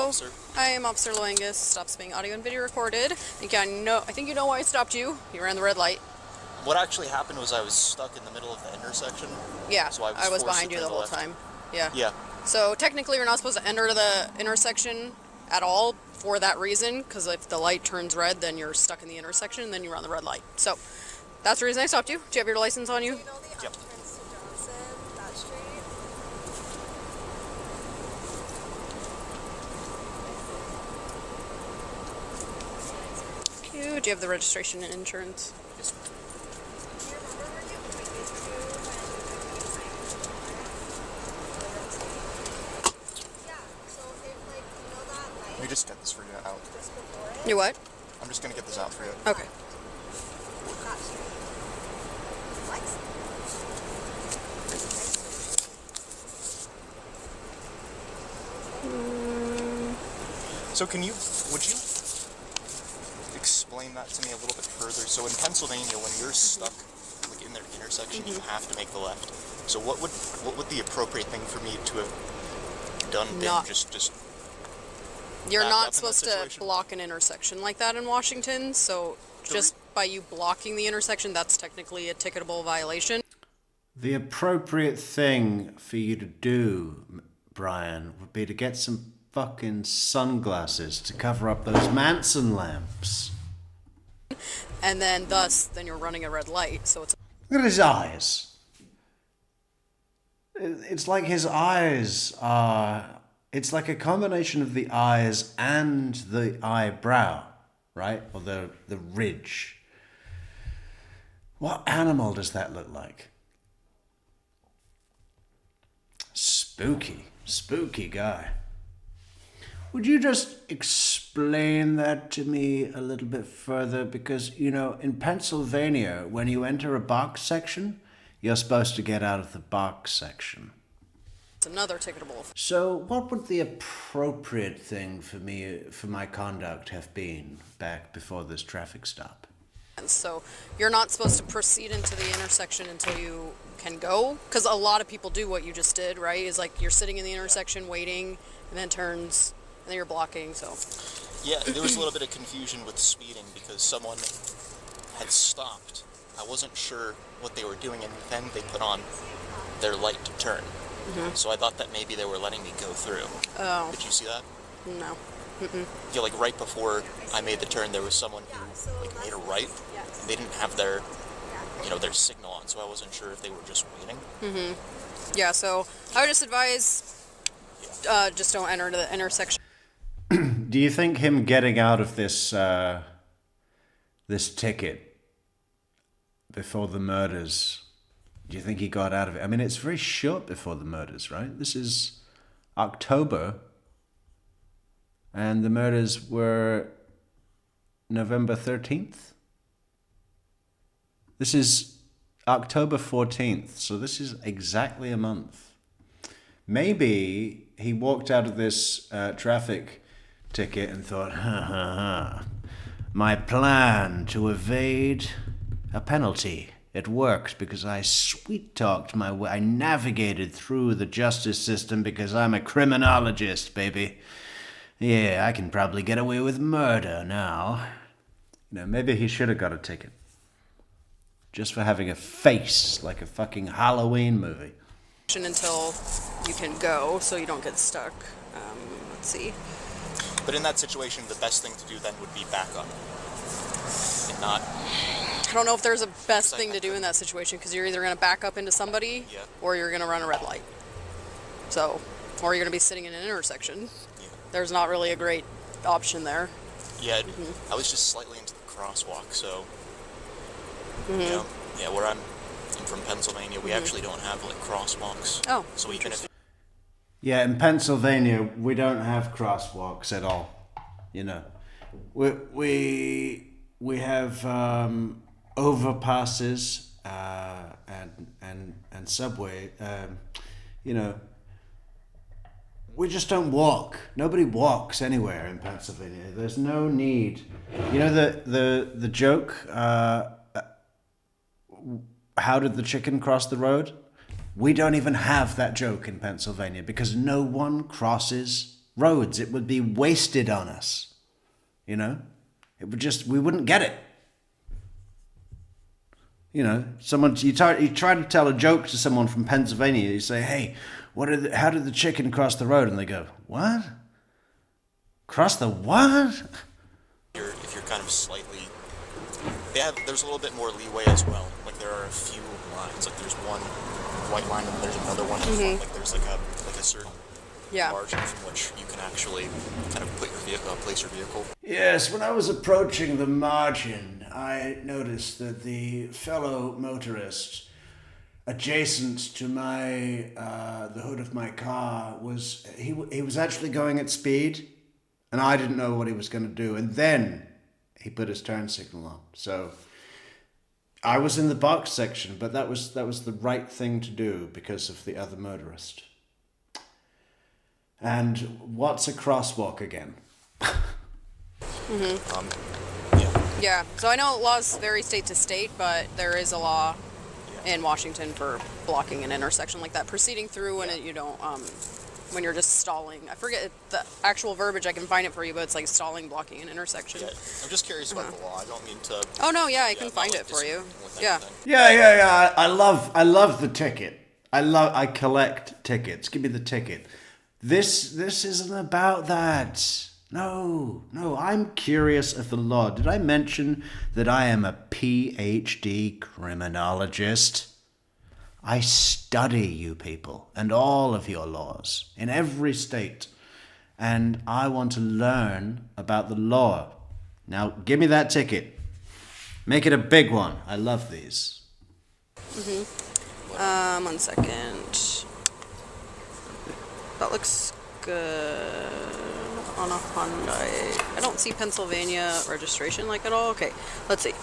Hello, officer. I am Officer Loangus. Stops being audio and video recorded. I think you know why I stopped you. You ran the red light. What actually happened was I was stuck in the middle of the intersection. Yeah, so I was forced behind to you turn the whole left. time. Yeah. Yeah. So technically you're not supposed to enter the intersection at all for that reason, because if the light turns red, then you're stuck in the intersection, and then you run the red light. So that's the reason I stopped you. Do you have your license on you? Do you know the Yep. appearance to Johnson, that street? Do you have the registration and insurance? Yes. Do you remember where you pointed to when you were doing the Yeah, so if, like, you know that light Let me just get this for you out. just before it? You what? I'm just gonna get this out for you. Okay. That street. What? So would you explain that to me a little bit further? So in Pennsylvania, when you're stuck like in their intersection, you have to make the left. So what would the appropriate thing for me to have done been? Not- Just You're back up in not that supposed to situation? block an intersection like that in Washington, so just by you blocking the intersection, that's technically a ticketable violation. The appropriate thing for you to do, Brian, would be to get some fucking sunglasses to cover up those Manson lamps. And then then you're running a red light, so it's Look at his eyes. It's like his eyes are... It's like a combination of the eyes and the eyebrow, right? Or the ridge. What animal does that look like? Spooky guy. Would you just explain that to me a little bit further? Because, you know, in Pennsylvania, when you enter a box section, you're supposed to get out of the box section. another ticketable offense. So what would the appropriate thing for my conduct have been back before this traffic stop? So you're not supposed to proceed into the intersection until you can go, because a lot of people do what you just did, right? Is like you're sitting in the intersection waiting, and then turns, and then you're blocking, so. Yeah, there was a little bit of confusion with speeding because someone had stopped. I wasn't sure what they were doing, and then they put on their light to turn. Mm-hmm. So I thought that maybe they were letting me go through. Oh. Did you see that? No. Yeah, like right before I made the turn, there was someone who like made a right, and they didn't have their signal on, so I wasn't sure if they were just waiting. Yeah, so I would just advise, just don't enter the intersection. Do you think him getting out of this this ticket before the murders, do you think he got out of it? I mean, it's very short before the murders, right? This is October, and the murders were November 13th. This is October 14th, so this is exactly a month. Maybe he walked out of this traffic ticket and thought, my plan to evade a penalty. It worked because I sweet-talked my way. I navigated through the justice system because I'm a criminologist, baby. Yeah, I can probably get away with murder now. You know, maybe he should have got a ticket. Just for having a face like a fucking Halloween movie. Until you can go, so you don't get stuck. Let's see. But in that situation, the best thing to do then would be back up and not. I don't know if there's a best thing to do in that situation, because you're either going to back up into somebody, Yeah. or you're going to run a red light. So, or you're going to be sitting in an intersection. Yeah. There's not really a great option there. Yeah, I was just slightly into the crosswalk, so. You know, yeah, where I'm from Pennsylvania, we actually don't have like crosswalks. Oh, So even if Yeah, in Pennsylvania, we don't have crosswalks at all. You know, we have overpasses and subway. You know, we just don't walk. Nobody walks anywhere in Pennsylvania. There's no need. You know the joke. How did the chicken cross the road? We don't even have that joke in Pennsylvania because no one crosses roads. It would be wasted on us. You know? We wouldn't get it. You know, you try to tell a joke to someone from Pennsylvania. You say, "Hey, how did the chicken cross the road?" And they go, "What? Cross the what?" If you're kind of slightly, there's a little bit more leeway as well. Like there are a few lines. Like there's one white line and there's another one in front. Like there's like a certain margin from which you can actually kind of put your vehicle, place your vehicle. Yes, when I was approaching the margin, I noticed that the fellow motorist adjacent to the hood of my car was actually going at speed, and I didn't know what he was going to do. And then he put his turn signal on. So I was in the box section, but that was the right thing to do because of the other motorist. And what's a crosswalk again? Yeah. So I know laws vary state to state, but there is a law in Washington for blocking an intersection like that, proceeding through when you don't, when you're just stalling. I forget the actual verbiage. I can find it for you, but it's like stalling, blocking an intersection. Yeah, I'm just curious about the law. I don't mean to. Oh no, yeah, I can find it for you. Yeah. Yeah. I love the ticket. I collect tickets. Give me the ticket. This isn't about that. No, I'm curious of the law. Did I mention that I am a PhD criminologist? I study you people and all of your laws in every state. And I want to learn about the law. Now, give me that ticket. Make it a big one. I love these. 1 second. That looks good on a Hyundai. I don't see Pennsylvania registration like at all. Okay, let's see.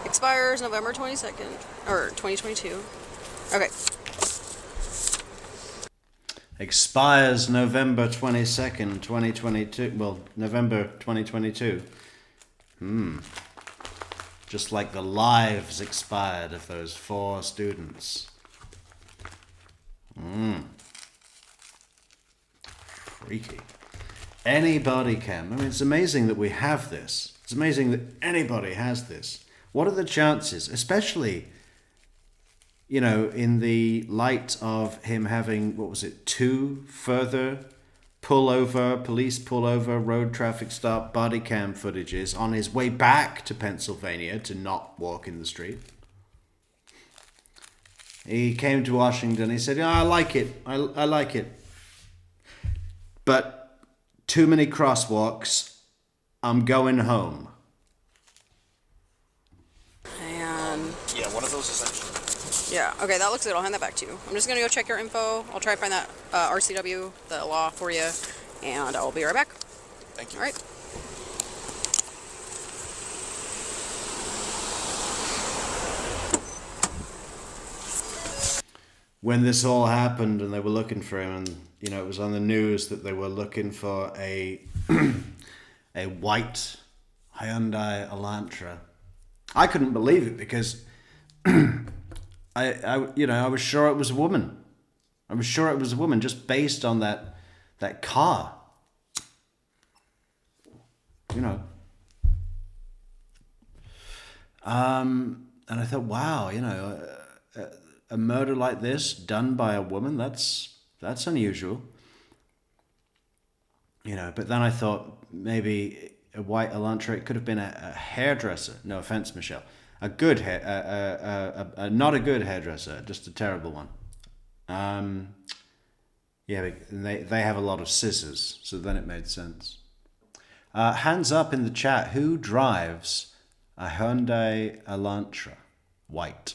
Expires November 22nd, or 2022. Okay. Expires November 22nd, 2022. Well, November 2022. Just like the lives expired of those 4 students. Freaky. Any body cam. I mean, it's amazing that we have this. It's amazing that anybody has this. What are the chances, especially, you know, in the light of him having, 2 further police pullover, road traffic stop, body cam footages on his way back to Pennsylvania to not walk in the street. He came to Washington. He said, "Yeah, I like it. I like it. But too many crosswalks. I'm going home." And Yeah, one of those is actually. yeah, okay, that looks good. I'll hand that back to you. I'm just gonna go check your info. I'll try to find that RCW, the law for you, and I'll be right back. Thank you. All right. When this all happened and they were looking for him, and you know it was on the news that they were looking for a white Hyundai Elantra, I couldn't believe it because I was sure it was a woman. I was sure it was a woman just based on that car. You know. And I thought, wow, you know, a murder like this done by a woman, that's unusual. You know, but then I thought maybe a white Elantra, it could have been a hairdresser. No offense, Michelle. A good not a good hairdresser, just a terrible one. Yeah, they have a lot of scissors, so then it made sense. Hands up in the chat, who drives a Hyundai Elantra white?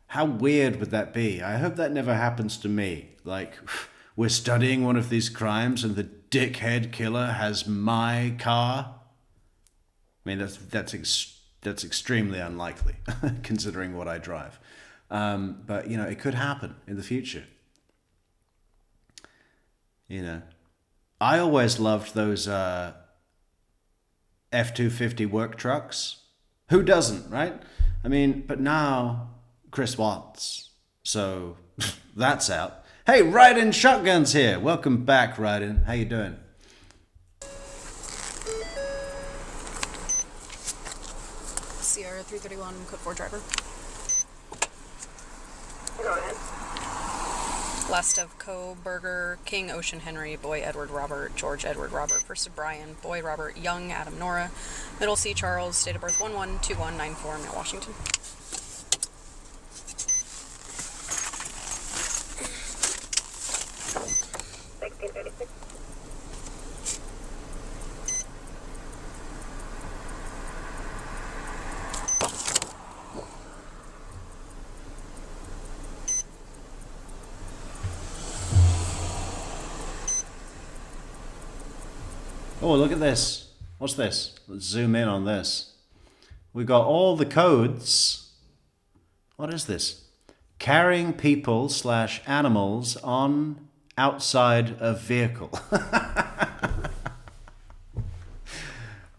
How weird would that be? I hope that never happens to me. Like, we're studying one of these crimes and the dickhead killer has my car. I mean, that's extremely unlikely, considering what I drive. But, you know, it could happen in the future. You know, I always loved those F-250 work trucks. Who doesn't, right? I mean, but now Chris Watts. So That's out. Hey, Ryden Shotgun's here. Welcome back, Ryden. How you doing? CR 331 code 4 driver. Go ahead. Last of Kohberger, King, Ocean, Henry, Boy, Edward, Robert, George, Edward, Robert. First of Brian, Boy, Robert, Young, Adam, Nora. Middle C, Charles. Date of birth 112194, Mount Washington. Oh, look at this. What's this? Let's zoom in on this. We got all the codes. What is this? Carrying people / animals on outside of vehicle.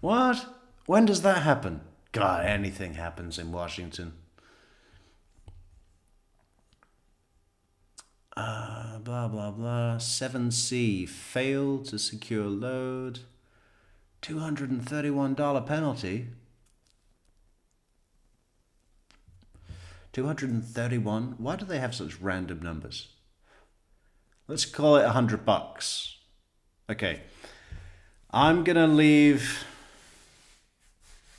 What? When does that happen? God, anything happens in Washington. Blah, blah, blah. 7C, failed to secure load. $231 penalty. 231? Why do they have such random numbers? Let's call it $100. Okay. I'm gonna leave.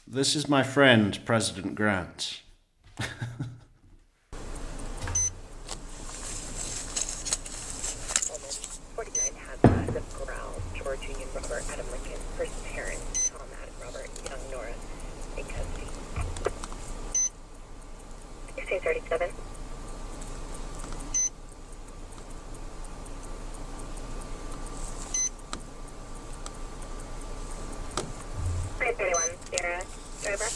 This is my friend, President Grant. 49 has Zip Corral, George Union, Robert, Adam Lincoln, first appearance, Tom, Adam, Robert, Young, Nora, in custody. 1637. 331, Sierra, driver.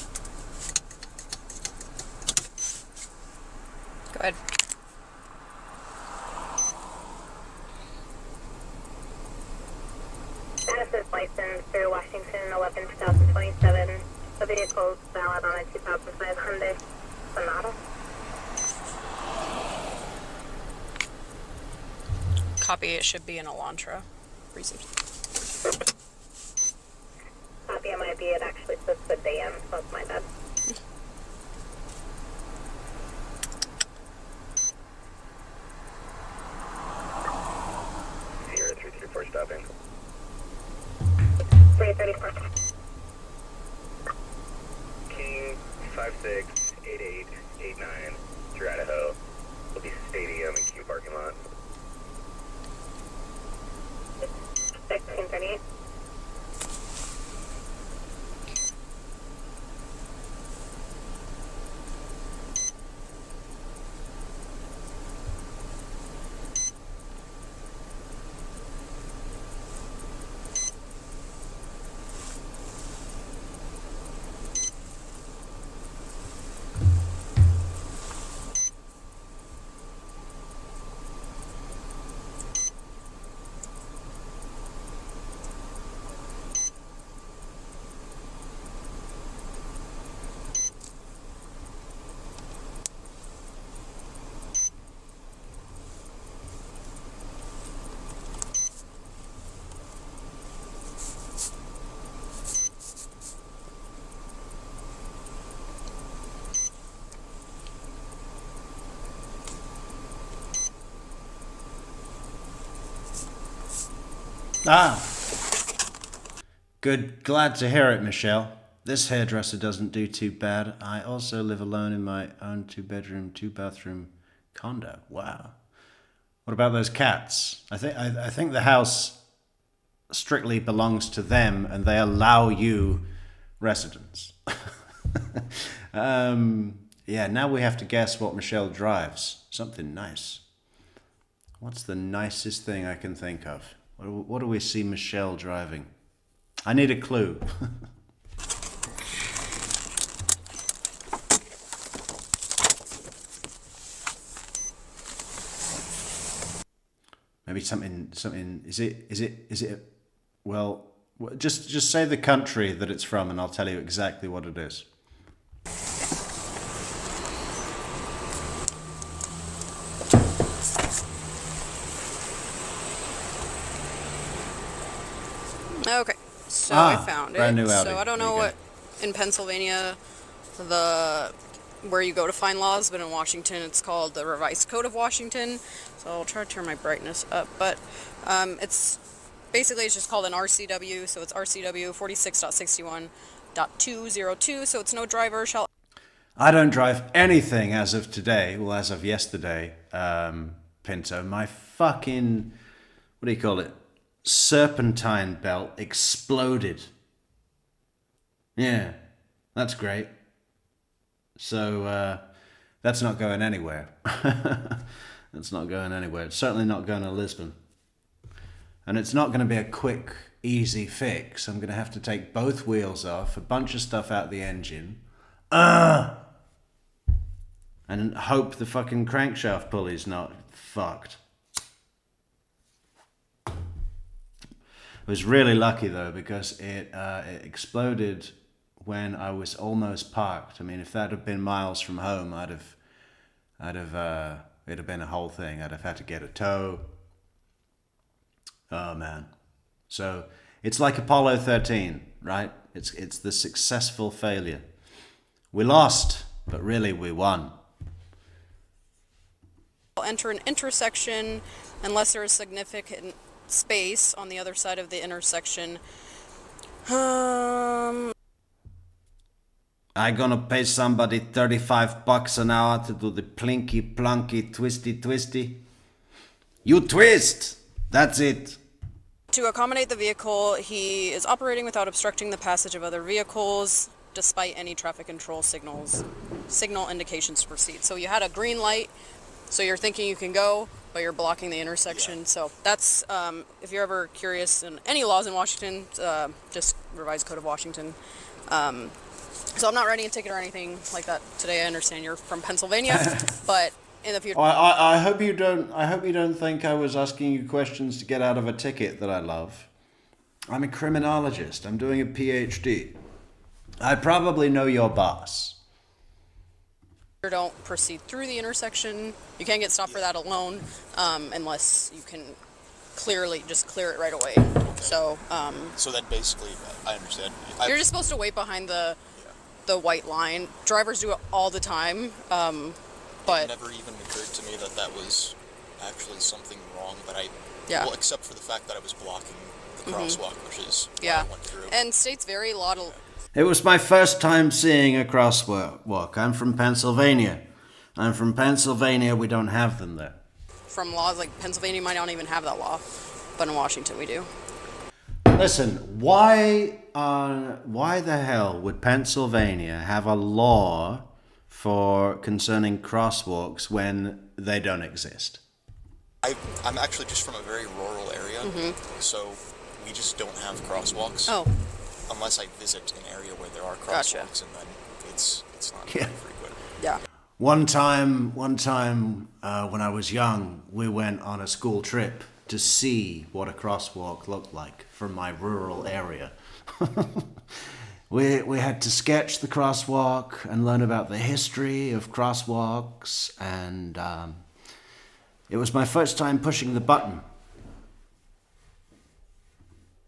Go ahead. Benefits license through Washington 11/2027. The vehicle is valid on a 2005 Hyundai Sonata. Copy, it should be an Elantra. Received. Copy, it might be. It actually says the DM, so it's my bad. Sierra 334 stopping. 334. King 568889 through Idaho. Will be stadium and Q parking lot. 1638. Ah, good. Glad to hear it, Michelle. This hairdresser doesn't do too bad. I also live alone in my own 2-bedroom, 2-bathroom condo. Wow. What about those cats? I think the house strictly belongs to them, and they allow you residence. Yeah. Now we have to guess what Michelle drives. Something nice. What's the nicest thing I can think of? What do we see Michelle driving? I need a clue. Maybe something. Is it? Well, just say the country that it's from, and I'll tell you exactly what it is. Okay, so I Ah, found it. brand new Audi. So I don't There know you go. what in Pennsylvania where you go to find laws, but in Washington it's called the Revised Code of Washington. So I'll try to turn my brightness up, but it's basically it's just called an RCW. So it's RCW 46.61.202. So it's no driver shall. I don't drive anything as of today, well, as of yesterday, Pinto. My fucking, what do you call it? Serpentine belt exploded. Yeah, that's great. So that's not going anywhere. That's not going anywhere. It's certainly not going to Lisbon. And it's not going to be a quick, easy fix. I'm going to have to take both wheels off, a bunch of stuff out the engine. And hope the fucking crankshaft pulley's not fucked. I was really lucky though, because it exploded when I was almost parked. I mean, if that had been miles from home, it'd have been a whole thing. I'd have had to get a tow. Oh man. So it's like Apollo 13, right? It's the successful failure. We lost, but really we won. Enter an intersection unless there is significant space on the other side of the intersection. I gonna pay somebody $35 an hour to do the plinky plunky twisty. You twist! That's it. To accommodate the vehicle, he is operating without obstructing the passage of other vehicles, despite any traffic control signal indications to proceed. So you had a green light, so you're thinking you can go, but you're blocking the intersection. Yeah. So that's, if you're ever curious in any laws in Washington, just Revised Code of Washington. So I'm not writing a ticket or anything like that today. I understand you're from Pennsylvania, but in the future. I hope you don't. I hope you don't think I was asking you questions to get out of a ticket that I love. I'm a criminologist. I'm doing a PhD. I probably know your boss. Don't proceed through the intersection. You can't get stopped for that alone, unless you can clearly just clear it right away. So. So then basically, I understand. You're just supposed to wait behind the white line. Drivers do it all the time, but it never even occurred to me that was actually something wrong. But well, except for the fact that I was blocking the crosswalk, which is what I went through. And states vary a lot. It was my first time seeing a crosswalk. I'm from Pennsylvania. We don't have them there. From laws like Pennsylvania might not even have that law, but in Washington we do. Listen, why the hell would Pennsylvania have a law concerning crosswalks when they don't exist? I'm actually just from a very rural area, so we just don't have crosswalks. Oh. Unless I visit an area where there are crosswalks, and then it's not very frequent. Yeah. One time, when I was young, we went on a school trip to see what a crosswalk looked like from my rural area. We had to sketch the crosswalk and learn about the history of crosswalks, and it was my first time pushing the button.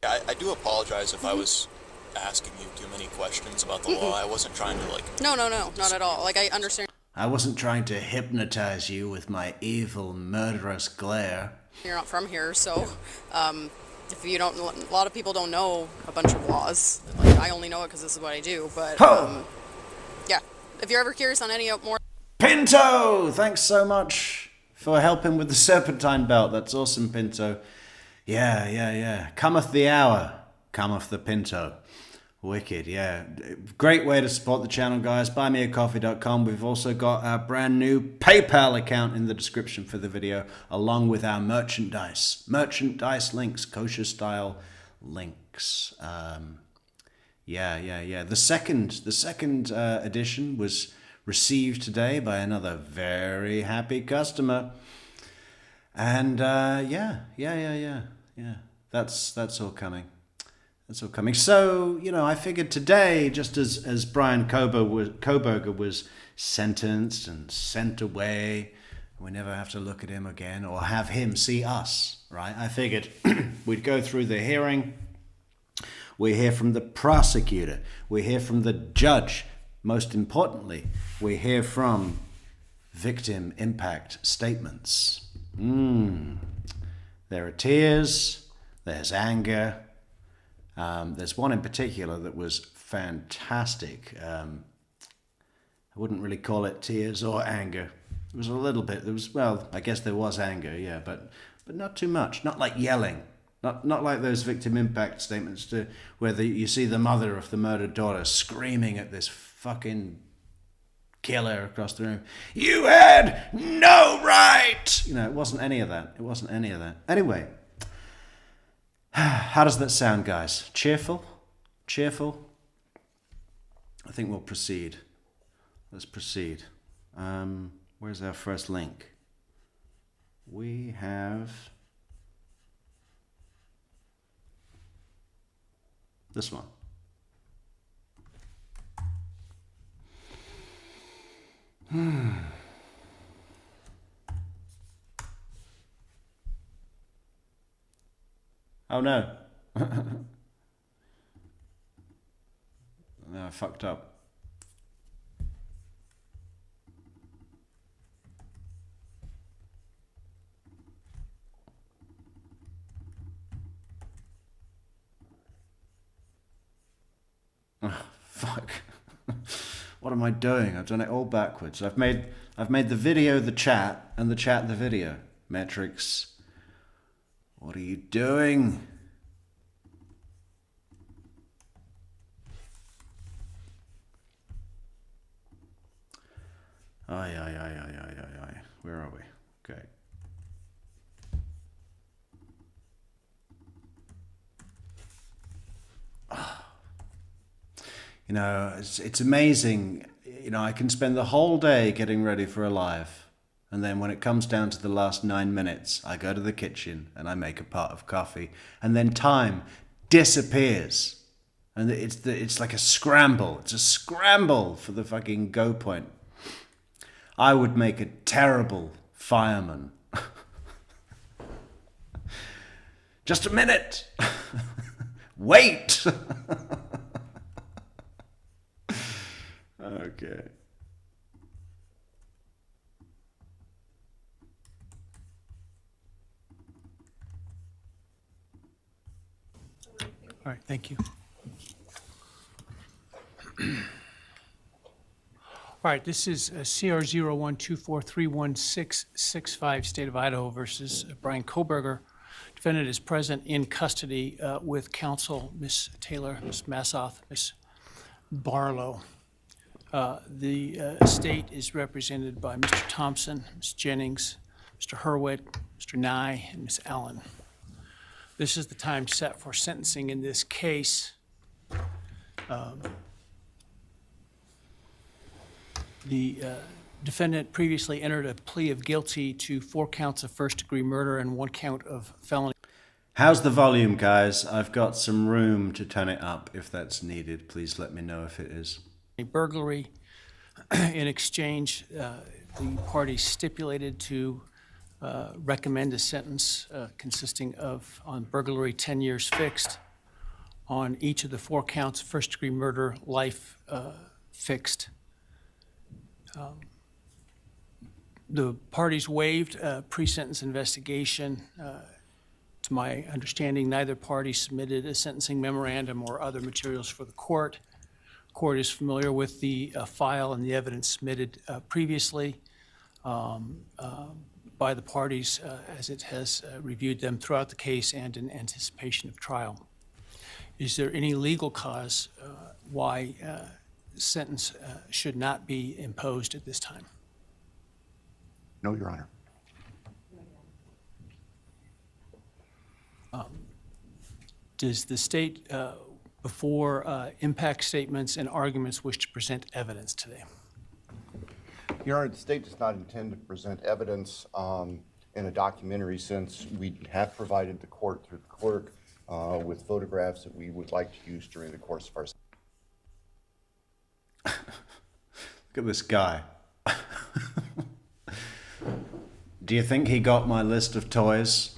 I do apologize if I was asking you too many questions about the law. I wasn't trying to No, not at all. Like, I understand. I wasn't trying to hypnotize you with my evil, murderous glare. You're not from here, so if you don't, a lot of people don't know a bunch of laws. Like, I only know it because this is what I do. But yeah, if you're ever curious on any more. Pinto, thanks so much for helping with the serpentine belt. That's awesome, Pinto. Yeah. Cometh the hour, cometh the Pinto. Wicked, yeah. Great way to support the channel, guys. Buymeacoffee.com. We've also got our brand new PayPal account in the description for the video, along with our merchandise. Merchandise links, kosher style links. Yeah. The second edition was received today by another very happy customer. And yeah. That's all coming. So, I figured today, just as Bryan Kohberger was sentenced and sent away, we never have to look at him again or have him see us, right? I figured we'd go through the hearing We hear from the prosecutor. We hear from the judge. Most importantly, we hear from victim impact statements. There are tears. There's anger. There's one in particular that was fantastic. I wouldn't really call it tears or anger. It was a little bit. Well, I guess there was anger, yeah, but not too much. Not like yelling. Not like those victim impact statements where you see the mother of the murdered daughter screaming at this fucking killer across the room. You had no right! It wasn't any of that. Anyway, how does that sound, guys? Cheerful? I think we'll proceed. Let's proceed. Where's our first link? We have this one. Oh no. No, I fucked up. Oh, fuck. What am I doing? I've done it all backwards. I've made the video the chat and the chat the video. Metrix. What are you doing? Aye. Where are we? Okay. It's amazing. I can spend the whole day getting ready for a live. And then when it comes down to the last 9 minutes, I go to the kitchen and I make a pot of coffee. And then time disappears. And it's like a scramble. It's a scramble for the fucking go point. I would make a terrible fireman. Just a minute. Wait. Okay. All right, thank you. All right, this is CR 0124316665, State of Idaho versus Bryan Kohberger. Defendant is present in custody with counsel, Ms. Taylor, Ms. Massoth, Ms. Barlow. The state is represented by Mr. Thompson, Ms. Jennings, Mr. Hurwitz, Mr. Nye, and Ms. Allen. This is the time set for sentencing in this case. The defendant previously entered a plea of guilty to 4 counts of first-degree murder and 1 count of felony. How's the volume, guys? I've got some room to turn it up if that's needed. Please let me know if it is. Burglary. In exchange, the parties stipulated to recommend a sentence consisting of, on burglary, 10 years fixed, on each of the 4 counts of first-degree murder, life fixed. The parties waived pre-sentence investigation. To my understanding, neither party submitted a sentencing memorandum or other materials for the court. Court is familiar with the file and the evidence submitted previously by the parties as it has reviewed them throughout the case and in anticipation of trial. Is there any legal cause why sentence should not be imposed at this time? No, Your Honor. Does the state, before impact statements and arguments, wish to present evidence today? Your Honor, the state does not intend to present evidence in a documentary sense. We have provided the court through the clerk with photographs that we would like to use during the course of our. Look at this guy. Do you think he got my list of toys?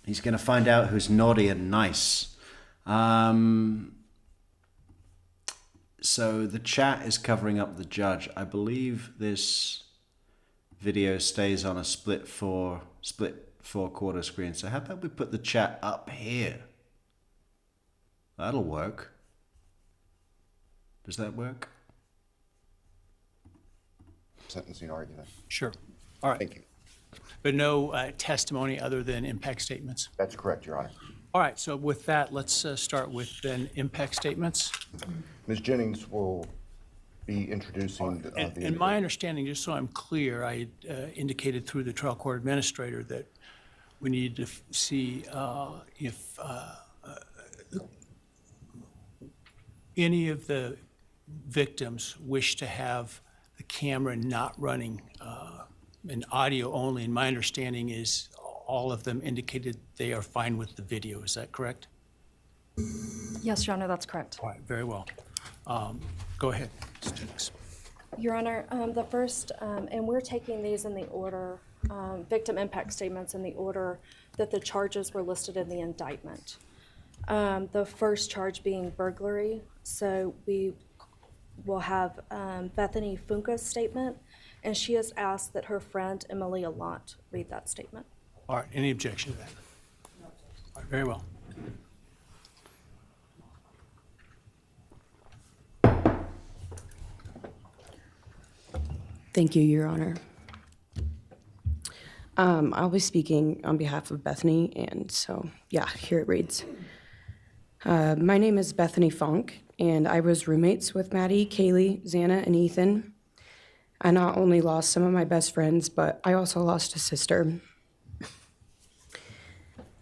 He's going to find out who's naughty and nice. So the chat is covering up the judge. I believe this video stays on a split four quarter screen. So how about we put the chat up here? That'll work. Does that work? Sentencing argument. Sure. All right. Thank you. But no testimony other than impact statements? That's correct, Your Honor. All right, so with that, let's start with then impact statements. Ms. Jennings will be introducing the... And my understanding, just so I'm clear, I indicated through the trial court administrator that we need to see if any of the victims wish to have the camera not running and audio only. And my understanding is all of them indicated they are fine with the video. Is that correct? Yes, Your Honor, that's correct. All right, very well. Go ahead, Ms. Jennings. Your Honor, the first, and we're taking these in the order, victim impact statements in the order that the charges were listed in the indictment. The first charge being burglary. So we will have Bethany Funka's statement, and she has asked that her friend Emily Allant read that statement. All right, any objection to that? All right, very well. Thank you, Your Honor. I'll be speaking on behalf of Bethany, and so, yeah, here it reads. My name is Bethany Funk, and I was roommates with Maddie, Kaylee, Xana, and Ethan. I not only lost some of my best friends, but I also lost a sister.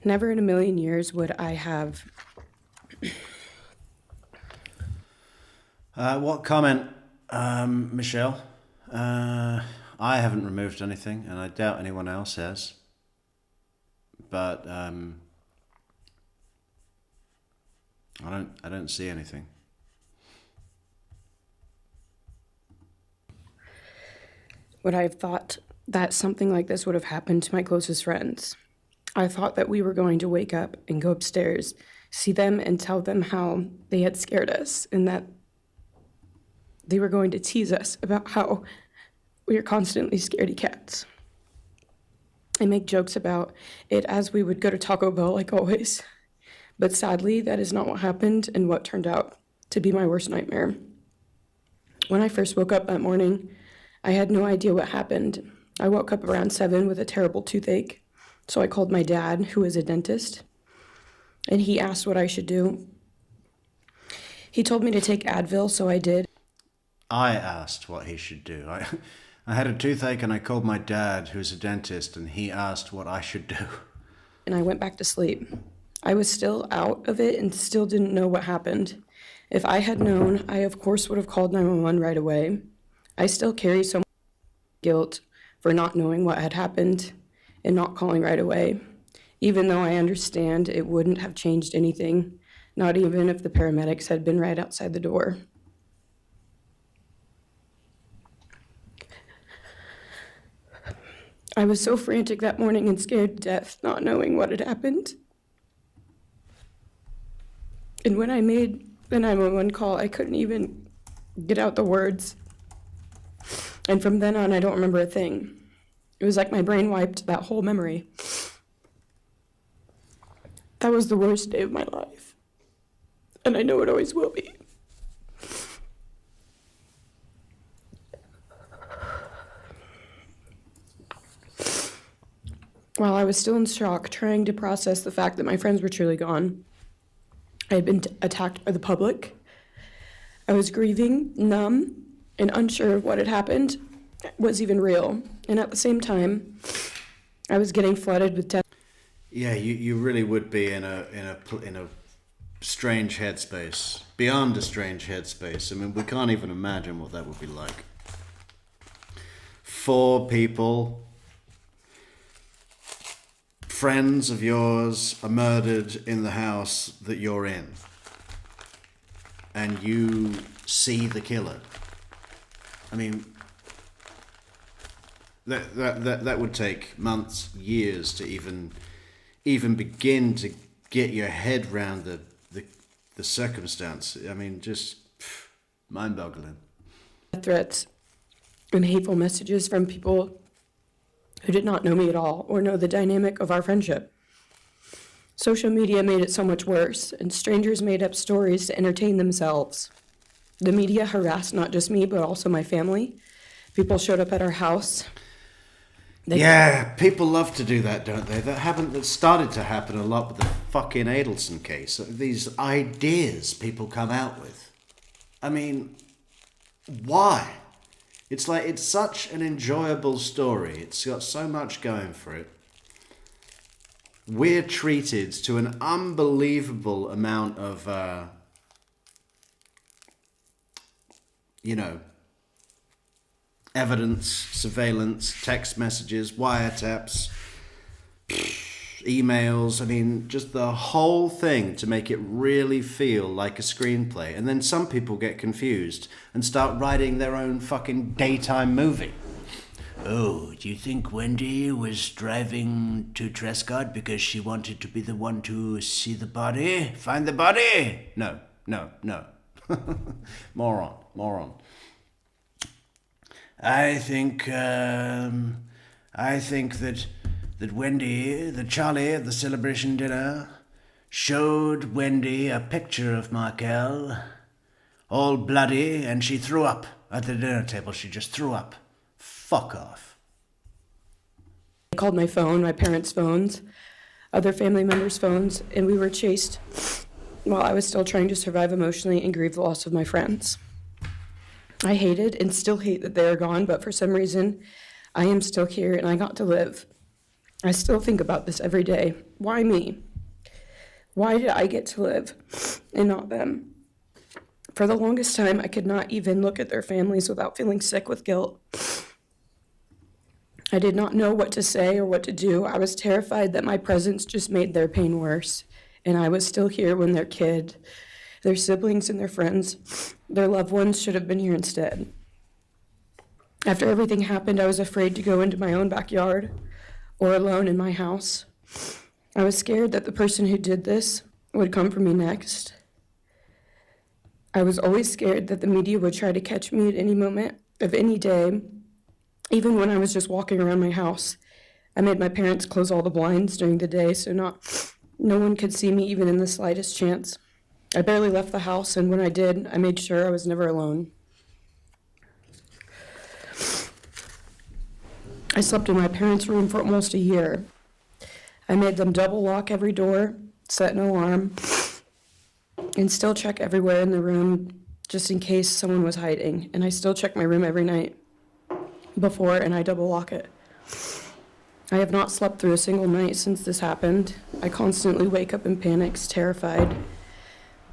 Never in a million years would I have... What comment, Michelle? I haven't removed anything, and I doubt anyone else has. But I don't see anything. Would I have thought that something like this would have happened to my closest friends? I thought that we were going to wake up and go upstairs, see them and tell them how they had scared us, and that they were going to tease us about how we are constantly scaredy cats. I make jokes about it as we would go to Taco Bell like always. But sadly, that is not what happened and what turned out to be my worst nightmare. When I first woke up that morning, I had no idea what happened. I woke up around 7 with a terrible toothache, so I called my dad, who is a dentist, and he asked what I should do. He told me to take Advil, so I did. I asked what he should do. I had a toothache and I called my dad, who's a dentist, and he asked what I should do. And I went back to sleep. I was still out of it and still didn't know what happened. If I had known, I of course would have called 911 right away. I still carry so much guilt for not knowing what had happened and not calling right away, even though I understand it wouldn't have changed anything, not even if the paramedics had been right outside the door. I was so frantic that morning and scared to death, not knowing what had happened. And when I made the 911 call, I couldn't even get out the words. And from then on, I don't remember a thing. It was like my brain wiped that whole memory. That was the worst day of my life. And I know it always will be. While I was still in shock, trying to process the fact that my friends were truly gone, I had been attacked by the public. I was grieving, numb, and unsure of what had happened was even real. And at the same time, I was getting flooded with death. Yeah, you really would be in a strange headspace, beyond a strange headspace. I mean, we can't even imagine what that would be like. 4 people, friends of yours, are murdered in the house that you're in, and you see the killer. I mean, that would take months, years to even even begin to get your head around the circumstance. I mean, just mind-boggling. Threats and hateful messages from people who did not know me at all or know the dynamic of our friendship. Social media made it so much worse, and strangers made up stories to entertain themselves. The media harassed not just me, but also my family. People showed up at our house. Yeah, people love to do that, don't they? That started to happen a lot with the fucking Adelson case. These ideas people come out with. I mean, why? It's like, it's such an enjoyable story. It's got so much going for it. We're treated to an unbelievable amount of, evidence, surveillance, text messages, wiretaps, emails. I mean, just the whole thing to make it really feel like a screenplay. And then some people get confused and start writing their own fucking daytime movie. Oh, do you think Wendy was driving to Trescott because she wanted to be the one to see the body? Find the body? No. Moron. I think that Wendy, that Charlie at the celebration dinner, showed Wendy a picture of Markel, all bloody, and she threw up at the dinner table. She just threw up. Fuck off. I called my phone, my parents' phones, other family members' phones, and we were chased while I was still trying to survive emotionally and grieve the loss of my friends. I hated and still hate that they are gone, but for some reason, I am still here and I got to live. I still think about this every day. Why me? Why did I get to live and not them? For the longest time, I could not even look at their families without feeling sick with guilt. I did not know what to say or what to do. I was terrified that my presence just made their pain worse, and I was still here when their kid, their siblings and their friends, their loved ones should have been here instead. After everything happened, I was afraid to go into my own backyard or alone in my house. I was scared that the person who did this would come for me next. I was always scared that the media would try to catch me at any moment of any day, even when I was just walking around my house. I made my parents close all the blinds during the day so no one could see me even in the slightest chance. I barely left the house, and when I did, I made sure I was never alone. I slept in my parents' room for almost a year. I made them double lock every door, set an alarm, and still check everywhere in the room just in case someone was hiding. And I still check my room every night before, and I double lock it. I have not slept through a single night since this happened. I constantly wake up in panics, terrified.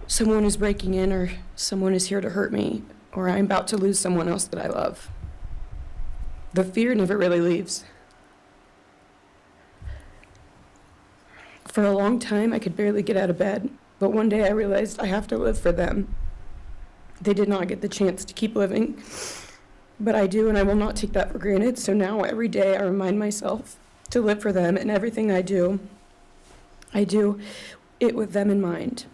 Someone is breaking in, or someone is here to hurt me, or I'm about to lose someone else that I love. The fear never really leaves. For a long time, I could barely get out of bed, but one day I realized I have to live for them. They did not get the chance to keep living, but I do, and I will not take that for granted. So now every day I remind myself to live for them, and everything I do it with them in mind.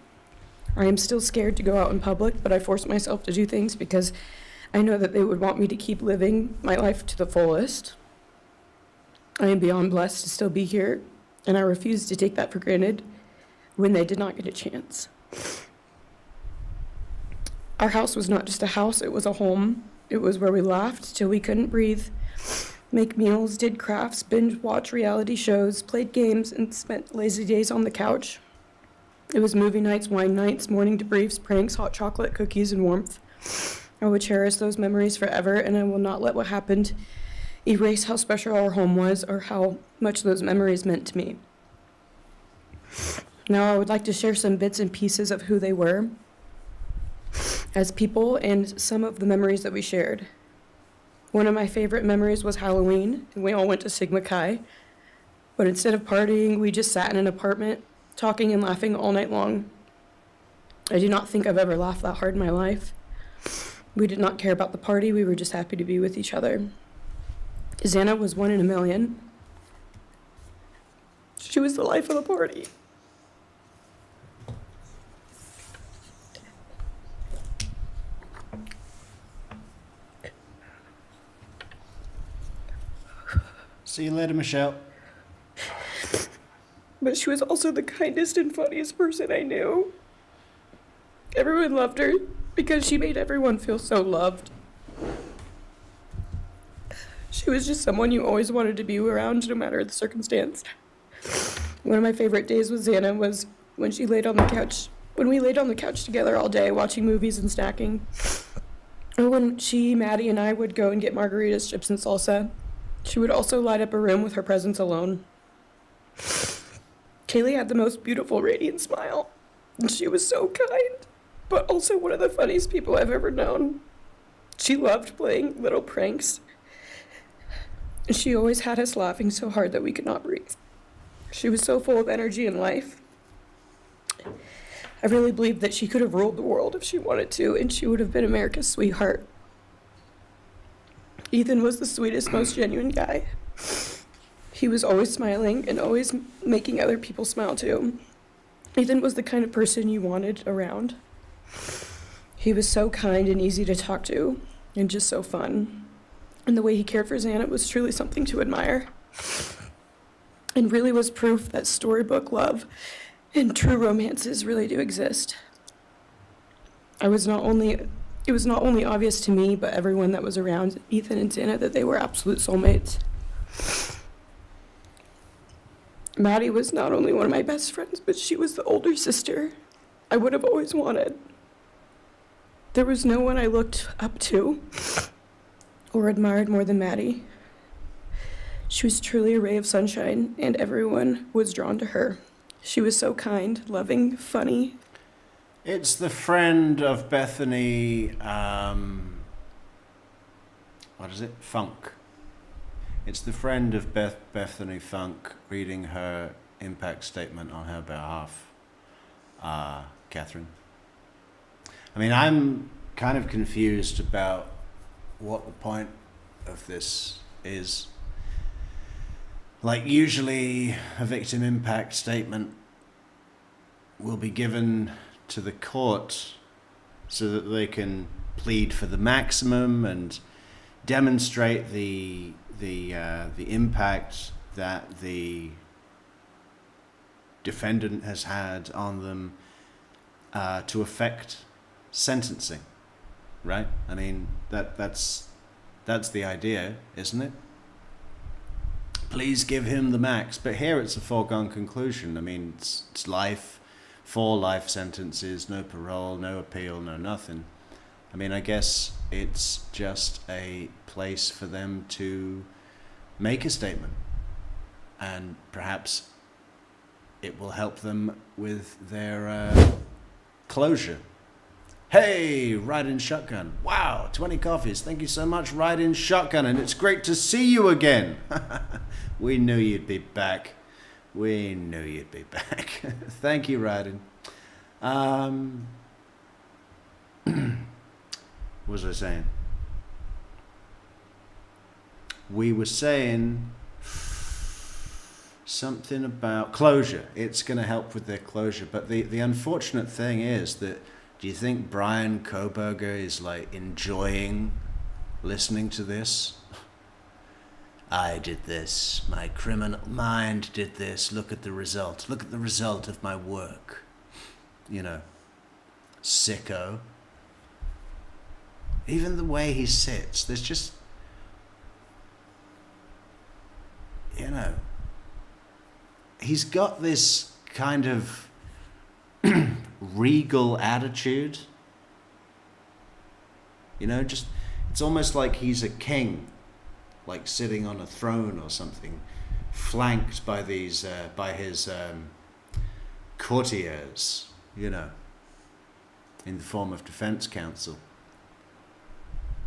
I am still scared to go out in public, but I force myself to do things because I know that they would want me to keep living my life to the fullest. I am beyond blessed to still be here, and I refuse to take that for granted when they did not get a chance. Our house was not just a house, it was a home. It was where we laughed till we couldn't breathe, make meals, did crafts, binge watch reality shows, played games, and spent lazy days on the couch. It was movie nights, wine nights, morning debriefs, pranks, hot chocolate, cookies, and warmth. I would cherish those memories forever, and I will not let what happened erase how special our home was or how much those memories meant to me. Now I would like to share some bits and pieces of who they were as people and some of the memories that we shared. One of my favorite memories was Halloween, and we all went to Sigma Chi. But instead of partying, we just sat in an apartment, talking and laughing all night long. I do not think I've ever laughed that hard in my life. We did not care about the party, we were just happy to be with each other. Xana was 1 in a million. She was the life of the party. See you later, Michelle. But she was also the kindest and funniest person I knew. Everyone loved her because she made everyone feel so loved. She was just someone you always wanted to be around, no matter the circumstance. One of my favorite days with Xana was when she laid on the couch, when we laid on the couch together all day watching movies and snacking. Or when she, Maddie, and I would go and get margaritas, chips, and salsa. She would also light up a room with her presence alone. Kaylee had the most beautiful, radiant smile, and she was so kind, but also one of the funniest people I've ever known. She loved playing little pranks, and she always had us laughing so hard that we could not breathe. She was so full of energy and life. I really believed that she could have ruled the world if she wanted to, and she would have been America's sweetheart. Ethan was the sweetest, most genuine guy. He was always smiling and always making other people smile too. Ethan was the kind of person you wanted around. He was so kind and easy to talk to, and just so fun. And the way he cared for Xana was truly something to admire. And really was proof that storybook love and true romances really do exist. It was not only obvious to me, but everyone that was around Ethan and Xana that they were absolute soulmates. Maddie was not only one of my best friends, but she was the older sister I would have always wanted. There was no one I looked up to or admired more than Maddie. She was truly a ray of sunshine, and everyone was drawn to her. She was so kind, loving, funny. It's the friend of Bethany, what is it? Funk. It's the friend of Bethany Funk reading her impact statement on her behalf, Catherine. I mean, I'm kind of confused about what the point of this is. Like, usually a victim impact statement will be given to the court so that they can plead for the maximum and demonstrate the impact that the defendant has had on them to affect sentencing, right? I mean, that's the idea, isn't it? Please give him the max. But here it's a foregone conclusion. I mean, it's life, 4 life sentences, no parole, no appeal, no nothing. I mean, I guess it's just a place for them to make a statement, and perhaps it will help them with their closure. Hey, Ride-In Shotgun. Wow, 20 coffees. Thank you so much, Ride-In Shotgun, and it's great to see you again. We knew you'd be back. We knew you'd be back. Thank you, Ride-In. What was I saying? We were saying something about closure. It's going to help with their closure. But the unfortunate thing is that, do you think Bryan Kohberger is like enjoying listening to this? I did this. My criminal mind did this. Look at the result. Look at the result of my work. You know, sicko. Even the way he sits, there's just, you know, he's got this kind of regal attitude. You know, just, it's almost like he's a king, like sitting on a throne or something, flanked by these, by his courtiers, you know, in the form of defense counsel.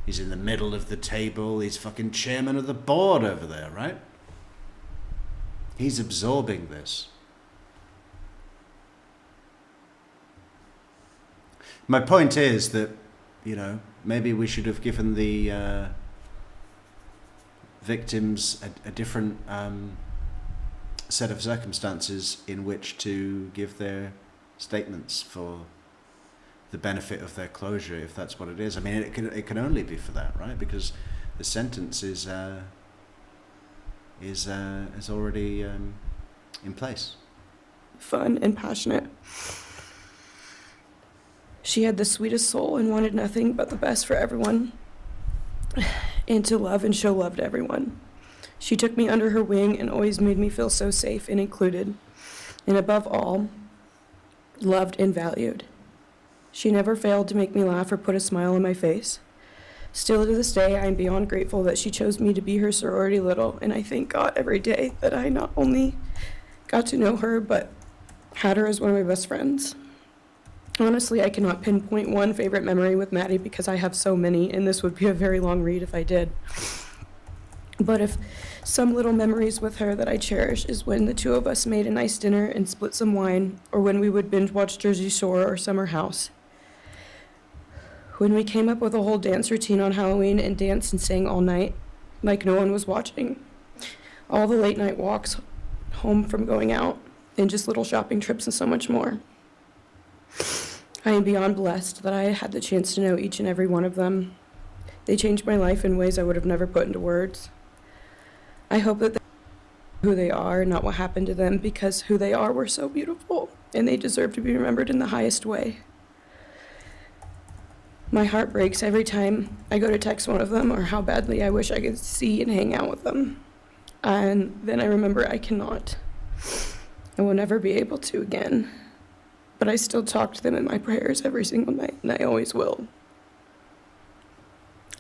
He's in the middle of the table. He's fucking chairman of the board over there, right? He's absorbing this. My point is that, you know, maybe we should have given the victims a different set of circumstances in which to give their statements for the benefit of their closure, if that's what it is. I mean, it can only be for that, right? Because the sentence is already in place. Fun and passionate. She had the sweetest soul and wanted nothing but the best for everyone, and to love and show love to everyone. She took me under her wing and always made me feel so safe and included, and above all, loved and valued. She never failed to make me laugh or put a smile on my face. Still to this day, I am beyond grateful that she chose me to be her sorority little, and I thank God every day that I not only got to know her, but had her as one of my best friends. Honestly, I cannot pinpoint one favorite memory with Maddie because I have so many, and this would be a very long read if I did. But if some little memories with her that I cherish is when the two of us made a nice dinner and split some wine, or when we would binge watch Jersey Shore or Summer House. When we came up with a whole dance routine on Halloween and danced and sang all night, like no one was watching. All the late night walks home from going out, and just little shopping trips and so much more. I am beyond blessed that I had the chance to know each and every one of them. They changed my life in ways I would have never put into words. I hope that they know who they are, not what happened to them, because who they are were so beautiful, and they deserve to be remembered in the highest way. My heart breaks every time I go to text one of them, or how badly I wish I could see and hang out with them. And then I remember I cannot. I will never be able to again. But I still talk to them in my prayers every single night, and I always will.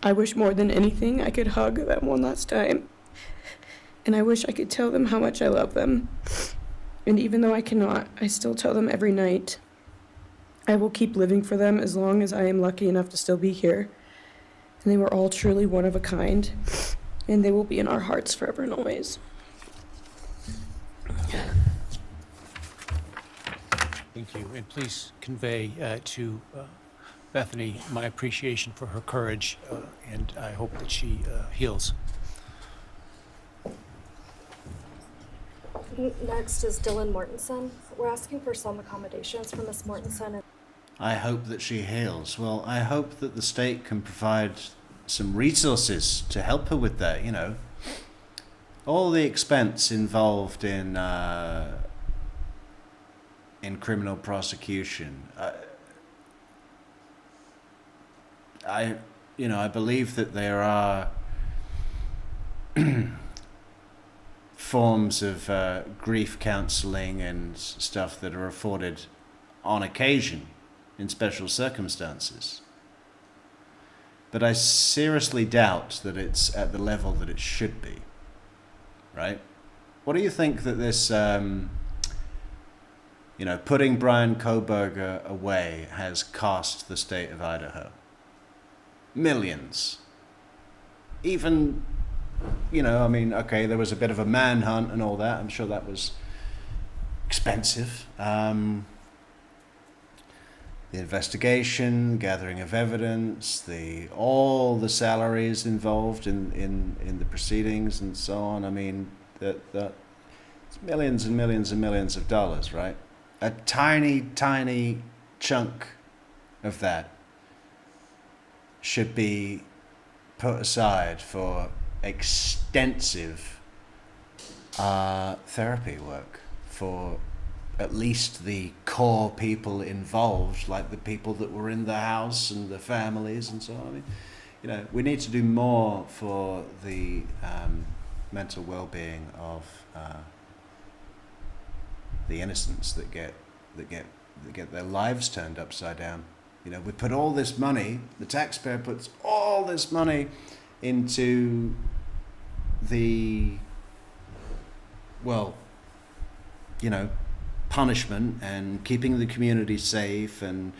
I wish more than anything I could hug them one last time. And I wish I could tell them how much I love them. And even though I cannot, I still tell them every night. I will keep living for them as long as I am lucky enough to still be here. And they were all truly one of a kind, and they will be in our hearts forever and always. Thank you, and please convey to Bethany my appreciation for her courage, and I hope that she heals. Next is Dylan Mortensen. We're asking for some accommodations for Miss Mortensen. I hope that she heals. Well, I hope that the state can provide some resources to help her with that, you know. All the expense involved in criminal prosecution. I believe that there are forms of grief counseling and stuff that are afforded on occasion in special circumstances. But I seriously doubt that it's at the level that it should be, right? What do you think that this, putting Bryan Kohberger away has cost the state of Idaho? Millions. Even, okay, there was a bit of a manhunt and all that. I'm sure that was expensive. The investigation, gathering of evidence, all the salaries involved in the proceedings and so on. I mean, that it's millions and millions and millions of dollars, right? A tiny, tiny chunk of that should be put aside for extensive therapy work for at least the core people involved, like the people that were in the house and the families and so on. I mean, we need to do more for the mental well-being of the innocents that get their lives turned upside down. We put all this money, the taxpayer puts all this money into the, punishment and keeping the community safe and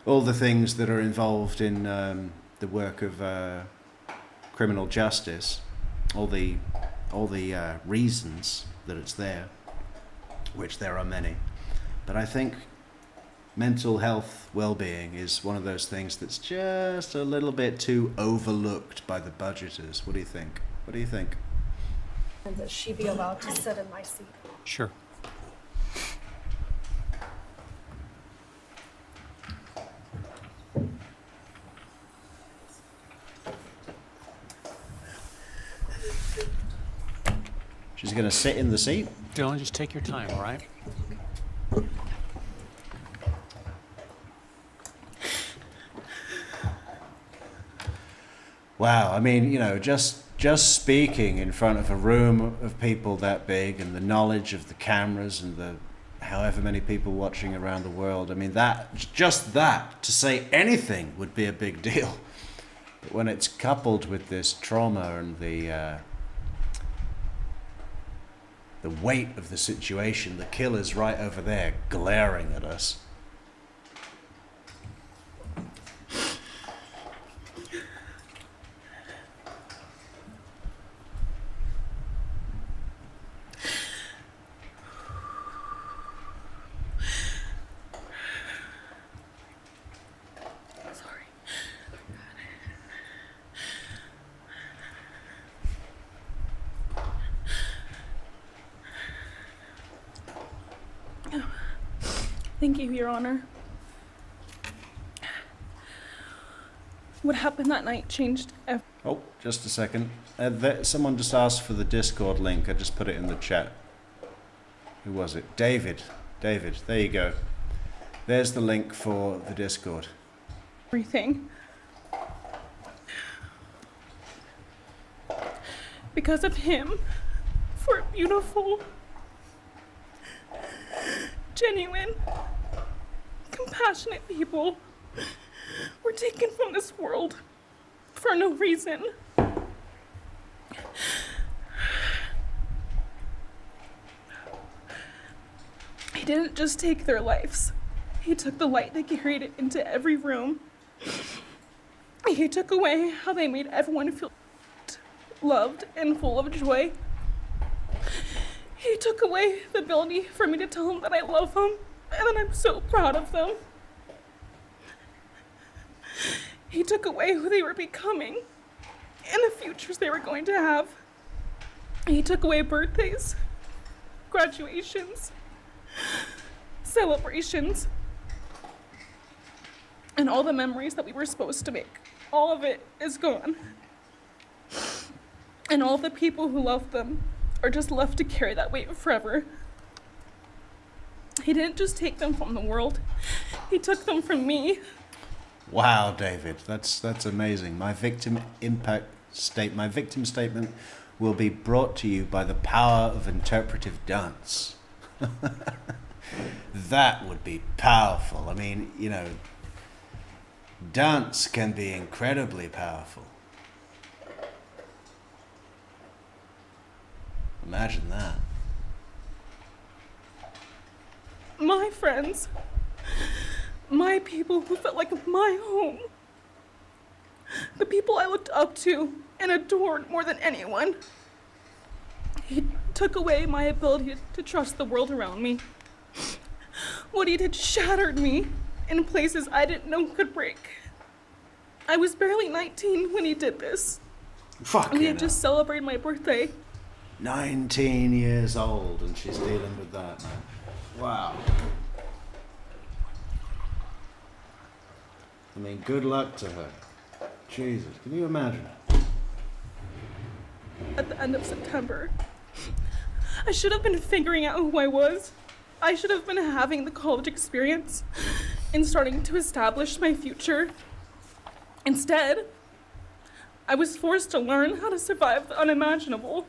all the things that are involved in the work of criminal justice, all the reasons that it's there, which there are many. But I think mental health well-being is one of those things that's just a little bit too overlooked by the budgeters. What do you think? And that she be allowed to sit in my seat. Sure. She's going to sit in the seat? Dylan, just take your time, all right? Wow, I mean, you know, just speaking in front of a room of people that big, and the knowledge of the cameras and the however many people watching around the world, I mean, just that, to say anything would be a big deal. But when it's coupled with this trauma and the weight of the situation, the killer's right over there glaring at us. Thank you, Your Honor. What happened that night changed everything. Oh, just a second. Someone just asked for the Discord link. I just put it in the chat. Who was it? David. David, there you go. There's the link for the Discord. Because of him, for beautiful, genuine, compassionate people were taken from this world for no reason. He didn't just take their lives. He took the light that carried it into every room. He took away how they made everyone feel loved and full of joy. He took away the ability for me to tell them that I love them and that I'm so proud of them. He took away who they were becoming and the futures they were going to have. He took away birthdays, graduations, celebrations, and all the memories that we were supposed to make. All of it is gone. And all the people who loved them are just left to carry that weight forever. He didn't just take them from the world, he took them from me. Wow, David, that's amazing. My victim statement will be brought to you by the power of interpretive dance. That would be powerful. I mean, you know, dance can be incredibly powerful. Imagine that. My friends, my people who felt like my home, the people I looked up to and adored more than anyone. He took away my ability to trust the world around me. What he did shattered me in places I didn't know could break. I was barely 19 when he did this. Fucking We had just celebrated my birthday. 19 years old and she's dealing with that, man. Wow. I mean, good luck to her. Jesus, can you imagine? At the end of September, I should have been figuring out who I was. I should have been having the college experience and starting to establish my future. Instead, I was forced to learn how to survive the unimaginable.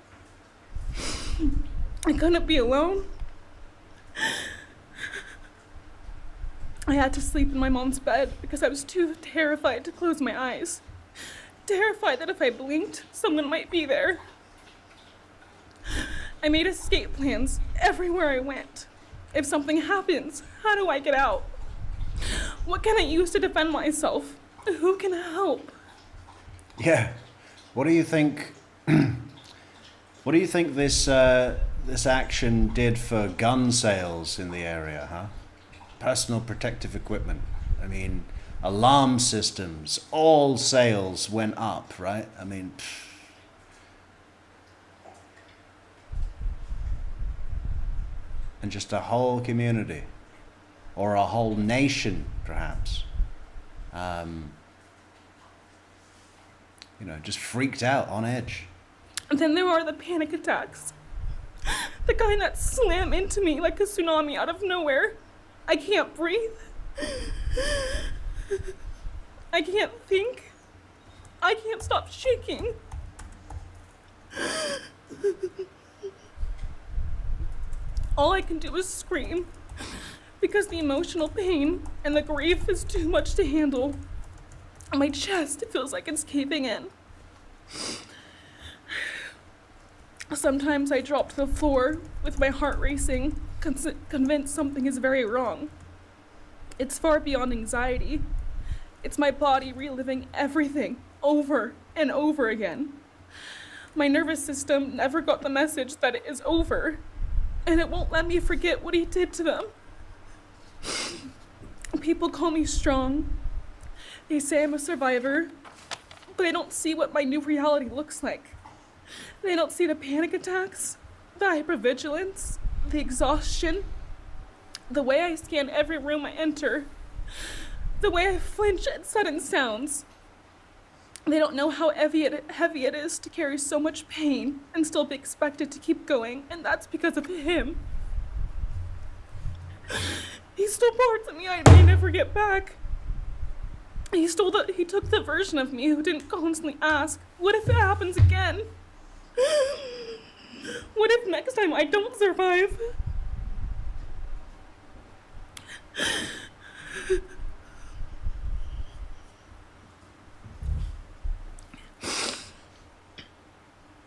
I couldn't be alone. I had to sleep in my mom's bed because I was too terrified to close my eyes. Terrified that if I blinked, someone might be there. I made escape plans everywhere I went. If something happens, how do I get out? What can I use to defend myself? Who can help? Yeah. What do you think? What do you think this action did for gun sales in the area, huh? Personal protective equipment. I mean, alarm systems. All sales went up, right? I mean, and just a whole community, or a whole nation, perhaps, just freaked out on edge. And then there are the panic attacks. The kind that slam into me like a tsunami out of nowhere. I can't breathe. I can't think. I can't stop shaking. All I can do is scream because the emotional pain and the grief is too much to handle. My chest feels like it's caving in. Sometimes I drop to the floor with my heart racing, convinced something is very wrong. It's far beyond anxiety. It's my body reliving everything over and over again. My nervous system never got the message that it is over, and it won't let me forget what he did to them. People call me strong. They say I'm a survivor, but they don't see what my new reality looks like. They don't see the panic attacks, the hypervigilance, the exhaustion, the way I scan every room I enter, the way I flinch at sudden sounds. They don't know how heavy it is to carry so much pain and still be expected to keep going, and that's because of him. He stole parts of me I may never get back. He took the version of me who didn't constantly ask, what if it happens again? What if next time I don't survive?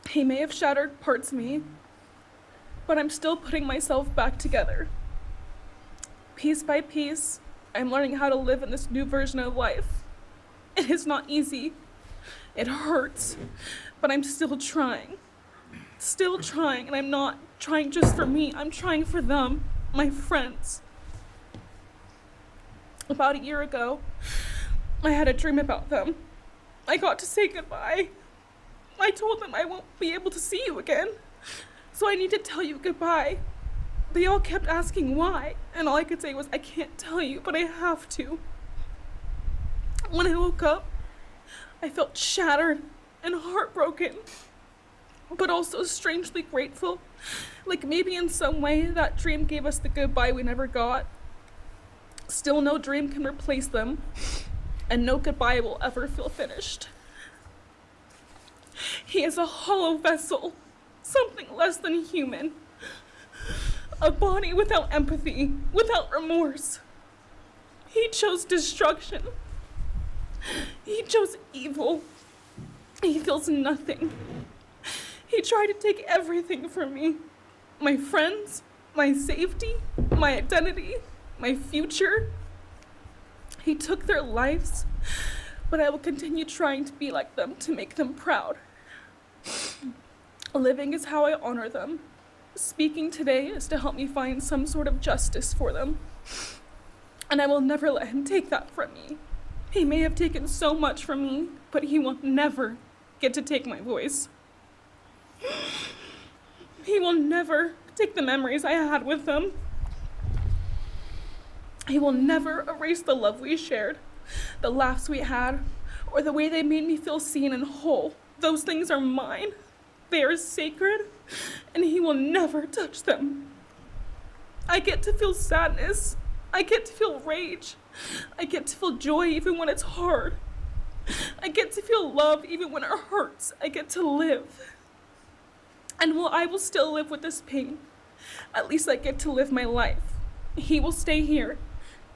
He may have shattered parts of me, but I'm still putting myself back together. Piece by piece, I'm learning how to live in this new version of life. It is not easy. It hurts, but I'm still trying. Still trying, and I'm not trying just for me. I'm trying for them, my friends. About a year ago, I had a dream about them. I got to say goodbye. I told them I won't be able to see you again, so I need to tell you goodbye. They all kept asking why, and all I could say was, I can't tell you, but I have to. When I woke up, I felt shattered and heartbroken, but also strangely grateful. Like maybe in some way that dream gave us the goodbye we never got. Still, no dream can replace them, and no goodbye will ever feel finished. He is a hollow vessel, something less than human. A body without empathy, without remorse. He chose destruction. He chose evil. He feels nothing. He tried to take everything from me. My friends, my safety, my identity, my future. He took their lives, but I will continue trying to be like them, to make them proud. Living is how I honor them. Speaking today is to help me find some sort of justice for them. And I will never let him take that from me. He may have taken so much from me, but he will never get to take my voice. He will never take the memories I had with them. He will never erase the love we shared, the laughs we had, or the way they made me feel seen and whole. Those things are mine. They are sacred, and he will never touch them. I get to feel sadness. I get to feel rage. I get to feel joy even when it's hard. I get to feel love even when it hurts. I get to live. And while I will still live with this pain, at least I get to live my life. He will stay here,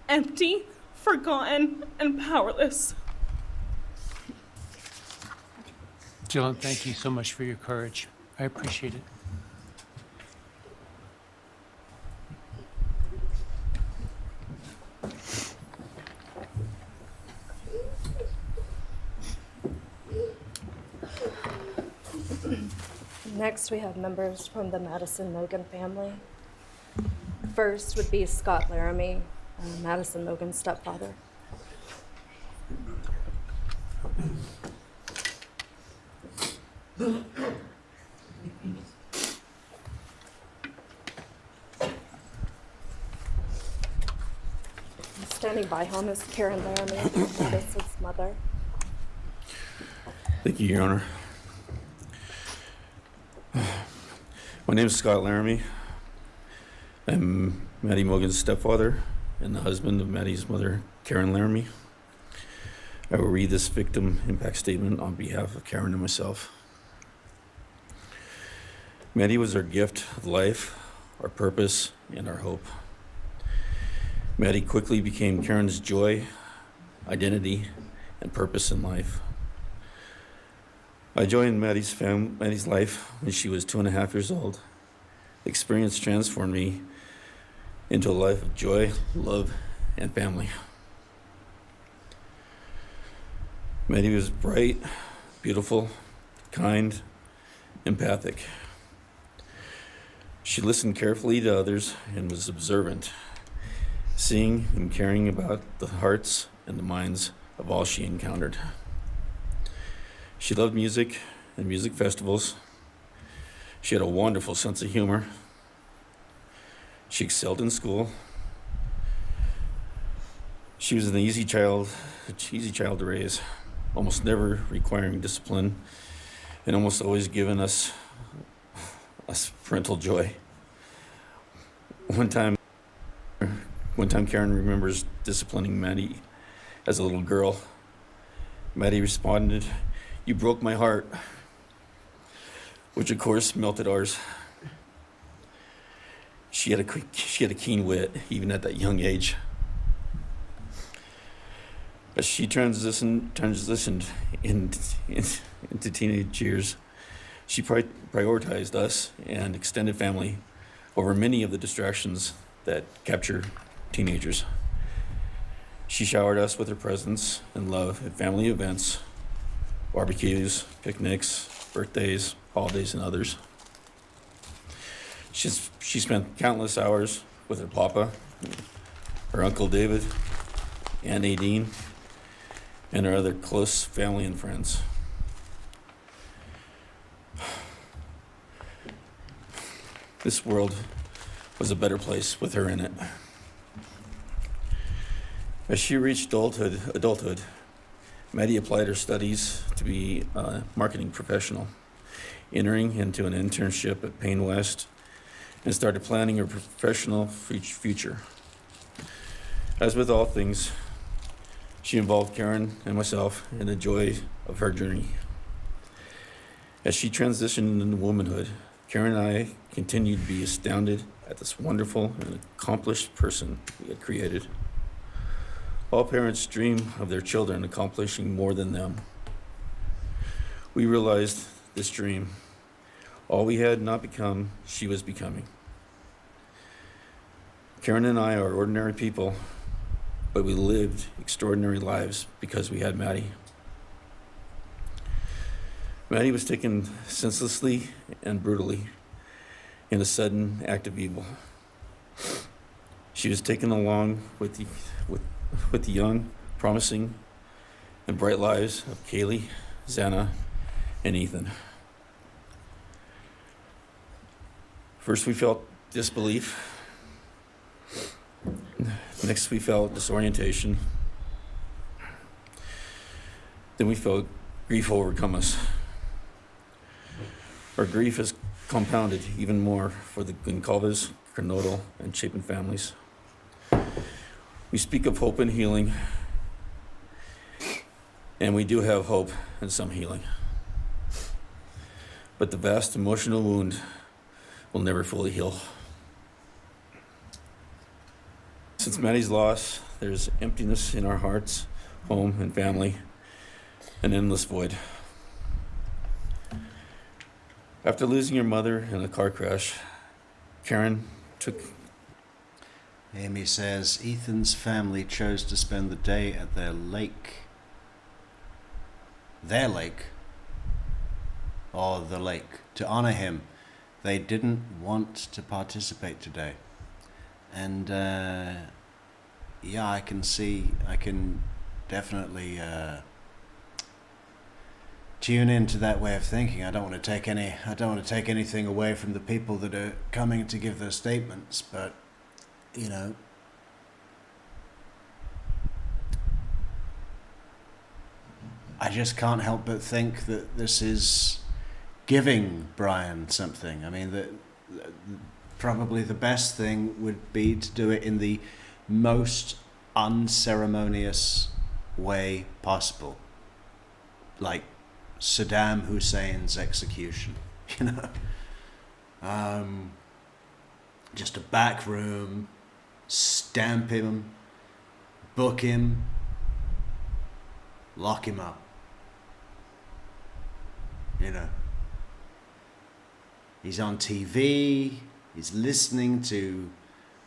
empty, forgotten, and powerless. Dylan, thank you so much for your courage. I appreciate it. Next, we have members from the Madison Logan family. First would be Scott Laramie, Madison Logan's stepfather. standing by him is Karen Laramie, that is his mother. Thank you, Your Honor. My name is Scott Laramie. I'm Maddie Mogan's stepfather and the husband of Maddie's mother, Karen Laramie. I will read this victim impact statement on behalf of Karen and myself. Maddie was our gift of life, our purpose, and our hope. Maddie quickly became Karen's joy, identity, and purpose in life. I joined Maddie's life when she was 2.5 years old. The experience transformed me into a life of joy, love, and family. Maddie was bright, beautiful, kind, empathic. She listened carefully to others and was observant, seeing and caring about the hearts and the minds of all she encountered. She loved music and music festivals. She had a wonderful sense of humor. She excelled in school. She was an easy child to raise, almost never requiring discipline, and almost always giving us parental joy. One time Karen remembers disciplining Maddie as a little girl. Maddie responded, "You broke my heart," which of course melted ours. She had a keen wit, even at that young age. As she transitioned into teenage years, she prioritized us and extended family over many of the distractions that capture teenagers. She showered us with her presence and love at family events, barbecues, picnics, birthdays, holidays, and others. She spent countless hours with her papa, her Uncle David, Aunt Nadine, and her other close family and friends. This world was a better place with her in it. As she reached adulthood, Maddie applied her studies to be a marketing professional, entering into an internship at Payne West, and started planning her professional future. As with all things, she involved Karen and myself in the joy of her journey. As she transitioned into womanhood, Karen and I continued to be astounded at this wonderful and accomplished person we had created. All parents dream of their children accomplishing more than them. We realized this dream. All we had not become, she was becoming. Karen and I are ordinary people, but we lived extraordinary lives because we had Maddie. Maddie was taken senselessly and brutally in a sudden act of evil. She was taken along with the young, promising, and bright lives of Kaylee, Xana, and Ethan. First, we felt disbelief. Next, we felt disorientation. Then we felt grief overcome us. Our grief is compounded even more for the Goncalves, Kernodle, and Chapin families. We speak of hope and healing, and we do have hope and some healing. But the vast emotional wound will never fully heal. Since Maddie's loss, there's emptiness in our hearts, home, and family, an endless void. After losing her mother in a car crash, Karen took... Amy says Ethan's family chose to spend the day at their lake. Their lake. Or the lake. To honor him. They didn't want to participate today. And, yeah, I can definitely tune into that way of thinking. I don't want to take anything away from the people that are coming to give their statements, but, you know, just can't help but think that this is giving Bryan something. I mean, probably the best thing would be to do it in the most unceremonious way possible, like Saddam Hussein's execution, you know. Just a back room, stamp him, book him, lock him up. You know, he's on TV, he's listening to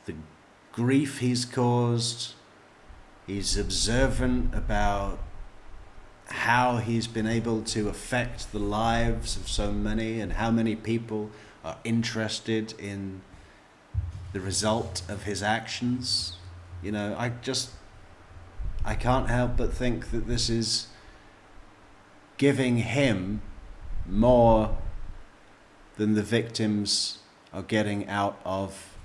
the grief he's caused, he's observant about how he's been able to affect the lives of so many and how many people are interested in the result of his actions. You know, I can't help but think that this is giving him more than the victims are getting out of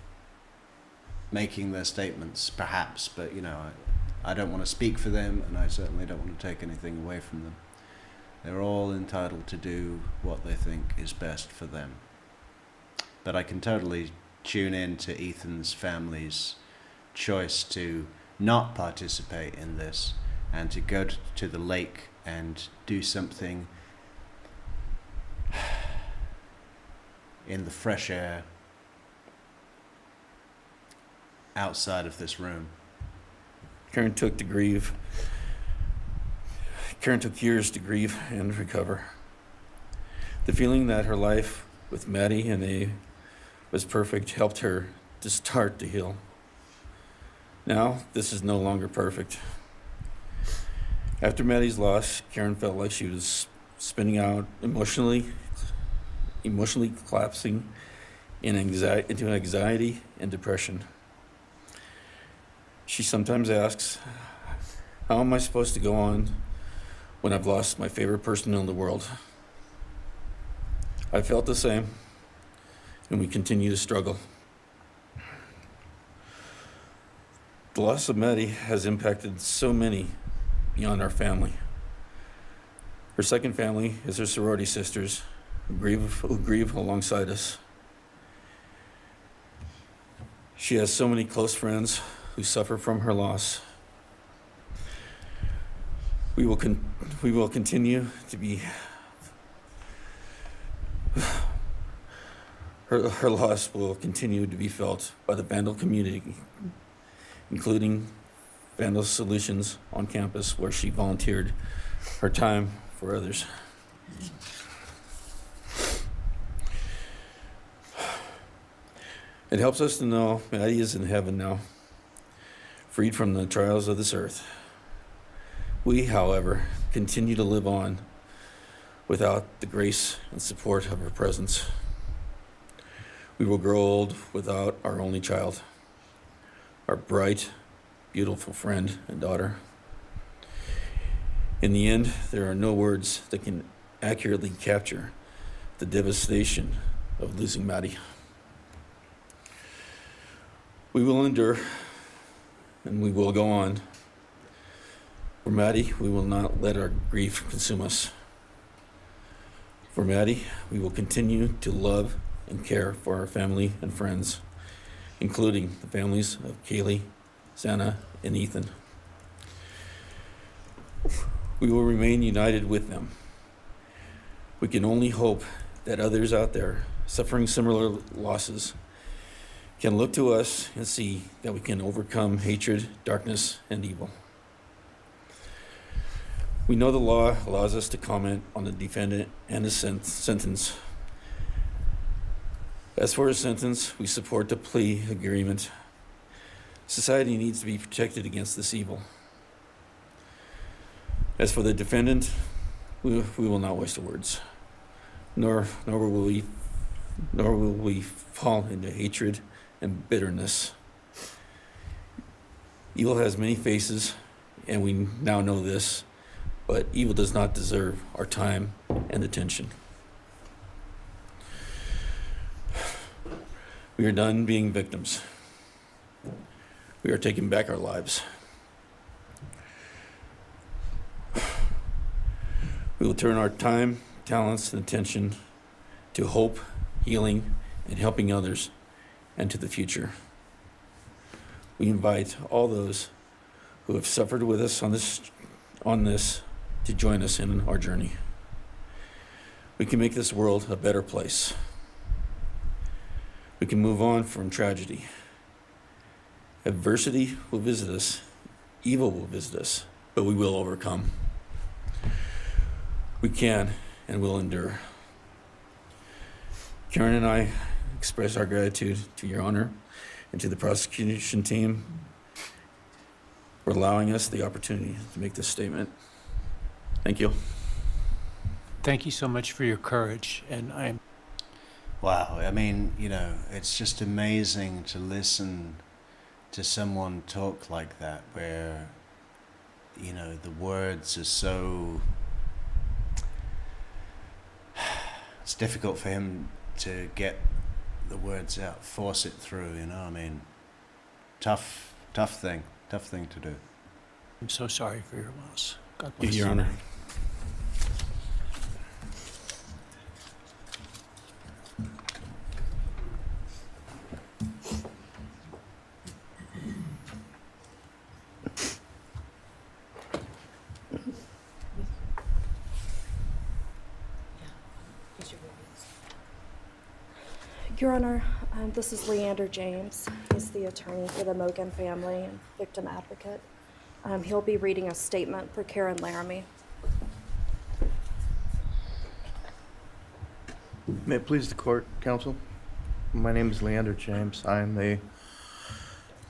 making their statements, perhaps. But, you know, I don't want to speak for them, and I certainly don't want to take anything away from them. They're all entitled to do what they think is best for them. But I can totally tune in to Ethan's family's choice to not participate in this and to go to the lake and do something in the fresh air outside of this room. Karen took years to grieve and recover. The feeling that her life with Maddie and Abe was perfect helped her to start to heal. Now, this is no longer perfect. After Maddie's loss, Karen felt like she was spinning out, emotionally collapsing into anxiety and depression. She sometimes asks, how am I supposed to go on when I've lost my favorite person in the world? I felt the same, and we continue to struggle. The loss of Maddie has impacted so many beyond our family. Her second family is her sorority sisters who grieve alongside us. She has so many close friends who suffer from her loss. We will continue to be. Her loss will continue to be felt by the Vandal community, including Vandal Solutions on campus, where she volunteered her time for others. It helps us to know Maddie is in heaven now, freed from the trials of this earth. We, however, continue to live on without the grace and support of her presence. We will grow old without our only child, our bright, beautiful friend and daughter. In the end, there are no words that can accurately capture the devastation of losing Maddie. We will endure, and we will go on. For Maddie, we will not let our grief consume us. For Maddie, we will continue to love and care for our family and friends, including the families of Kaylee, Santa, and Ethan. We will remain united with them. We can only hope that others out there suffering similar losses can look to us and see that we can overcome hatred, darkness, and evil. We know the law allows us to comment on the defendant and his sentence. As for his sentence, we support the plea agreement. Society needs to be protected against this evil. As for the defendant, we will not waste the words, nor will we fall into hatred and bitterness. Evil has many faces, and we now know this, but evil does not deserve our time and attention. We are done being victims. We are taking back our lives. We will turn our time, talents, and attention to hope, healing, and helping others, and to the future. We invite all those who have suffered with us on this to join us in our journey. We can make this world a better place. We can move on from tragedy. Adversity will visit us, evil will visit us, but we will overcome. We can and will endure. Karen and I express our gratitude to Your Honor and to the prosecution team for allowing us the opportunity to make this statement. Thank you. Thank you so much for your courage, and Wow, I mean, you know, it's just amazing to listen to someone talk like that, where, you know, the words are so... It's difficult for him to get the words out, force it through, you know, I mean, tough thing to do. I'm so sorry for your loss. God bless Your you. Honor. Your Honor, this is Leander James. He's the attorney for the Mogan family and victim advocate. He'll be reading a statement for Karen Laramie. May it please the court, counsel. My name is Leander James. I am the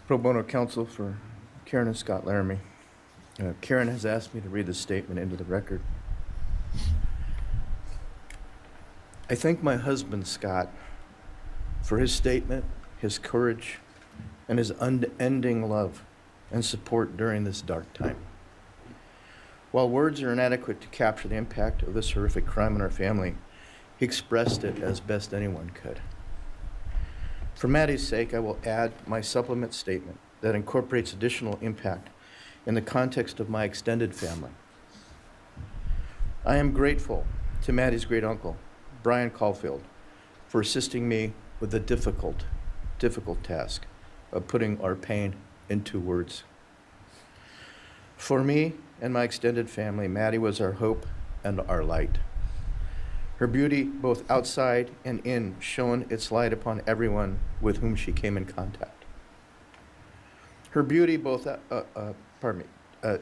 pro bono counsel for Karen and Scott Laramie. Karen has asked me to read this statement into the record. I thank my husband, Scott, for his statement, his courage, and his unending love and support during this dark time. While words are inadequate to capture the impact of this horrific crime on our family, he expressed it as best anyone could. For Maddie's sake, I will add my supplement statement that incorporates additional impact in the context of my extended family. I am grateful to Maddie's great uncle, Bryan Kohberger, for assisting me with the difficult task of putting our pain into words. For me and my extended family, Maddie was our hope and our light. Her beauty, both outside and in, shone its light upon everyone with whom she came in contact. Her beauty,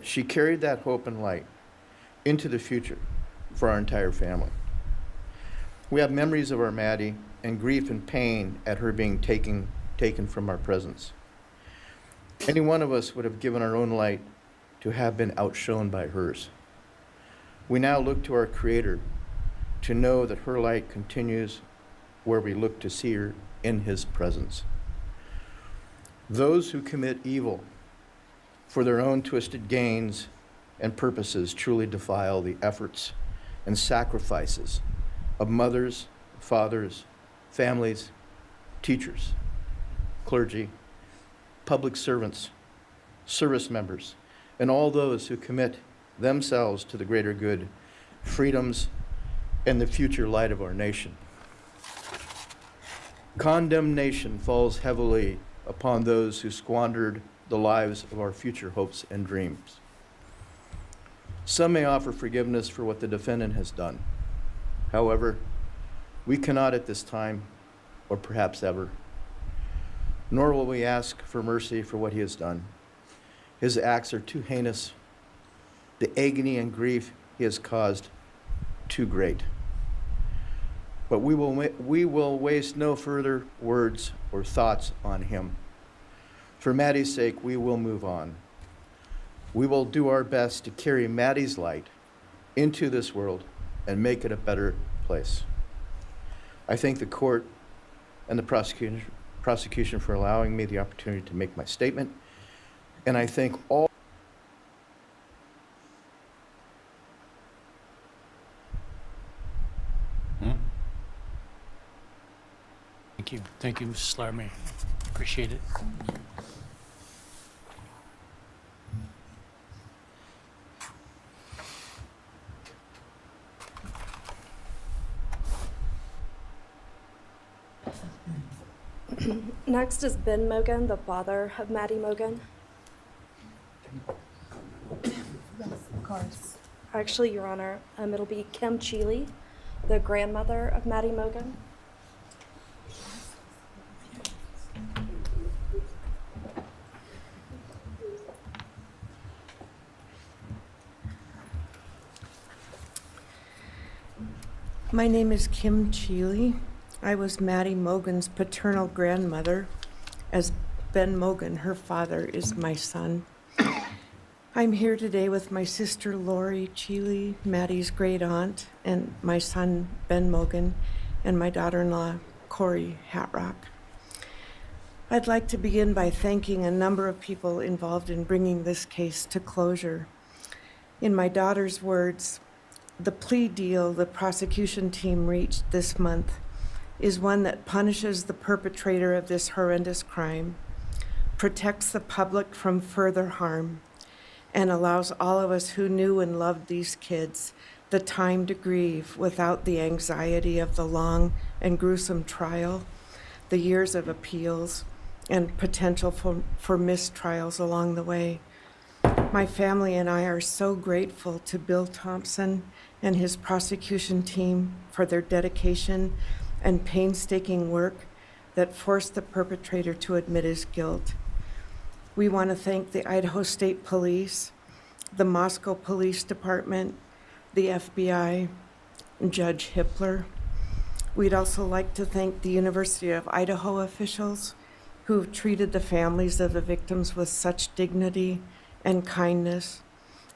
she carried that hope and light into the future for our entire family. We have memories of our Maddie and grief and pain at her being taken from our presence. Any one of us would have given our own light to have been outshone by hers. We now look to our Creator to know that her light continues where we look to see her in His presence. Those who commit evil for their own twisted gains and purposes truly defile the efforts and sacrifices of mothers, fathers, families, teachers, clergy, public servants, service members, and all those who commit themselves to the greater good, freedoms, and the future light of our nation. Condemnation falls heavily upon those who squandered the lives of our future hopes and dreams. Some may offer forgiveness for what the defendant has done. However, we cannot at this time, or perhaps ever, nor will we ask for mercy for what he has done. His acts are too heinous. The agony and grief he has caused, too great. But we will waste no further words or thoughts on him. For Maddie's sake, we will move on. We will do our best to carry Maddie's light into this world and make it a better place. I thank the court and the prosecution for allowing me the opportunity to make my statement, and I thank all. Thank you, Mrs. Laramie. Appreciate it. Next is Ben Mogan, the father of Maddie Mogan. Yes, of course. Actually, Your Honor, it'll be Kim Cheely, the grandmother of Maddie Mogan. My name is Kim Cheely. I was Maddie Mogan's paternal grandmother, as Ben Mogan, her father, is my son. I'm here today with my sister Lori Cheely, Maddie's great aunt, and my son Ben Mogan, and my daughter-in-law Corey Hatrock. I'd like to begin by thanking a number of people involved in bringing this case to closure. In my daughter's words, the plea deal the prosecution team reached this month is one that punishes the perpetrator of this horrendous crime, protects the public from further harm, and allows all of us who knew and loved these kids the time to grieve without the anxiety of the long and gruesome trial, the years of appeals, and potential for mistrials along the way. My family and I are so grateful to Bill Thompson and his prosecution team for their dedication and painstaking work that forced the perpetrator to admit his guilt. We want to thank the Idaho State Police, the Moscow Police Department, the FBI, and Judge Hippler. We'd also like to thank the University of Idaho officials who've treated the families of the victims with such dignity and kindness,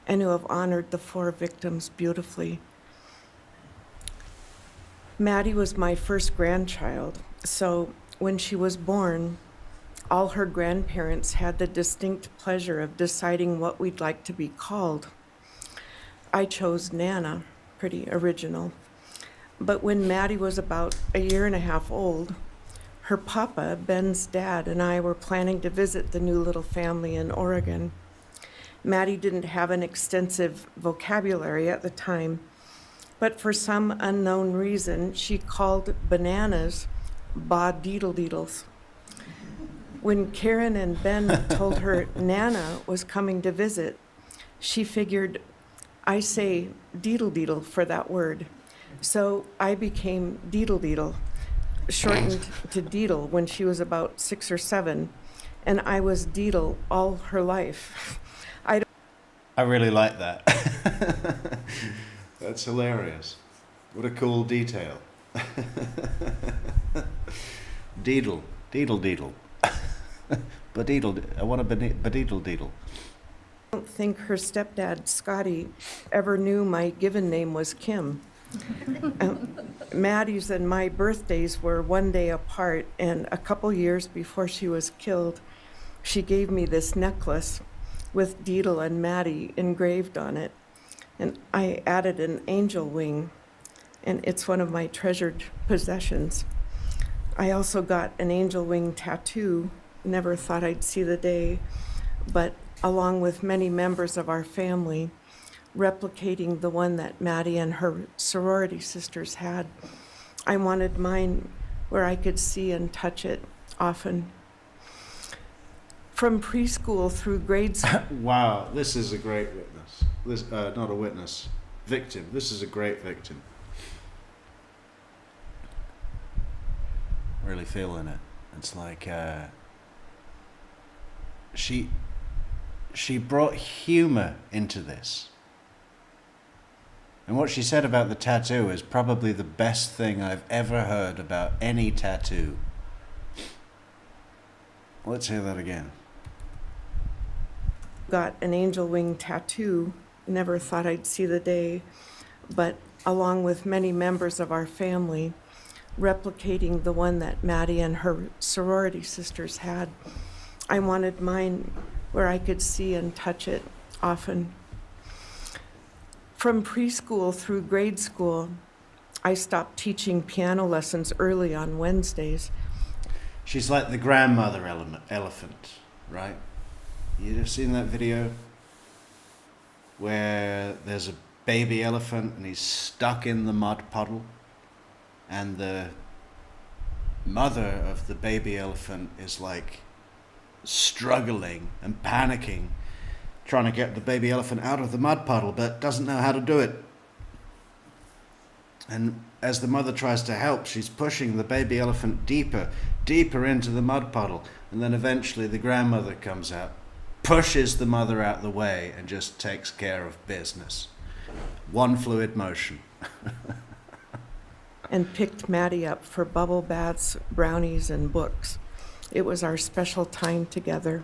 and who have honored the 4 victims beautifully. Maddie was my first grandchild, so when she was born, all her grandparents had the distinct pleasure of deciding what we'd like to be called. I chose Nana, pretty original. But when Maddie was about a year and a half old, her papa, Ben's dad, and I were planning to visit the new little family in Oregon. Maddie didn't have an extensive vocabulary at the time, but for some unknown reason, she called bananas ba-deedle-deedles. When Karen and Ben told her Nana was coming to visit, she figured, I say deedle-deedle for that word. So I became deedle-deedle, shortened to Deedle when she was about 6 or 7, and I was Deedle all her life. I really like that. That's hilarious. What a cool detail. Deedle, deedle, deedle. Badeedle, I want a badeedle deedle. I don't think her stepdad, Scotty, ever knew my given name was Kim. Maddie's and my birthdays were one day apart, and a couple years before she was killed, she gave me this necklace with Deedle and Maddie engraved on it. And I added an angel wing, and it's one of my treasured possessions. I also got an angel wing tattoo, never thought I'd see the day, but along with many members of our family, replicating the one that Maddie and her sorority sisters had. I wanted mine where I could see and touch it often. From preschool through grade school. Wow, this is a great witness. This, not a witness, victim. This is a great victim. Really feeling it. It's like she brought humor into this. And what she said about the tattoo is probably the best thing I've ever heard about any tattoo. Let's hear that again. Got an angel wing tattoo, never thought I'd see the day, but along with many members of our family, replicating the one that Maddie and her sorority sisters had. I wanted mine where I could see and touch it often. From preschool through grade school, I stopped teaching piano lessons early on Wednesdays. She's like the grandmother elephant, right? You've ever seen that video where there's a baby elephant and he's stuck in the mud puddle, and the mother of the baby elephant is like struggling and panicking, trying to get the baby elephant out of the mud puddle, but doesn't know how to do it. And as the mother tries to help, she's pushing the baby elephant deeper into the mud puddle. And then eventually the grandmother comes out, pushes the mother out the way, and just takes care of business. One fluid motion. And picked Maddie up for bubble baths, brownies, and books. It was our special time together.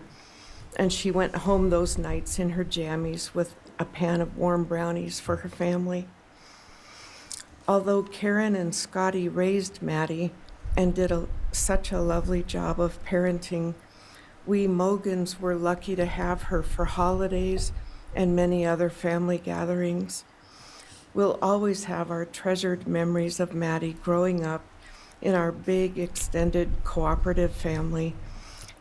And she went home those nights in her jammies with a pan of warm brownies for her family. Although Karen and Scotty raised Maddie and did such a lovely job of parenting, we Mogans were lucky to have her for holidays and many other family gatherings. We'll always have our treasured memories of Maddie growing up in our big, extended, cooperative family,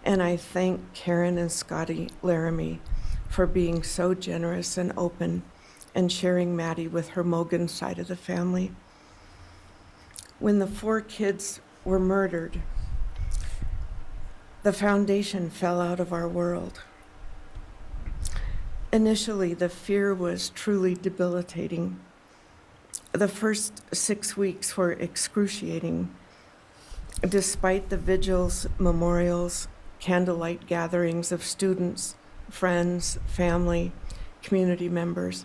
and I thank Karen and Scotty Laramie for being so generous and open and sharing Maddie with her Mogan side of the family. When the 4 kids were murdered, the foundation fell out of our world. Initially, the fear was truly debilitating. The first 6 weeks were excruciating. Despite the vigils, memorials, candlelight gatherings of students, friends, family, community members.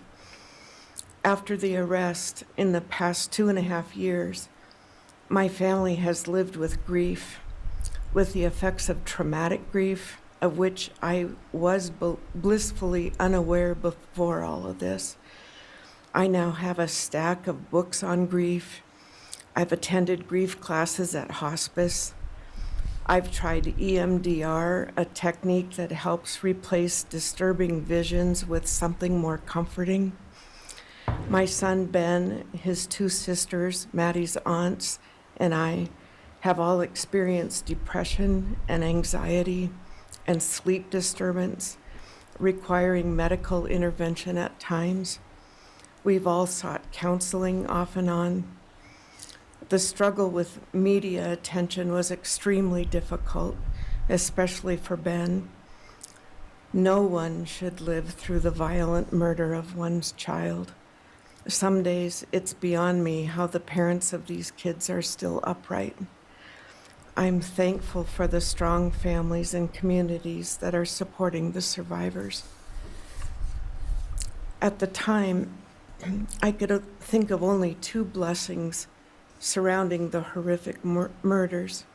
After the arrest, in the past 2.5 years, my family has lived with grief, with the effects of traumatic grief, of which I was blissfully unaware before all of this. I now have a stack of books on grief. I've attended grief classes at hospice. I've tried EMDR, a technique that helps replace disturbing visions with something more comforting. My son Ben, his 2 sisters, Maddie's aunts, and I have all experienced depression and anxiety and sleep disturbance, requiring medical intervention at times. We've all sought counseling off and on. The struggle with media attention was extremely difficult, especially for Ben. No one should live through the violent murder of one's child. Some days it's beyond me how the parents of these kids are still upright. I'm thankful for the strong families and communities that are supporting the survivors. At the time, I could think of only 2 blessings surrounding the horrific murders.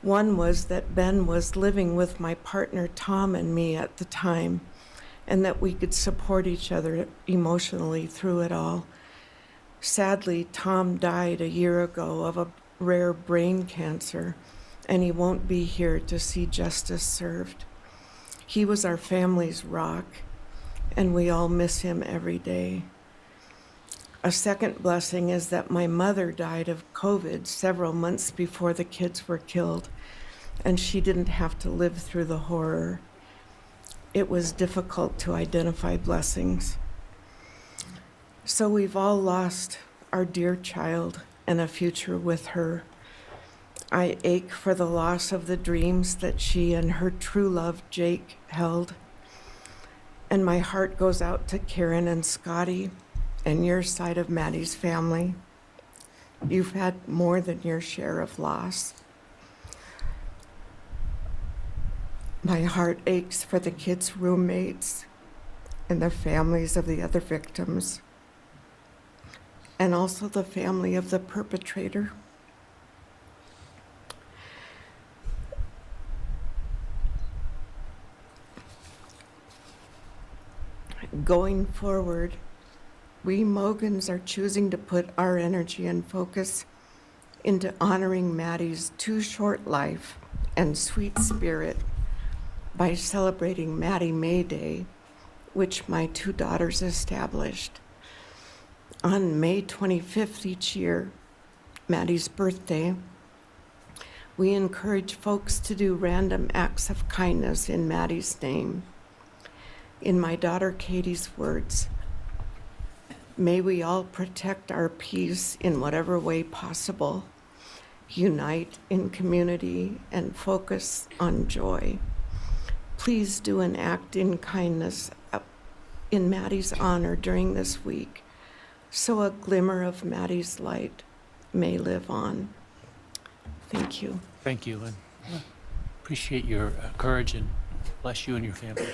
One was that Ben was living with my partner Tom and me at the time, and that we could support each other emotionally through it all. Sadly, Tom died a year ago of a rare brain cancer, and he won't be here to see justice served. He was our family's rock, and we all miss him every day. A second blessing is that my mother died of COVID several months before the kids were killed, and she didn't have to live through the horror. It was difficult to identify blessings. So we've all lost our dear child and a future with her. I ache for the loss of the dreams that she and her true love, Jake, held. And my heart goes out to Karen and Scotty and your side of Maddie's family. You've had more than your share of loss. My heart aches for the kids' roommates and the families of the other victims, and also the family of the perpetrator. Going forward, we Mogans are choosing to put our energy and focus into honoring Maddie's too short life and sweet spirit by celebrating Maddie May Day, which my 2 daughters established. On May 25th each year, Maddie's birthday, we encourage folks to do random acts of kindness in Maddie's name. In my daughter Katie's words, may we all protect our peace in whatever way possible. unite in community and focus on joy. Please do an act in kindness in Maddie's honor during this week, so a glimmer of Maddie's light may live on. Thank you. Thank you, and appreciate your courage, and bless you and your family.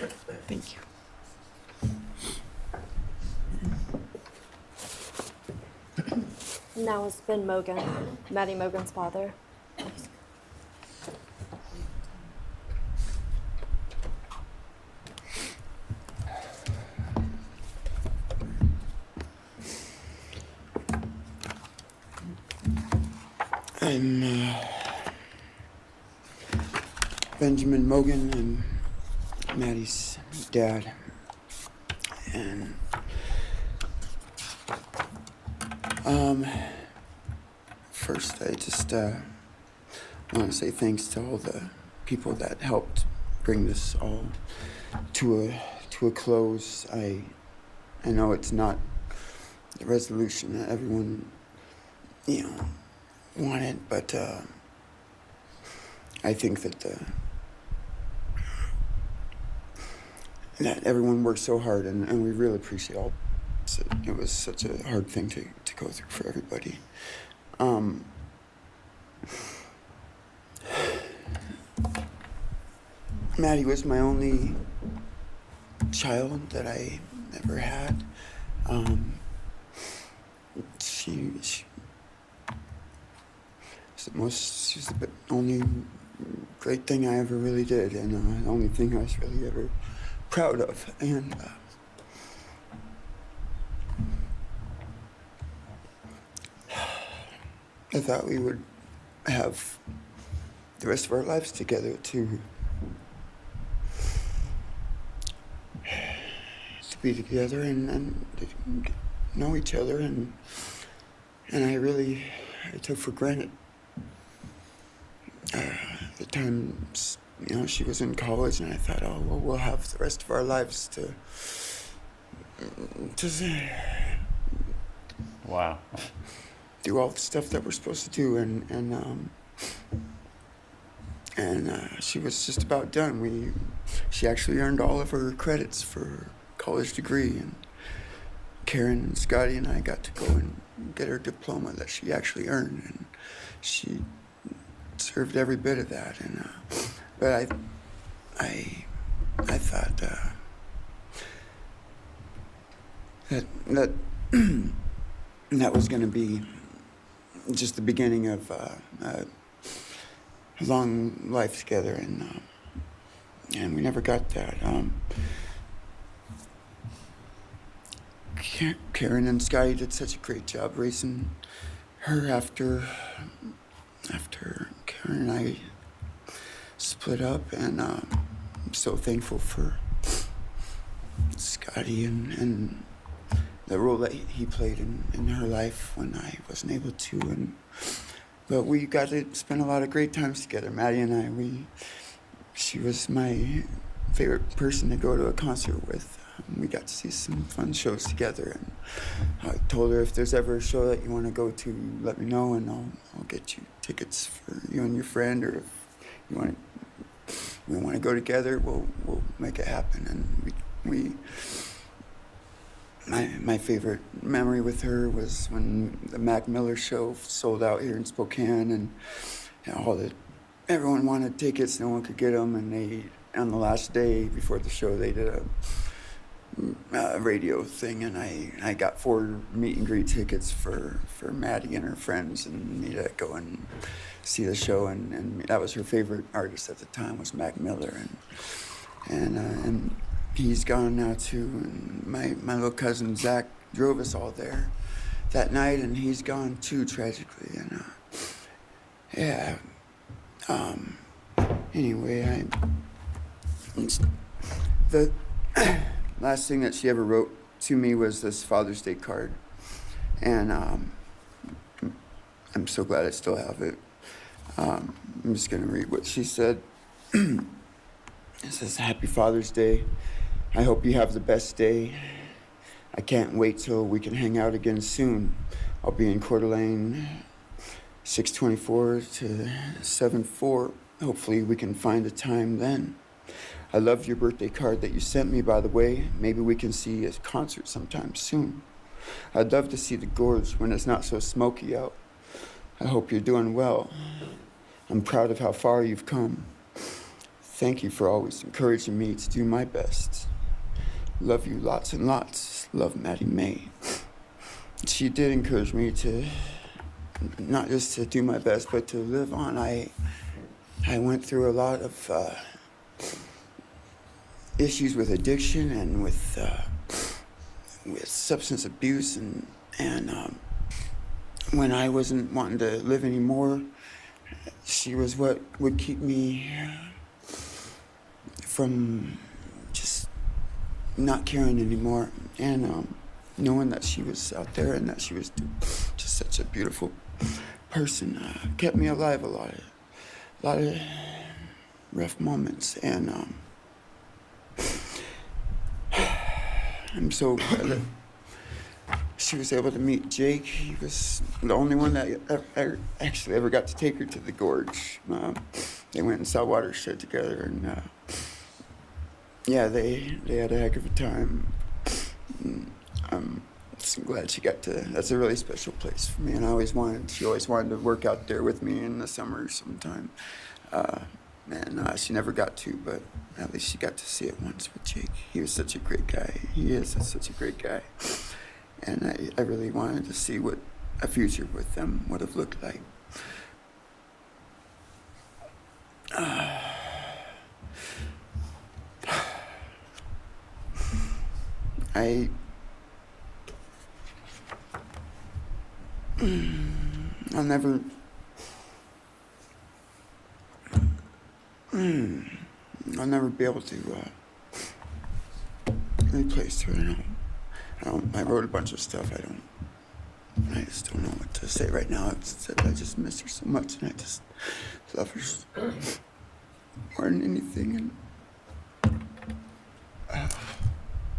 Thank you. Now is Ben Mogan, Maddie Mogan's father. I'm Benjamin Mogan. I'm Maddie's dad. And first I just want to say thanks to all the people that helped bring this all to a close. I know it's not the resolution that everyone, wanted, but I think that that everyone worked so hard, and we really appreciate all. It was such a hard thing to go through for everybody. Maddie was my only child that I ever had. She's the only great thing I ever really did, and the only thing I was really ever proud of. And I thought we would have the rest of our lives together to be together and know each other, and I took for granted the times, she was in college, and I thought, oh, well, we'll have the rest of our lives to Wow. do all the stuff that we're supposed to do, and she was just about done. She actually earned all of her credits for her college degree, and Karen and Scotty and I got to go and get her diploma that she actually earned, and she served every bit of that. And but I thought that was going to be just the beginning of a long life together, and we never got that. Karen and Scotty did such a great job raising her after Karen and I split up, and I'm so thankful for Scotty and the role that he played in her life when I wasn't able to. But we got to spend a lot of great times together, Maddie and I. She was my favorite person to go to a concert with. We got to see some fun shows together, and I told her, if there's ever a show that you want to go to, let me know, and I'll get you tickets for you and your friend, or if we want to go together, we'll make it happen. And my favorite memory with her was when the Mac Miller show sold out here in Spokane, and everyone wanted tickets, no one could get them, and on the last day before the show, they did a radio thing, and I got 4 meet and greet tickets for Maddie and her friends and me to go and see the show, and that was her favorite artist at the time, was Mac Miller, and he's gone now too, and my little cousin Zach drove us all there that night, and he's gone too, tragically, and anyway, the last thing that she ever wrote to me was this Father's Day card, and I'm so glad I still have it. I'm just going to read what she said. It says, "Happy Father's Day. I hope you have the best day. I can't wait till we can hang out again soon. I'll be in Coeur d'Alene 6:24 to 7:04. Hopefully we can find a time then. I love your birthday card that you sent me, by the way. Maybe we can see a concert sometime soon. I'd love to see the gorge when it's not so smoky out. I hope you're doing well. I'm proud of how far you've come. Thank you for always encouraging me to do my best. Love you lots and lots. Love, Maddie May. She did encourage me to not just to do my best, but to live on. I went through a lot of issues with addiction and with substance abuse, and when I wasn't wanting to live anymore, she was what would keep me from just not caring anymore, and knowing that she was out there and that she was just such a beautiful person kept me alive a lot of rough moments, and I'm so glad that she was able to meet Jake. He was the only one that actually ever got to take her to the gorge. They went and saw Watershed together, and yeah, they had a heck of a time. I'm just glad she got to. That's a really special place for me, and she always wanted to work out there with me in the summer sometime. She never got to, but at least she got to see it once with Jake. He was such a great guy. He is such a great guy. And I really wanted to see what a future with them would have looked like. I'll never be able to replace her. I wrote a bunch of stuff. I just don't know what to say right now. I just miss her so much, and I just love her more than anything. And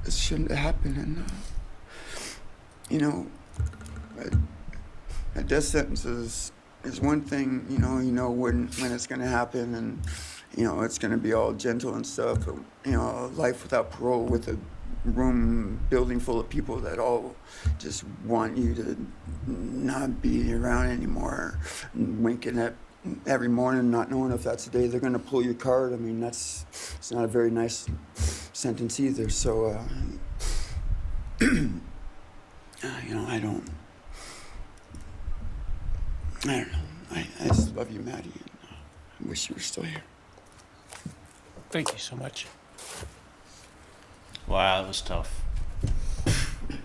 it shouldn't have happened. And a death sentence is one thing. You know when it's going to happen, and it's going to be all gentle and stuff. But life without parole, with a building full of people that all just want you to not be around anymore, and winking at every morning, not knowing if that's the day they're going to pull your card. I mean, it's not a very nice sentence either. So, I don't know. I just love you, Maddie, and I wish you were still here. Thank you so much. Wow, that was tough.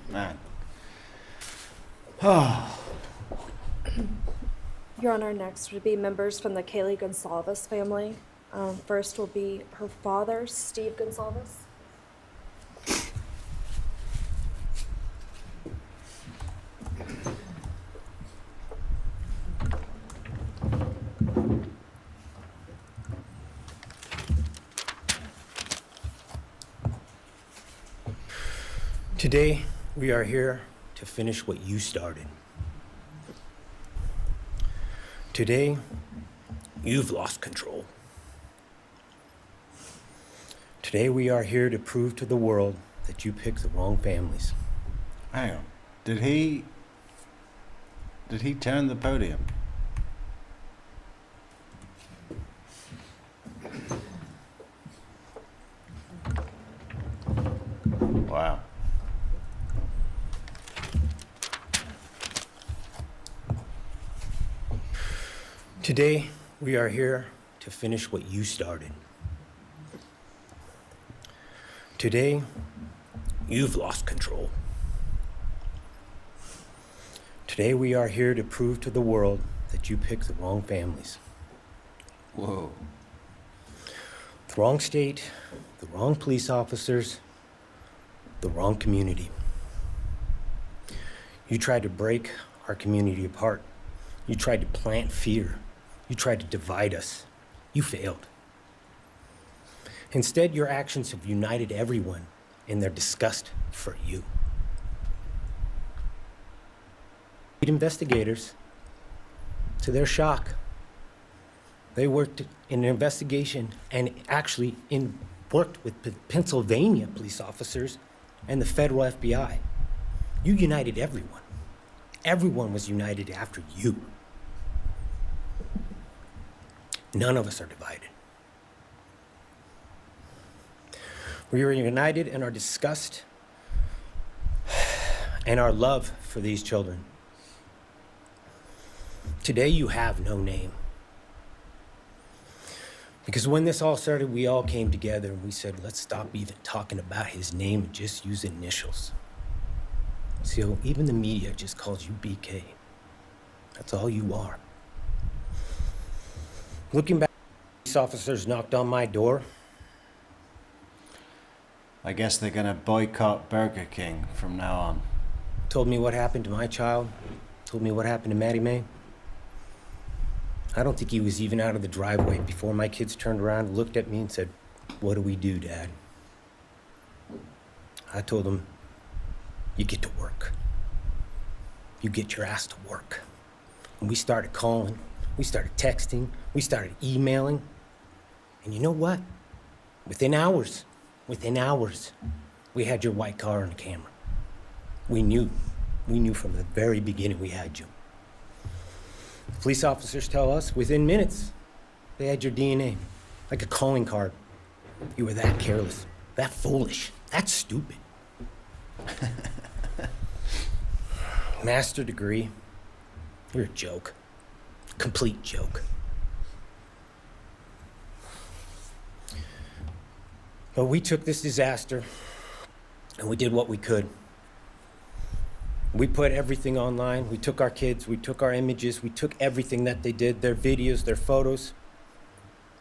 Man. Oh. Your Honor, next would be members from the Kaylee Gonsalves family. First will be her father, Steve Gonsalves. Today, we are here to finish what you started. Today, you've lost control. Today, we are here to prove to the world that you picked the wrong families. Hang on. Did he turn the podium? Wow. Today, we are here to finish what you started. Today, you've lost control. Today, we are here to prove to the world that you picked the wrong families. Whoa. The wrong state, the wrong police officers, the wrong community. You tried to break our community apart. You tried to plant fear. You tried to divide us. You failed. Instead, your actions have united everyone in their disgust for you. Investigators To their shock, they worked in an investigation and actually worked with Pennsylvania police officers and the federal FBI. You united everyone. Everyone was united after you. None of us are divided. We are united in our disgust and our love for these children. Today you have no name. Because when this all started, we all came together and we said, let's stop even talking about his name and just use initials. So even the media just calls you BK. That's all you are. Looking back, police officers knocked on my door. I guess they're gonna boycott Burger King from now on. Told me what happened to my child. Told me what happened to Maddie Mae. I don't think he was even out of the driveway before my kids turned around, looked at me and said, what do we do, Dad? I told them, you get to work. You get your ass to work. And we started calling, we started texting, we started emailing. And you know what? Within hours, we had your white car on the camera. We knew from the very beginning we had you. Police officers tell us within minutes they had your DNA, like a calling card. You were that careless, that foolish, that stupid. Master degree, you're a joke, complete joke. But we took this disaster and we did what we could. We put everything online. We took our kids, we took our images, we took everything that they did, their videos, their photos,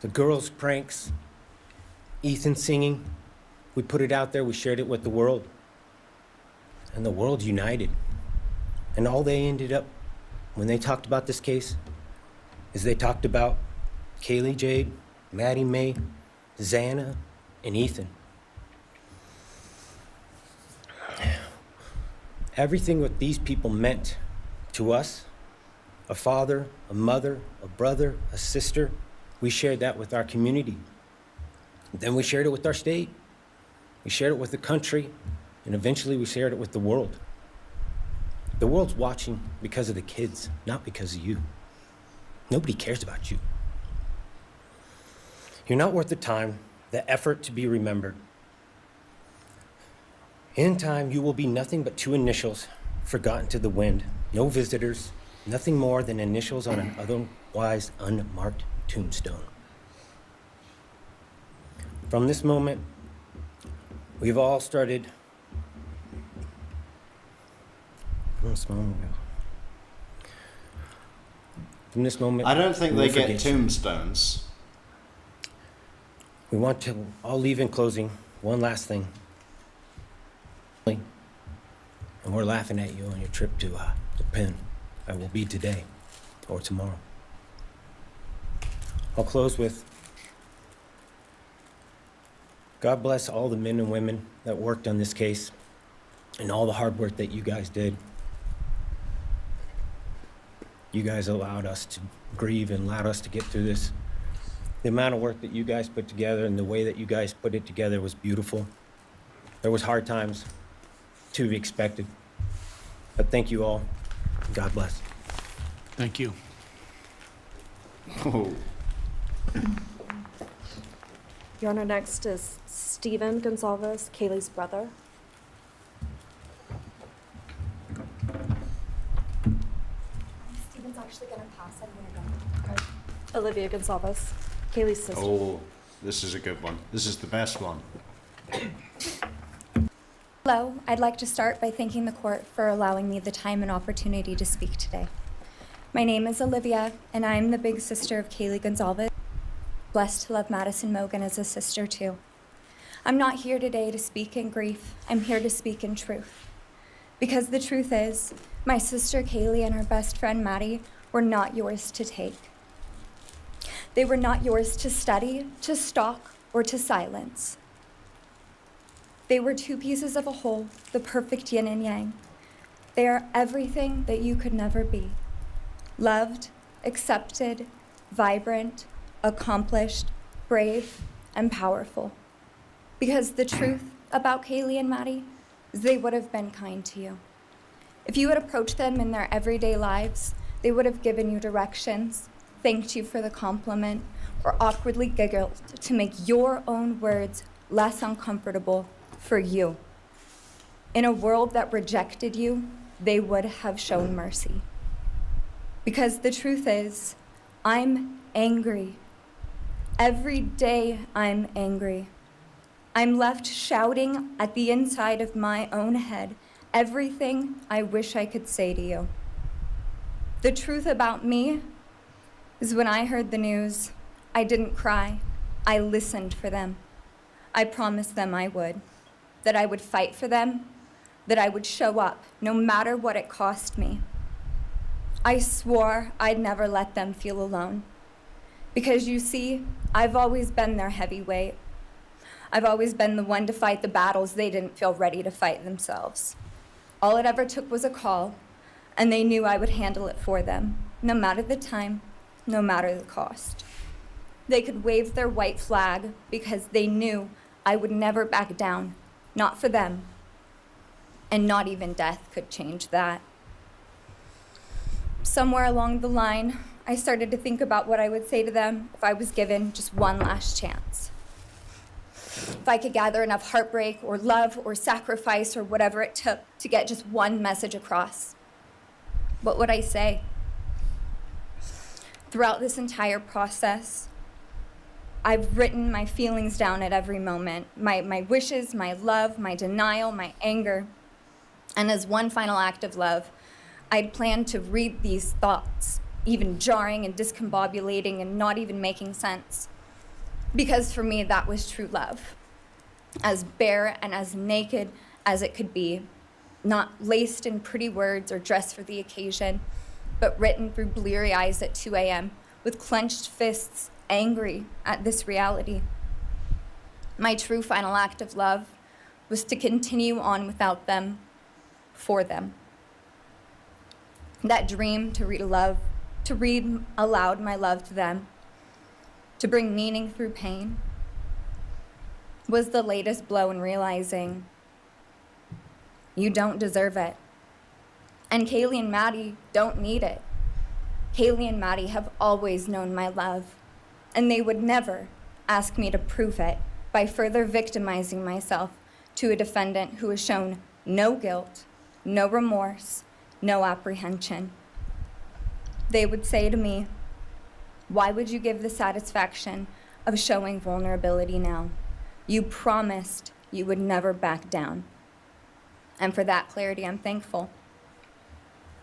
the girls' pranks, Ethan singing. We put it out there, we shared it with the world. And the world united. And all they ended up, when they talked about this case, is they talked about Kaylee Jade, Maddie Mae, Xana, and Ethan. Everything what these people meant to us, a father, a mother, a brother, a sister, we shared that with our community. Then we shared it with our state. We shared it with the country, and eventually we shared it with the world. The world's watching because of the kids, not because of you. Nobody cares about you. You're not worth the time, the effort to be remembered. In time, you will be nothing but two initials forgotten to the wind. No visitors, nothing more than initials on an otherwise unmarked tombstone. From this moment, we've all started. From this moment, I don't think we'll they get forget you. tombstones. We want to, I'll leave in closing, one last thing. And we're laughing at you on your trip to the pen. I will be today or tomorrow. I'll close with, God bless all the men and women that worked on this case and all the hard work that you guys did. You guys allowed us to grieve and allowed us to get through this. The amount of work that you guys put together and the way that you guys put it together was beautiful. There was hard times to be expected. But thank you all. God bless. Thank you. Oh. Your Honor, next is Stephen Gonsalves, Kaylee's brother. Stephen's actually gonna pass. I'm gonna go. Okay. Olivia Gonsalves, Kaylee's sister. Oh, this is a good one. This is the best one. Hello, I'd like to start by thanking the court for allowing me the time and opportunity to speak today. My name is Olivia, and I'm the big sister of Kaylee Gonsalves. Blessed to love Madison Mogen as a sister too. I'm not here today to speak in grief. I'm here to speak in truth. Because the truth is, my sister Kaylee and her best friend Maddie were not yours to take. They were not yours to study, to stalk, or to silence. They were two pieces of a whole, the perfect yin and yang. They are everything that you could never be. Loved, accepted, vibrant, accomplished, brave, and powerful. Because the truth about Kaylee and Maddie is they would have been kind to you. If you had approached them in their everyday lives, they would have given you directions, thanked you for the compliment, or awkwardly giggled to make your own words less uncomfortable for you. In a world that rejected you, they would have shown mercy. Because the truth is, I'm angry. Every day I'm angry. I'm left shouting at the inside of my own head everything I wish I could say to you. The truth about me is when I heard the news, I didn't cry. I listened for them. I promised them I would, that I would fight for them, that I would show up no matter what it cost me. I swore I'd never let them feel alone. Because you see, I've always been their heavyweight. I've always been the one to fight the battles they didn't feel ready to fight themselves. All it ever took was a call, and they knew I would handle it for them, no matter the time, no matter the cost. They could wave their white flag because they knew I would never back down, not for them, and not even death could change that. Somewhere along the line, I started to think about what I would say to them if I was given just one last chance. If I could gather enough heartbreak or love or sacrifice or whatever it took to get just one message across, what would I say? Throughout this entire process, I've written my feelings down at every moment, my wishes, my love, my denial, my anger. And as one final act of love, I'd planned to read these thoughts, even jarring and discombobulating and not even making sense. Because for me, that was true love. As bare and as naked as it could be, not laced in pretty words or dressed for the occasion, but written through bleary eyes at 2 a.m. with clenched fists, angry at this reality. My true final act of love was to continue on without them, for them. That dream to read aloud my love to them, to bring meaning through pain, was the latest blow in realizing you don't deserve it. And Kaylee and Maddie don't need it. Kaylee and Maddie have always known my love, and they would never ask me to prove it by further victimizing myself to a defendant who has shown no guilt, no remorse, no apprehension. They would say to me, "Why would you give the satisfaction of showing vulnerability now? You promised you would never back down." And for that clarity, I'm thankful.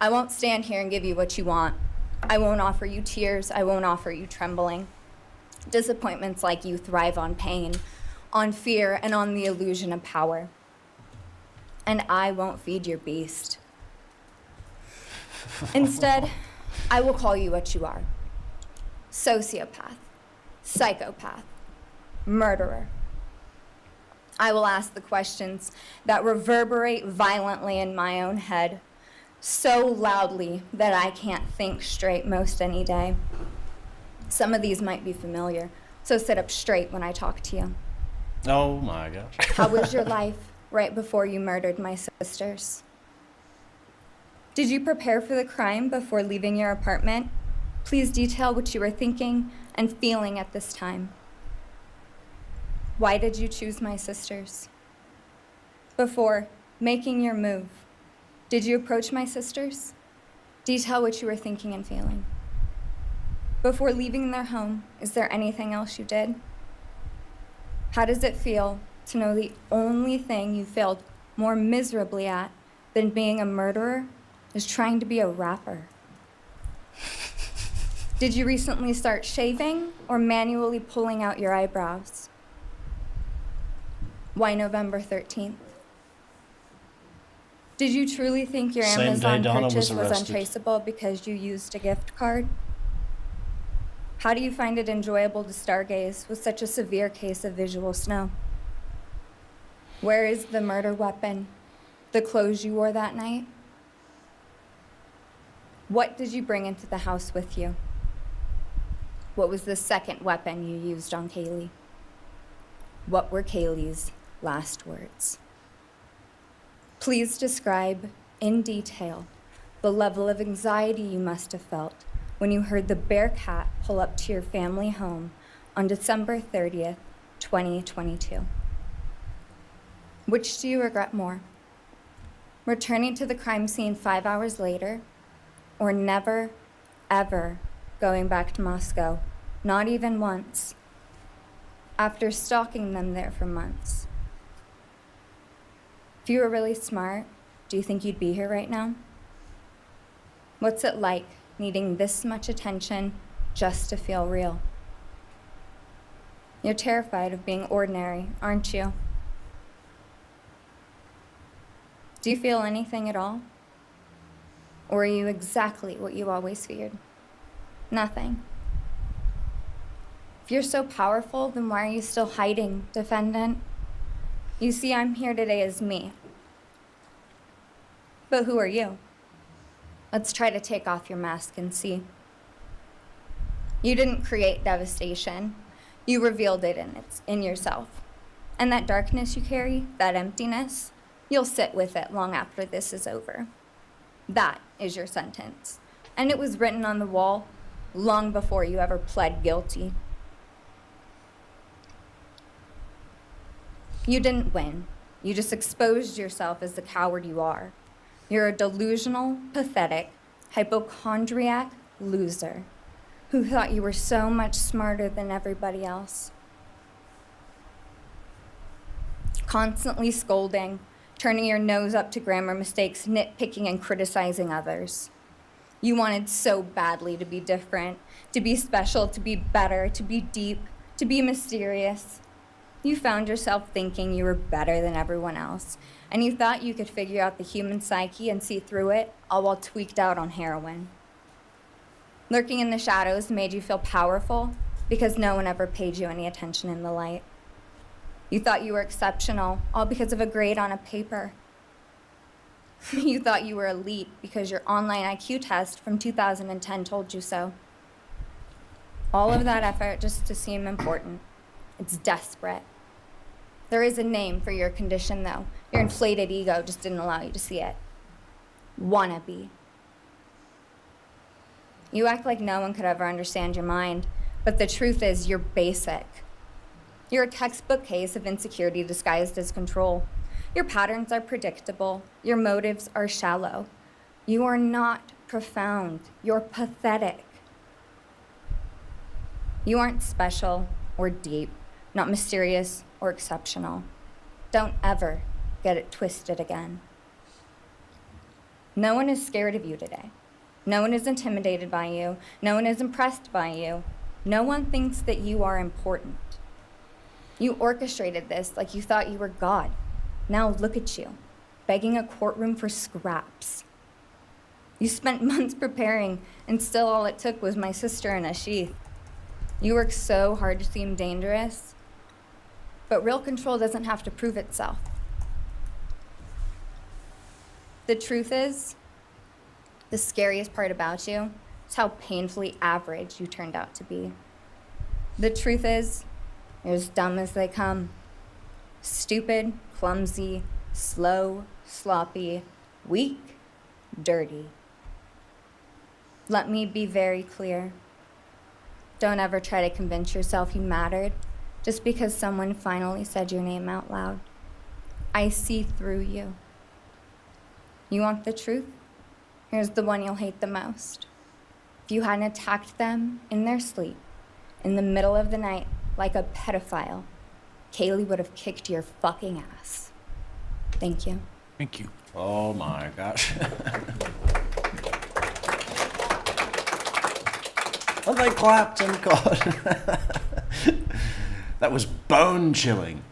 I won't stand here and give you what you want. I won't offer you tears. I won't offer you trembling. Disappointments like you thrive on pain, on fear, and on the illusion of power. And I won't feed your beast. Instead, I will call you what you are. Sociopath, psychopath, murderer. I will ask the questions that reverberate violently in my own head, so loudly that I can't think straight most any day. Some of these might be familiar, so sit up straight when I talk to you. Oh my gosh. How was your life right before you murdered my sisters? Did you prepare for the crime before leaving your apartment? Please detail what you were thinking and feeling at this time. Why did you choose my sisters? Before making your move, did you approach my sisters? Detail what you were thinking and feeling. Before leaving their home, is there anything else you did? How does it feel to know the only thing you failed more miserably at than being a murderer is trying to be a rapper? Did you recently start shaving or manually pulling out your eyebrows? Why November 13th? Did you truly think your Same day Amazon Donna was purchase was arrested. untraceable because you used a gift card? How do you find it enjoyable to stargaze with such a severe case of visual snow? Where is the murder weapon? The clothes you wore that night? What did you bring into the house with you? What was the second weapon you used on Kaylee? What were Kaylee's last words? Please describe in detail the level of anxiety you must have felt when you heard the Bearcat pull up to your family home on December 30th, 2022. Which do you regret more? Returning to the crime scene 5 hours later, or never, ever going back to Moscow, not even once, after stalking them there for months? If you were really smart, do you think you'd be here right now? What's it like needing this much attention just to feel real? You're terrified of being ordinary, aren't you? Do you feel anything at all? Or are you exactly what you always feared? Nothing. If you're so powerful, then why are you still hiding, defendant? You see, I'm here today as me. But who are you? Let's try to take off your mask and see. You didn't create devastation. You revealed it in yourself. And that darkness you carry, that emptiness, you'll sit with it long after this is over. That is your sentence. And it was written on the wall long before you ever pled guilty. You didn't win. You just exposed yourself as the coward you are. You're a delusional, pathetic, hypochondriac loser who thought you were so much smarter than everybody else. Constantly scolding, turning your nose up to grammar mistakes, nitpicking and criticizing others. You wanted so badly to be different, to be special, to be better, to be deep, to be mysterious. You found yourself thinking you were better than everyone else, and you thought you could figure out the human psyche and see through it, all while tweaked out on heroin. Lurking in the shadows made you feel powerful because no one ever paid you any attention in the light. You thought you were exceptional, all because of a grade on a paper. You thought you were elite because your online IQ test from 2010 told you so. All of that effort just to seem important. It's desperate. There is a name for your condition, though. Your inflated ego just didn't allow you to see it. Wannabe. You act like no one could ever understand your mind, but the truth is you're basic. You're a textbook case of insecurity disguised as control. Your patterns are predictable. Your motives are shallow. You are not profound. You're pathetic. You aren't special or deep, not mysterious or exceptional. Don't ever get it twisted again. No one is scared of you today. No one is intimidated by you. No one is impressed by you. No one thinks that you are important. You orchestrated this like you thought you were God. Now look at you, begging a courtroom for scraps. You spent months preparing, and still all it took was my sister in a sheath. You work so hard to seem dangerous, but real control doesn't have to prove itself. The truth is, the scariest part about you is how painfully average you turned out to be. The truth is, you're as dumb as they come. Stupid, clumsy, slow, sloppy, weak, dirty. Let me be very clear. Don't ever try to convince yourself you mattered just because someone finally said your name out loud. I see through you. You want the truth? Here's the one you'll hate the most. If you hadn't attacked them in their sleep, in the middle of the night, like a pedophile, Kaylee would have kicked your fucking ass. Thank you. Thank you. Oh my gosh. Well, they clapped and God. That was bone chilling.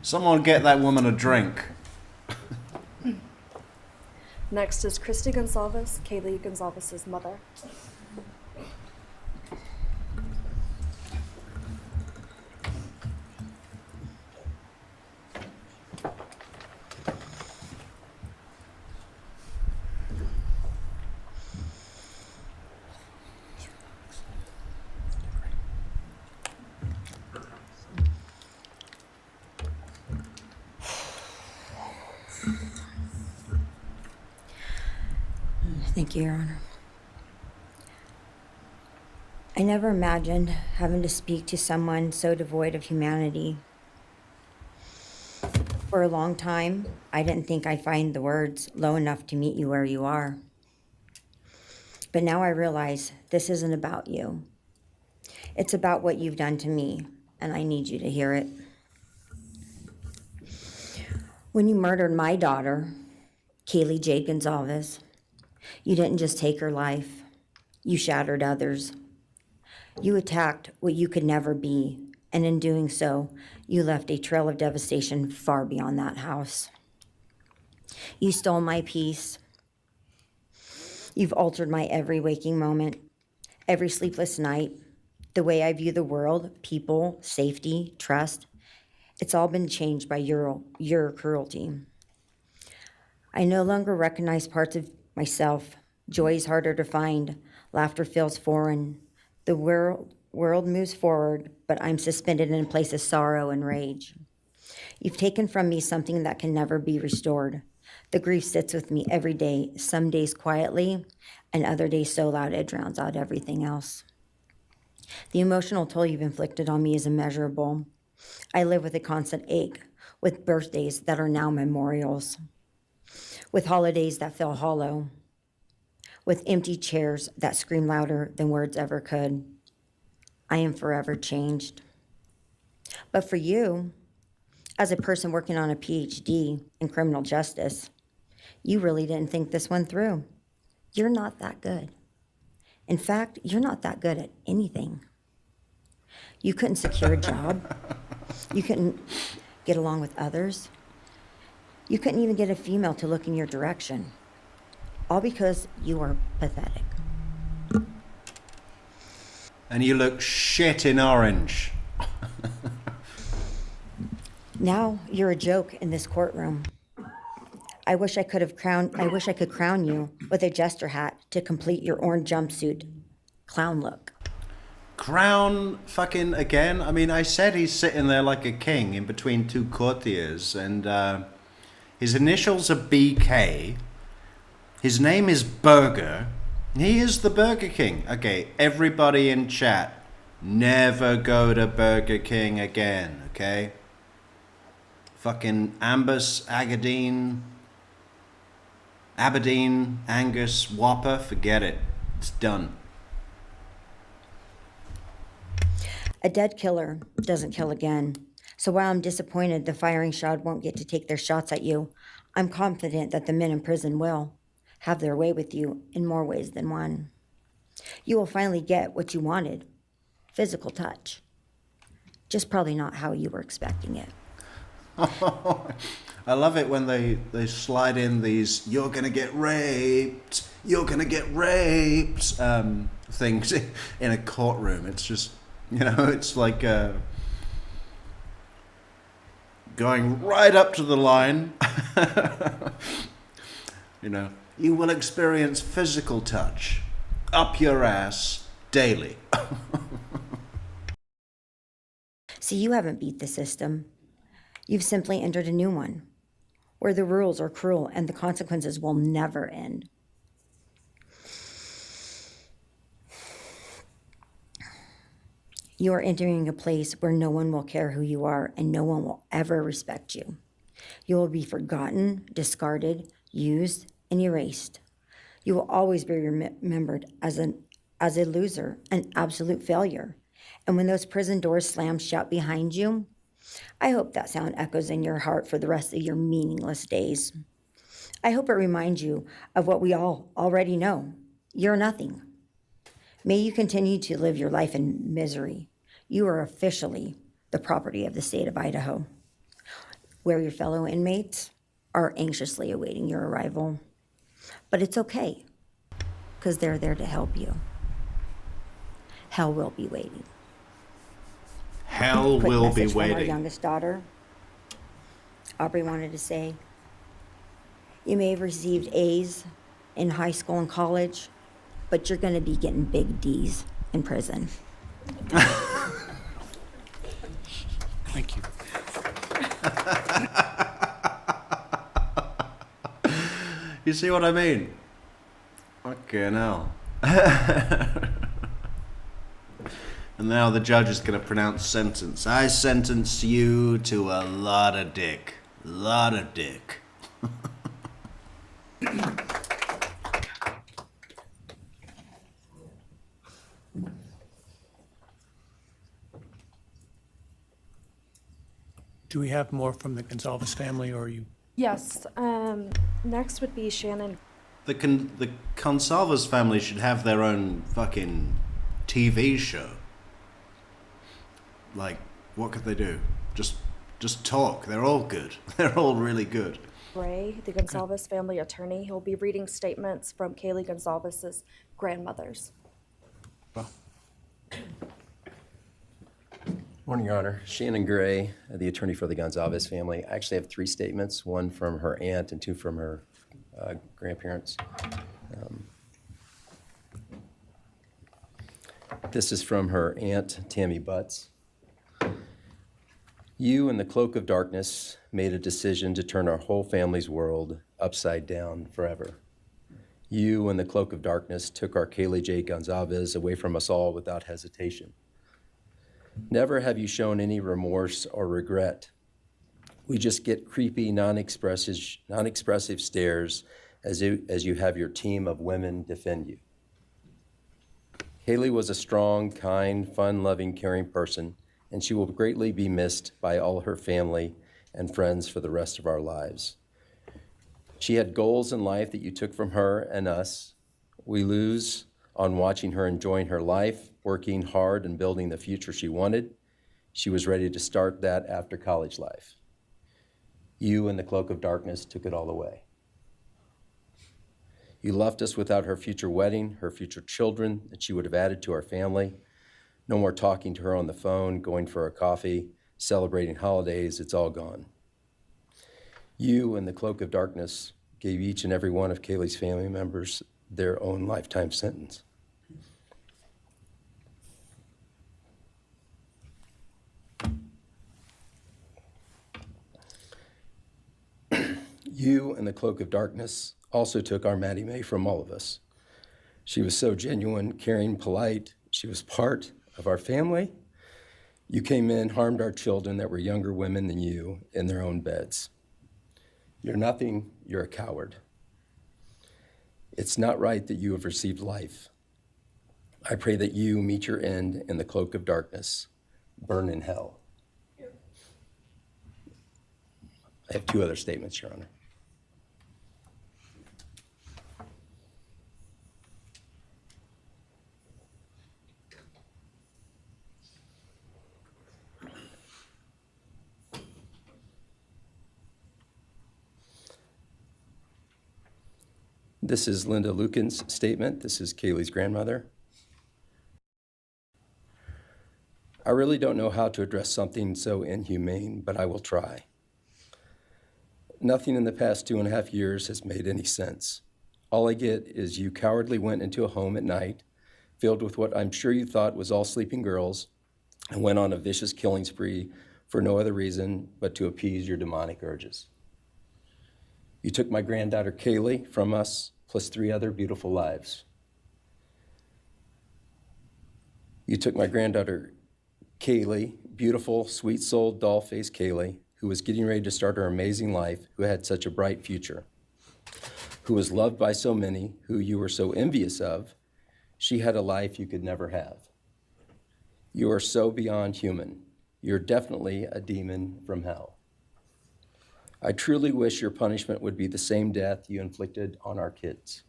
Someone get that woman a drink. Next is Christy Gonzalez, Kaylee Gonzalez's mother. Thank you, Your Honor. I never imagined having to speak to someone so devoid of humanity. For a long time, I didn't think I'd find the words low enough to meet you where you are. But now I realize this isn't about you. It's about what you've done to me, and I need you to hear it. When you murdered my daughter, Kaylee Jade Gonzalez, you didn't just take her life, you shattered others. You attacked what you could never be, and in doing so, you left a trail of devastation far beyond that house. You stole my peace. You've altered my every waking moment, every sleepless night, the way I view the world, people, safety, trust. It's all been changed by your cruelty. I no longer recognize parts of myself. Joy is harder to find. Laughter feels foreign. The world moves forward, but I'm suspended in a place of sorrow and rage. You've taken from me something that can never be restored. The grief sits with me every day, some days quietly, and other days so loud it drowns out everything else. The emotional toll you've inflicted on me is immeasurable. I live with a constant ache, with birthdays that are now memorials, with holidays that feel hollow, with empty chairs that scream louder than words ever could. I am forever changed. But for you, as a person working on a PhD in criminal justice, you really didn't think this one through. You're not that good. In fact, you're not that good at anything. You couldn't secure a job. You couldn't get along with others. You couldn't even get a female to look in your direction. All because you are pathetic. And you look shit in orange. Now you're a joke in this courtroom. I wish I could crown you with a jester hat to complete your orange jumpsuit clown look. Crown fucking again? I mean, I said he's sitting there like a king in between two courtiers, and his initials are BK. His name is Burger. He is the Burger King. Okay, everybody in chat, never go to Burger King again, okay? Fucking Aberdeen, Angus, Whopper, forget it. It's done. A dead killer doesn't kill again. So while I'm disappointed the firing squad won't get to take their shots at you, I'm confident that the men in prison will have their way with you in more ways than one. You will finally get what you wanted, physical touch. Just probably not how you were expecting it. I love it when they slide in these "you're gonna get raped, you're gonna get raped" things in a courtroom. It's just, it's like going right up to the line. You will experience physical touch up your ass daily. See, you haven't beat the system. You've simply entered a new one, where the rules are cruel and the consequences will never end. You are entering a place where no one will care who you are and no one will ever respect you. You will be forgotten, discarded, used, and erased. You will always be remembered as a loser, an absolute failure. And when those prison doors slam shut behind you, I hope that sound echoes in your heart for the rest of your meaningless days. I hope it reminds you of what we all already know. You're nothing. May you continue to live your life in misery. You are officially the property of the state of Idaho, where your fellow inmates are anxiously awaiting your arrival. But it's okay, because they're there to help you. Hell will be waiting. Hell will be From our waiting. youngest daughter, Aubrey wanted to say, you may have received A's in high school and college, but you're going to be getting big D's in prison. Thank you. You see what I mean? Okay, now. And now the judge is going to pronounce sentence. I sentence you to a lot of dick. Lot of dick. Do we have more from the Gonzalez family, or are you? Yes, next would be Shannon. The Consalvas family should have their own fucking TV show. Like, what could they do? Just talk. They're all good. They're all really good. Gray, the Gonsalves family attorney. He'll be reading statements from Kaylee Gonsalves' grandmothers. Morning, Your Honor. Shannon Gray, the attorney for the Gonsalves family. I actually have 3 statements, one from her aunt and 2 from her grandparents. This is from her aunt, Tammy Butts. You, in the cloak of darkness, made a decision to turn our whole family's world upside down forever. You, in the cloak of darkness, took our Kaylee J. Gonsalves away from us all without hesitation. Never have you shown any remorse or regret. We just get creepy, non-expressive stares as you have your team of women defend you. Kaylee was a strong, kind, fun-loving, caring person, and she will greatly be missed by all her family and friends for the rest of our lives. She had goals in life that you took from her and us. We lose on watching her enjoying her life, working hard and building the future she wanted. She was ready to start that after college life. You, in the cloak of darkness, took it all away. You left us without her future wedding, her future children that she would have added to our family. No more talking to her on the phone, going for a coffee, celebrating holidays. It's all gone. You, in the cloak of darkness, gave each and every one of Kaylee's family members their own lifetime sentence. You, in the cloak of darkness, also took our Maddie Mae from all of us. She was so genuine, caring, polite. She was part of our family. You came in, harmed our children that were younger women than you in their own beds. You're nothing, you're a coward. It's not right that you have received life. I pray that you meet your end in the cloak of darkness, burn in hell. I have 2 other statements, Your Honor. This is Linda Lucan's statement. This is Kaylee's grandmother. I really don't know how to address something so inhumane, but I will try. Nothing in the past 2.5 years has made any sense. All I get is you cowardly went into a home at night, filled with what I'm sure you thought was all sleeping girls, and went on a vicious killing spree for no other reason but to appease your demonic urges. You took my granddaughter Kaylee from us, plus 3 other beautiful lives. You took my granddaughter Kaylee, beautiful, sweet-souled, doll-faced Kaylee, who was getting ready to start her amazing life, who had such a bright future, who was loved by so many, who you were so envious of. She had a life you could never have. You are so beyond human. You're definitely a demon from hell. I truly wish your punishment would be the same death you inflicted on our kids.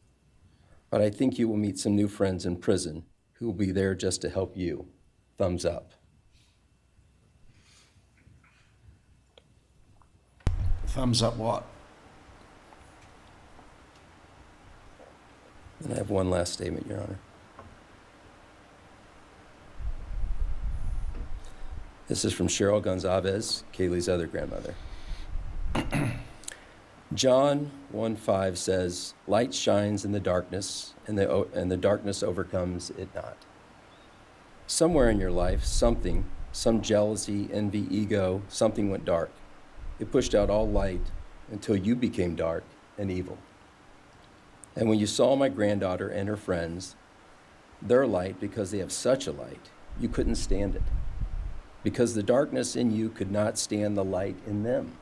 But I think you will meet some new friends in prison who will be there just to help you. Thumbs up. Thumbs up what? And I have one last statement, Your Honor. This is from Cheryl Gonsalves, Kaylee's other grandmother. John 1:5 says, light shines in the darkness, and the darkness overcomes it not. Somewhere in your life, some jealousy, envy, ego, something went dark. It pushed out all light until you became dark and evil. And when you saw my granddaughter and her friends, their light, because they have such a light, you couldn't stand it. Because the darkness in you could not stand the light in them.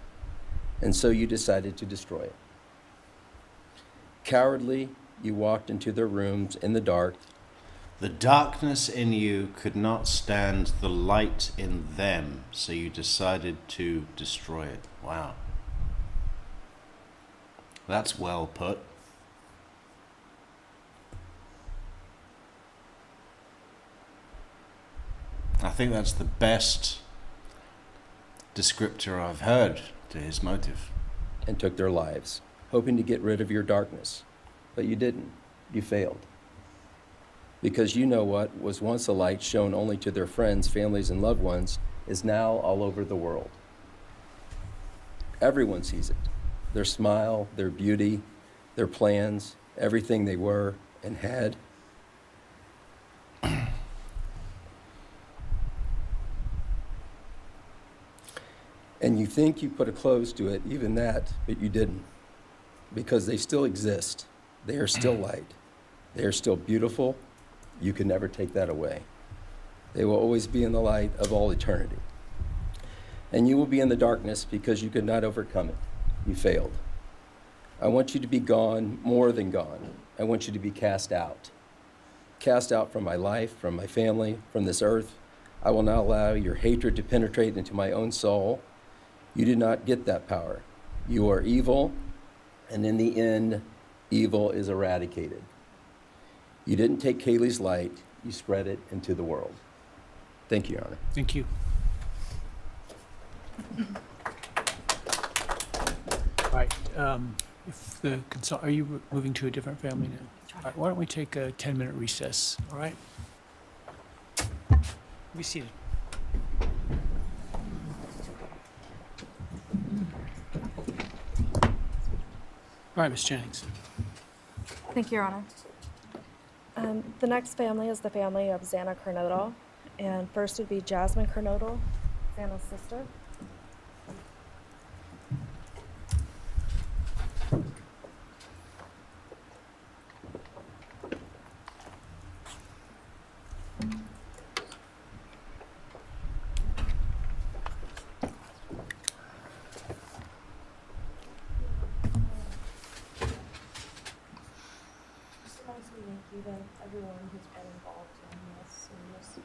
And so you decided to destroy it. Cowardly, you walked into their rooms in the dark. The darkness in you could not stand the light in them, so you decided to destroy it. Wow. That's well put. I think that's the best descriptor I've heard to his motive. And took their lives, hoping to get rid of your darkness. But you didn't. You failed. Because you know what was once a light shown only to their friends, families, and loved ones is now all over the world. Everyone sees it. Their smile, their beauty, their plans, everything they were and had. And you think you put a close to it, even that, but you didn't. Because they still exist. They are still light. They are still beautiful. You can never take that away. They will always be in the light of all eternity. And you will be in the darkness because you could not overcome it. You failed. I want you to be gone, more than gone. I want you to be cast out. Cast out from my life, from my family, from this earth. I will not allow your hatred to penetrate into my own soul. You did not get that power. You are evil, and in the end, evil is eradicated. You didn't take Kaylee's light, you spread it into the world. Thank you, Your Honor. Thank you. All right, if the are you moving to a different family now? All right, why don't we take a 10-minute recess, all right? Be seated. All right, Ms. Jennings. Thank you, Your Honor. The next family is the family of Xana Kernodle, and first would be Jasmine Kernodle, Xana's sister. Everyone who's been involved in this and just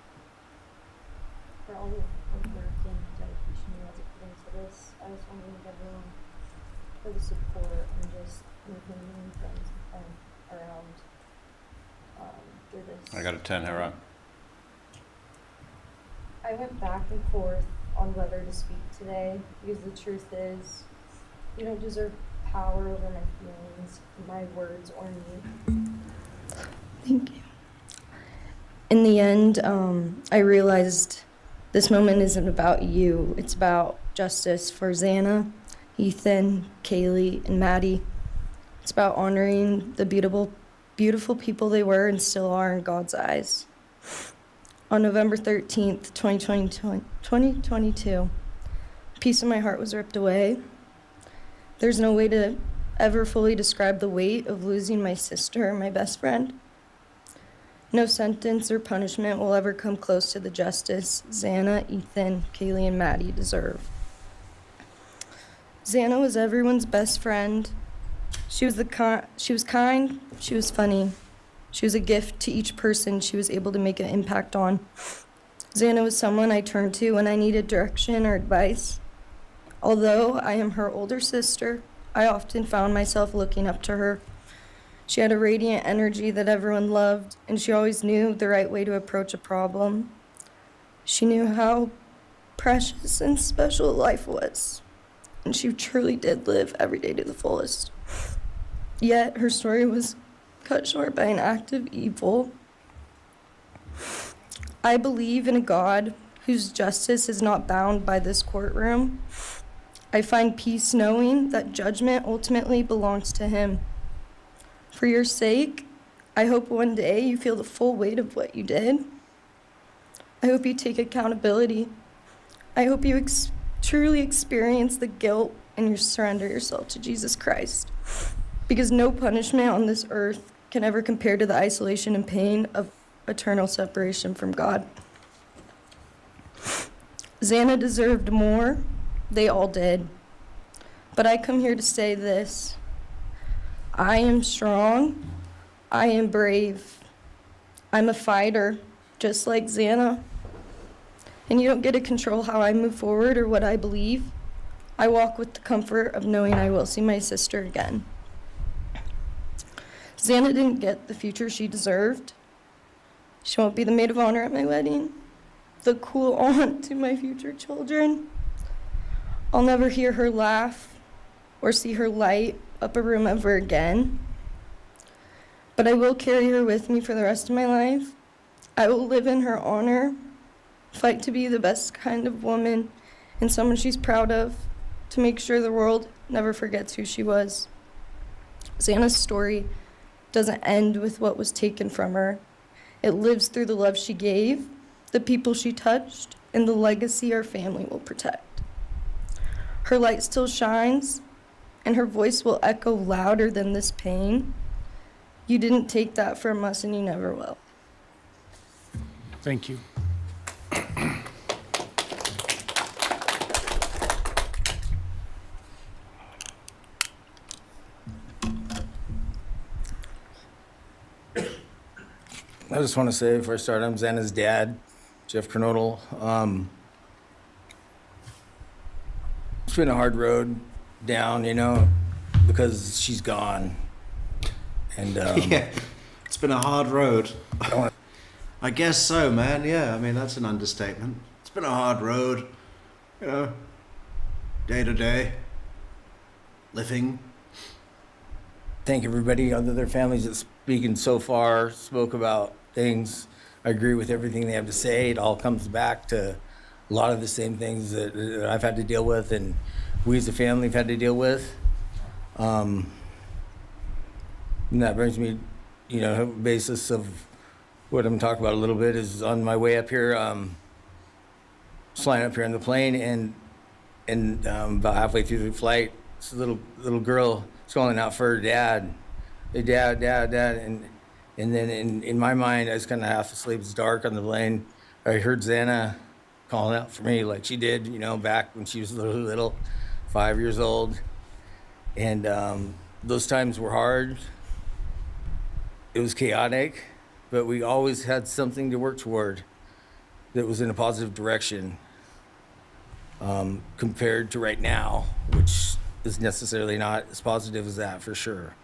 for all the work and dedication you guys have put into this. I just want to thank everyone for the support and just making new friends around through this. I gotta turn her up. I went back and forth on whether to speak today because the truth is you don't deserve power over my feelings, my words, or me. Thank you. In the end, I realized this moment isn't about you. It's about justice for Xana, Ethan, Kaylee, and Maddie. It's about honoring the beautiful people they were and still are in God's eyes. On November 13th, 2022, a piece of my heart was ripped away. There's no way to ever fully describe the weight of losing my sister, my best friend. No sentence or punishment will ever come close to the justice Xana, Ethan, Kaylee, and Maddie deserve. Xana was everyone's best friend. She was kind, she was funny. She was a gift to each person she was able to make an impact on. Xana was someone I turned to when I needed direction or advice. Although I am her older sister, I often found myself looking up to her. She had a radiant energy that everyone loved, and she always knew the right way to approach a problem. She knew how precious and special life was, and she truly did live every day to the fullest. Yet her story was cut short by an act of evil. I believe in a God whose justice is not bound by this courtroom. I find peace knowing that judgment ultimately belongs to Him. For your sake, I hope one day you feel the full weight of what you did. I hope you take accountability. I hope you truly experience the guilt and you surrender yourself to Jesus Christ. because no punishment on this earth can ever compare to the isolation and pain of eternal separation from God. Xana deserved more. They all did. But I come here to say this. I am strong. I am brave. I'm a fighter, just like Xana. And you don't get to control how I move forward or what I believe. I walk with the comfort of knowing I will see my sister again. Xana didn't get the future she deserved. She won't be the maid of honor at my wedding, the cool aunt to my future children. I'll never hear her laugh or see her light up a room ever again. But I will carry her with me for the rest of my life. I will live in her honor, fight to be the best kind of woman and someone she's proud of, to make sure the world never forgets who she was. Xana's story doesn't end with what was taken from her. It lives through the love she gave, the people she touched, and the legacy our family will protect. Her light still shines, and her voice will echo louder than this pain. You didn't take that from us, and you never will. Thank you. I just want to say before I start, I'm Xana's dad, Jeff Kernodle. It's been a hard road down, you know, because she's gone. And yeah, it's been a hard road. I guess so, man. Yeah, I mean, that's an understatement. It's been a hard road, you know, day to day, living. Thank everybody, other their families that's speaking so far, spoke about things. I agree with everything they have to say. It all comes back to a lot of the same things that I've had to deal with and we as a family have had to deal with. And that brings me, you know, basis of what I'm talking about a little bit is on my way up here, flying up here in the plane and about halfway through the flight, this little girl is calling out for her dad. Hey, dad, and then in my mind, I was kind of half asleep. It's dark on the plane. I heard Xana calling out for me like she did, you know, back when she was little, 5 years old. And those times were hard. It was chaotic, but we always had something to work toward that was in a positive direction compared to right now, which is necessarily not as positive as that for sure.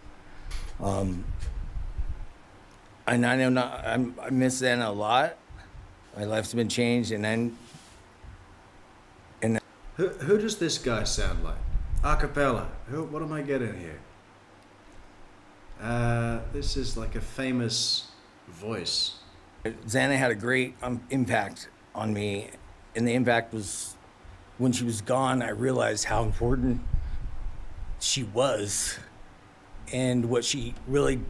And I know I miss Xana a lot. My life's been changed, and Who does this guy sound like? Acapella. What am I getting here? This is like a famous voice. Xana had a great impact on me, and the impact was when she was gone. I realized how important she was, and what she really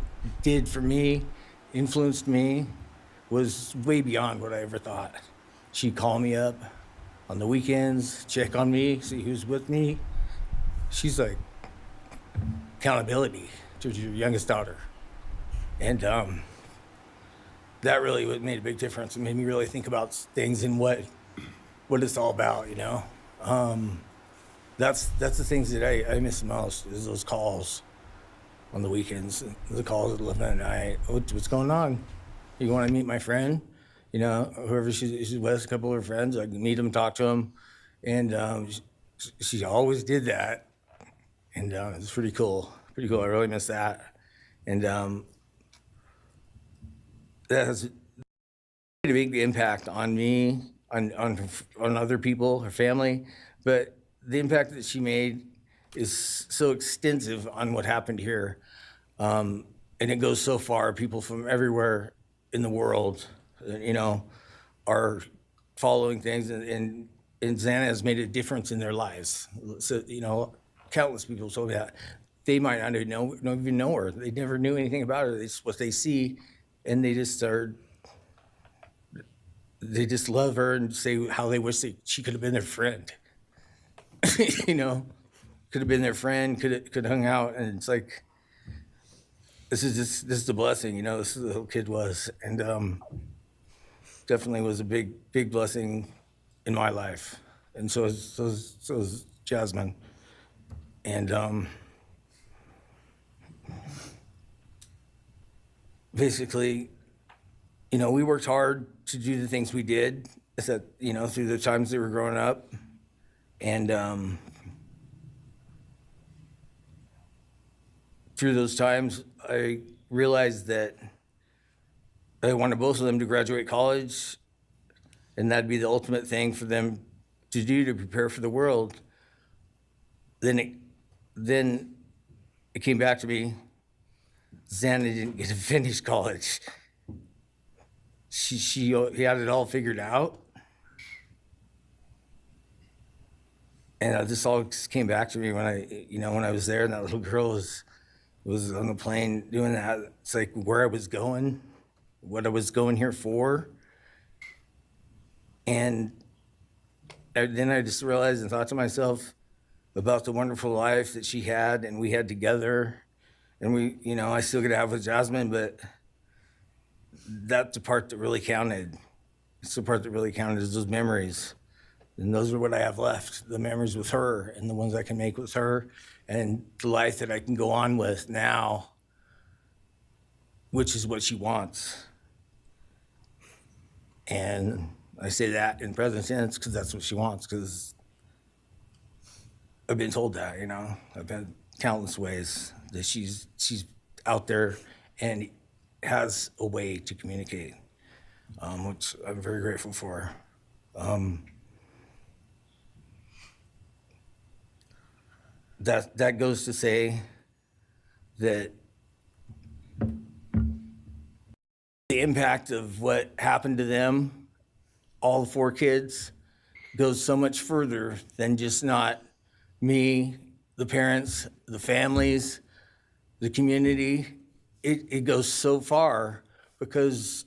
did for me, influenced me, was way beyond what I ever thought. She'd call me up on the weekends, check on me, see who's with me. She's like accountability to your youngest daughter. And that really made a big difference. It made me really think about things and what it's all about, you know? That's the things that I miss the most, is those calls on the weekends, the calls at 11 at night. What's going on? You want to meet my friend? You know, whoever she's with, a couple of her friends, I can meet them, talk to them. And she always did that. And it's pretty cool. Pretty cool. I really miss that. And that has a big impact on me, on other people, her family. But the impact that she made is so extensive on what happened here. And it goes so far. People from everywhere in the world, you know, are following things, and Xana has made a difference in their lives. So, you know, countless people told me that. They might not even know her. They never knew anything about her. It's what they see, and they just love her and say how they wish she could have been their friend. You know, could have been their friend, could have hung out, and it's like, this is a blessing, you know. This is who the kid was, and definitely was a big blessing in my life, and so is Jasmine, and basically, you know, we worked hard to do the things we did, that, you know, through the times they were growing up, and through those times, I realized that I wanted both of them to graduate college, and that'd be the ultimate thing for them to do to prepare for the world. Then it came back to me, Xana didn't get to finish college. He had it all figured out. And this all came back to me when I was there, and that little girl was on the plane doing that. It's like where I was going, what I was going here for. And then I just realized and thought to myself about the wonderful life that she had and we had together. And we, you know, I still get to have with Jasmine, but that's the part that really counted. It's the part that really counted, is those memories. And those are what I have left, the memories with her and the ones I can make with her and the life that I can go on with now, which is what she wants. And I say that in present tense because that's what she wants, because I've been told that, you know. I've been countless ways that she's out there and has a way to communicate, which I'm very grateful for. That goes to say that the impact of what happened to them, all 4 kids, goes so much further than just not me, the parents, the families, the community. It goes so far because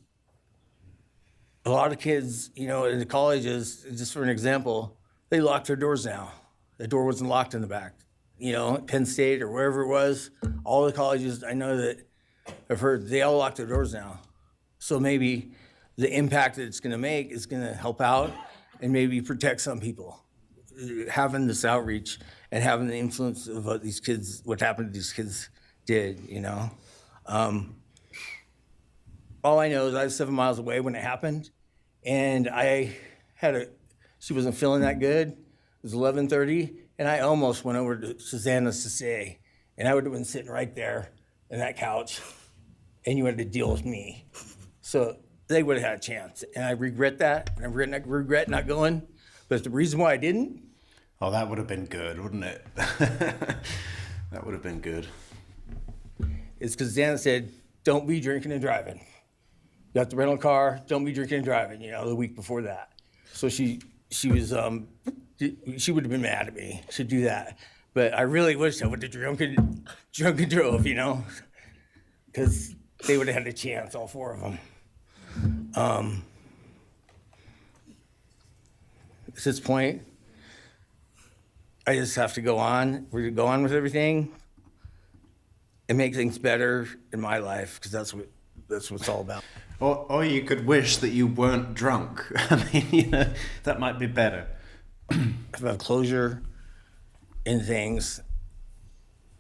a lot of kids, you know, in the colleges, just for an example, they lock their doors now. The door wasn't locked in the back. You know, at Penn State or wherever it was, all the colleges I know that I've heard, they all lock their doors now. So maybe the impact that it's gonna make is gonna help out and maybe protect some people. Having this outreach and having the influence of what these kids, what happened to these kids did, you know? All I know is I was 7 miles away when it happened, and she wasn't feeling that good. It was 11:30, and I almost went over to Susanna's to say, and I would have been sitting right there in that couch, and you had to deal with me. So they would have had a chance, and I regret that, and I regret not going, but the reason why I didn't. Oh, that would have been good, wouldn't it? That would have been good. It's because Susanna said, don't be drinking and driving. You got the rental car, don't be drinking and driving, you know, the week before that. So she was, she would have been mad at me to do that. But I really wish I would have drunk and drove, you know, because they would have had a chance, all 4 of them. At this point, I just have to go on. We're gonna go on with everything and make things better in my life, because that's what it's all about. Or you could wish that you weren't drunk. I mean, you know, that might be better. Have closure in things,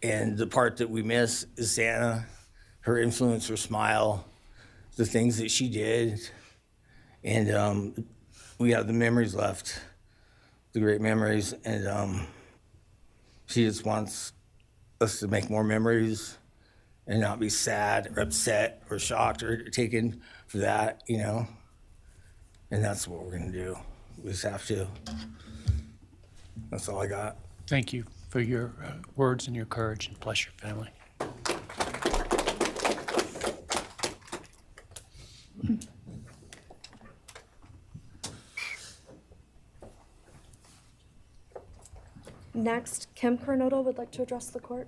and the part that we miss is Santa, her influence, her smile, the things that she did, and we have the memories left, the great memories, and she just wants us to make more memories and not be sad or upset or shocked or taken for that, you know, and that's what we're gonna do. We just have to. That's all I got. Thank you for your words and your courage, and bless your family. Next, Kim Coronado would like to address the court.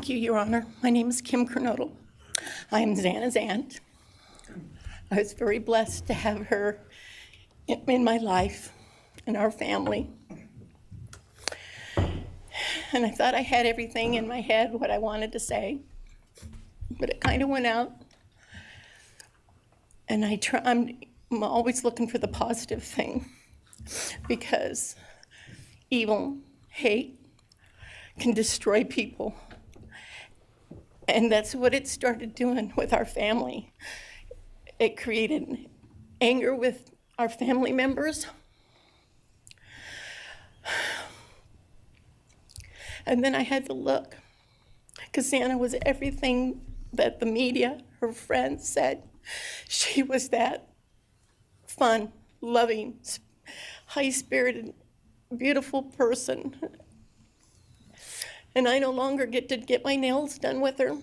Thank you, Your Honor. My name is Kim Kernodle. I am Xana's aunt. I was very blessed to have her in my life, in our family. And I thought I had everything in my head, what I wanted to say, but it kind of went out. And I'm always looking for the positive thing, because evil, hate, can destroy people. And that's what it started doing with our family. It created anger with our family members. And then I had to look, because Xana was everything that the media, her friends said. She was that fun, loving, high-spirited, beautiful person. And I no longer get to get my nails done with her,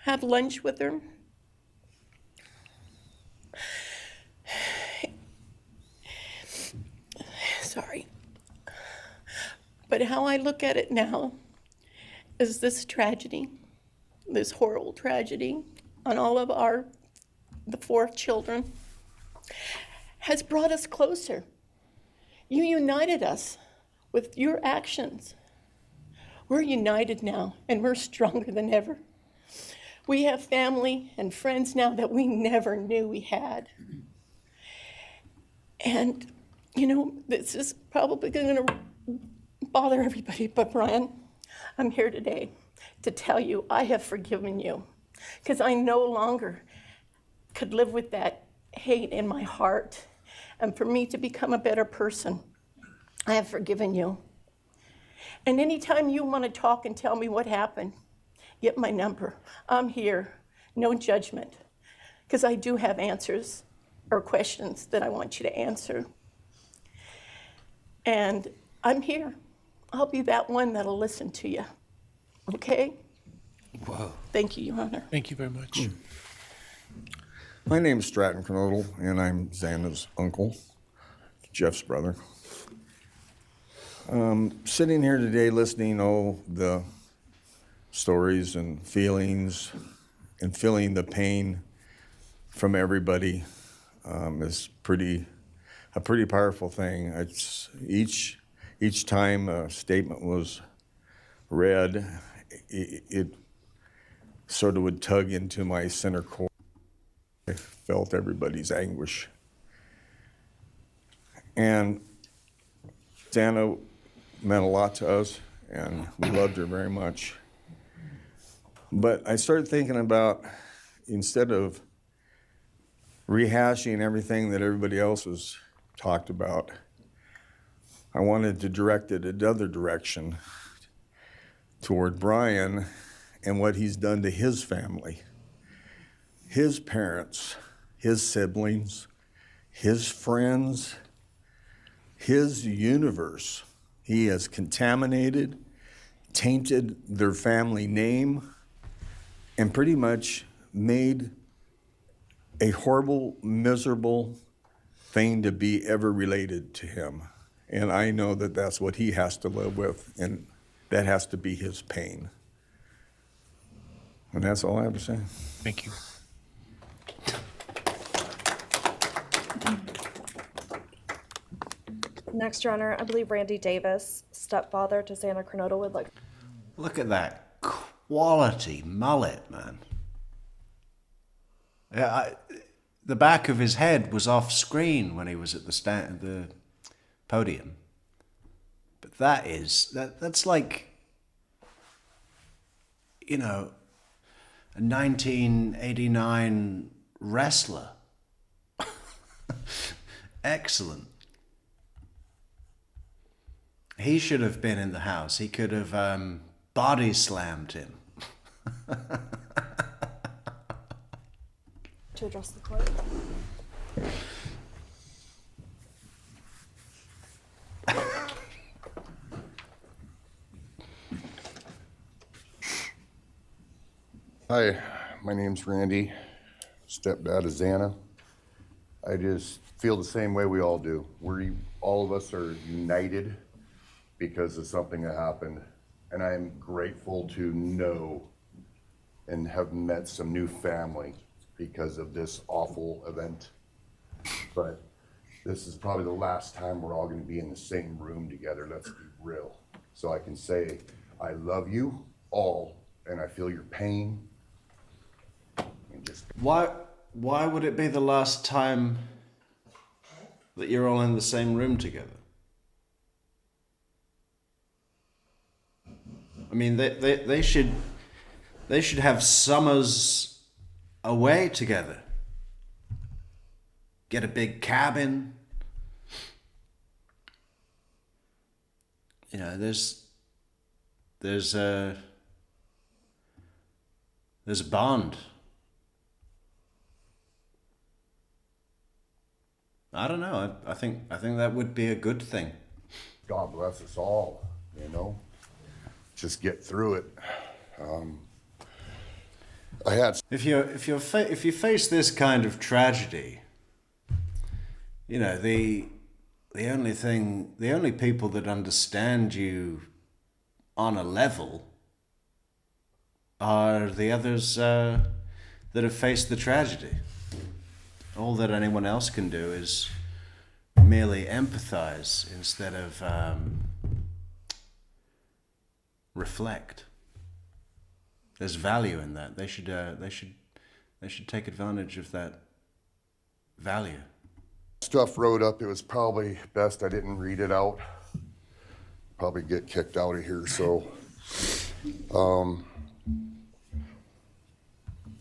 have lunch with her. Sorry. But how I look at it now is this tragedy, this horrible tragedy on all of the 4 children, has brought us closer. You united us with your actions. We're united now, and we're stronger than ever. We have family and friends now that we never knew we had. And, you know, this is probably going to bother everybody, but Bryan, I'm here today to tell you I have forgiven you, because I no longer could live with that hate in my heart. And for me to become a better person, I have forgiven you. And anytime you want to talk and tell me what happened, get my number. I'm here, no judgment, because I do have answers or questions that I want you to answer. And I'm here. I'll be that one that'll listen to you. Okay? Wow. Thank you, Your Honor. Thank you very much. My name is Stratton Kernodle, and I'm Xana's uncle, Jeff's brother. Sitting here today listening to the stories and feelings and feeling the pain from everybody is a pretty powerful thing. It's each time a statement was read, it sort of would tug into my center core. I felt everybody's anguish. And Xana meant a lot to us, and we loved her very much. But I started thinking about, instead of rehashing everything that everybody else has talked about, I wanted to direct it another direction toward Bryan and what he's done to his family, his parents, his siblings, his friends, his universe. He has contaminated, tainted their family name, and pretty much made a horrible, miserable thing to be ever related to him. And I know that that's what he has to live with, and that has to be his pain. And that's all I have to say. Thank you. Next, Your Honor, I believe Randy Davis, stepfather to Xana Kernodle, would like. Look at that quality mullet, man. Yeah, the back of his head was off screen when he was at the podium. But that's like, you know, a 1989 wrestler. Excellent. He should have been in the house. He could have body slammed him. To address the court. Hi, my name's Randy, stepdad of Xana. I just feel the same way we all do. All of us are united because of something that happened and I am grateful to know and have met some new family because of this awful event. But this is probably the last time we're all going to be in the same room together. Let's be real. So I can say, I love you all, and I feel your pain. And just Why would it be the last time that you're all in the same room together? I mean, they should have summers away together. Get a big cabin. You know, there's a bond. I don't know. I think that would be a good thing. God bless us all, you know. Just get through it. If you face this kind of tragedy, you know, the only people that understand you on a level are the others that have faced the tragedy. All that anyone else can do is merely empathize instead of reflect. There's value in that. They should take advantage of that value. Stuff wrote up, it was probably best I didn't read it out. Probably get kicked out of here, so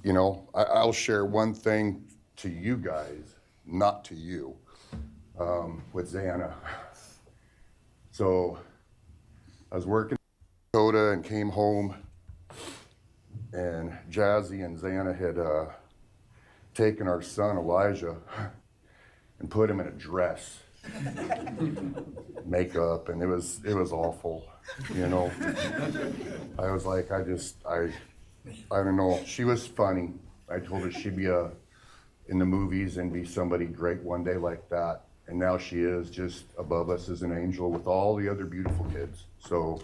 you know, I'll share one thing to you guys, not to you, with Xana. So I was working in Dakota and came home, and Jazzy and Xana had taken our son Elijah and put him in a dress, makeup, and it was awful, you know. I was like, I don't know. She was funny. I told her she'd be in the movies and be somebody great one day like that. And now she is just above us as an angel with all the other beautiful kids. So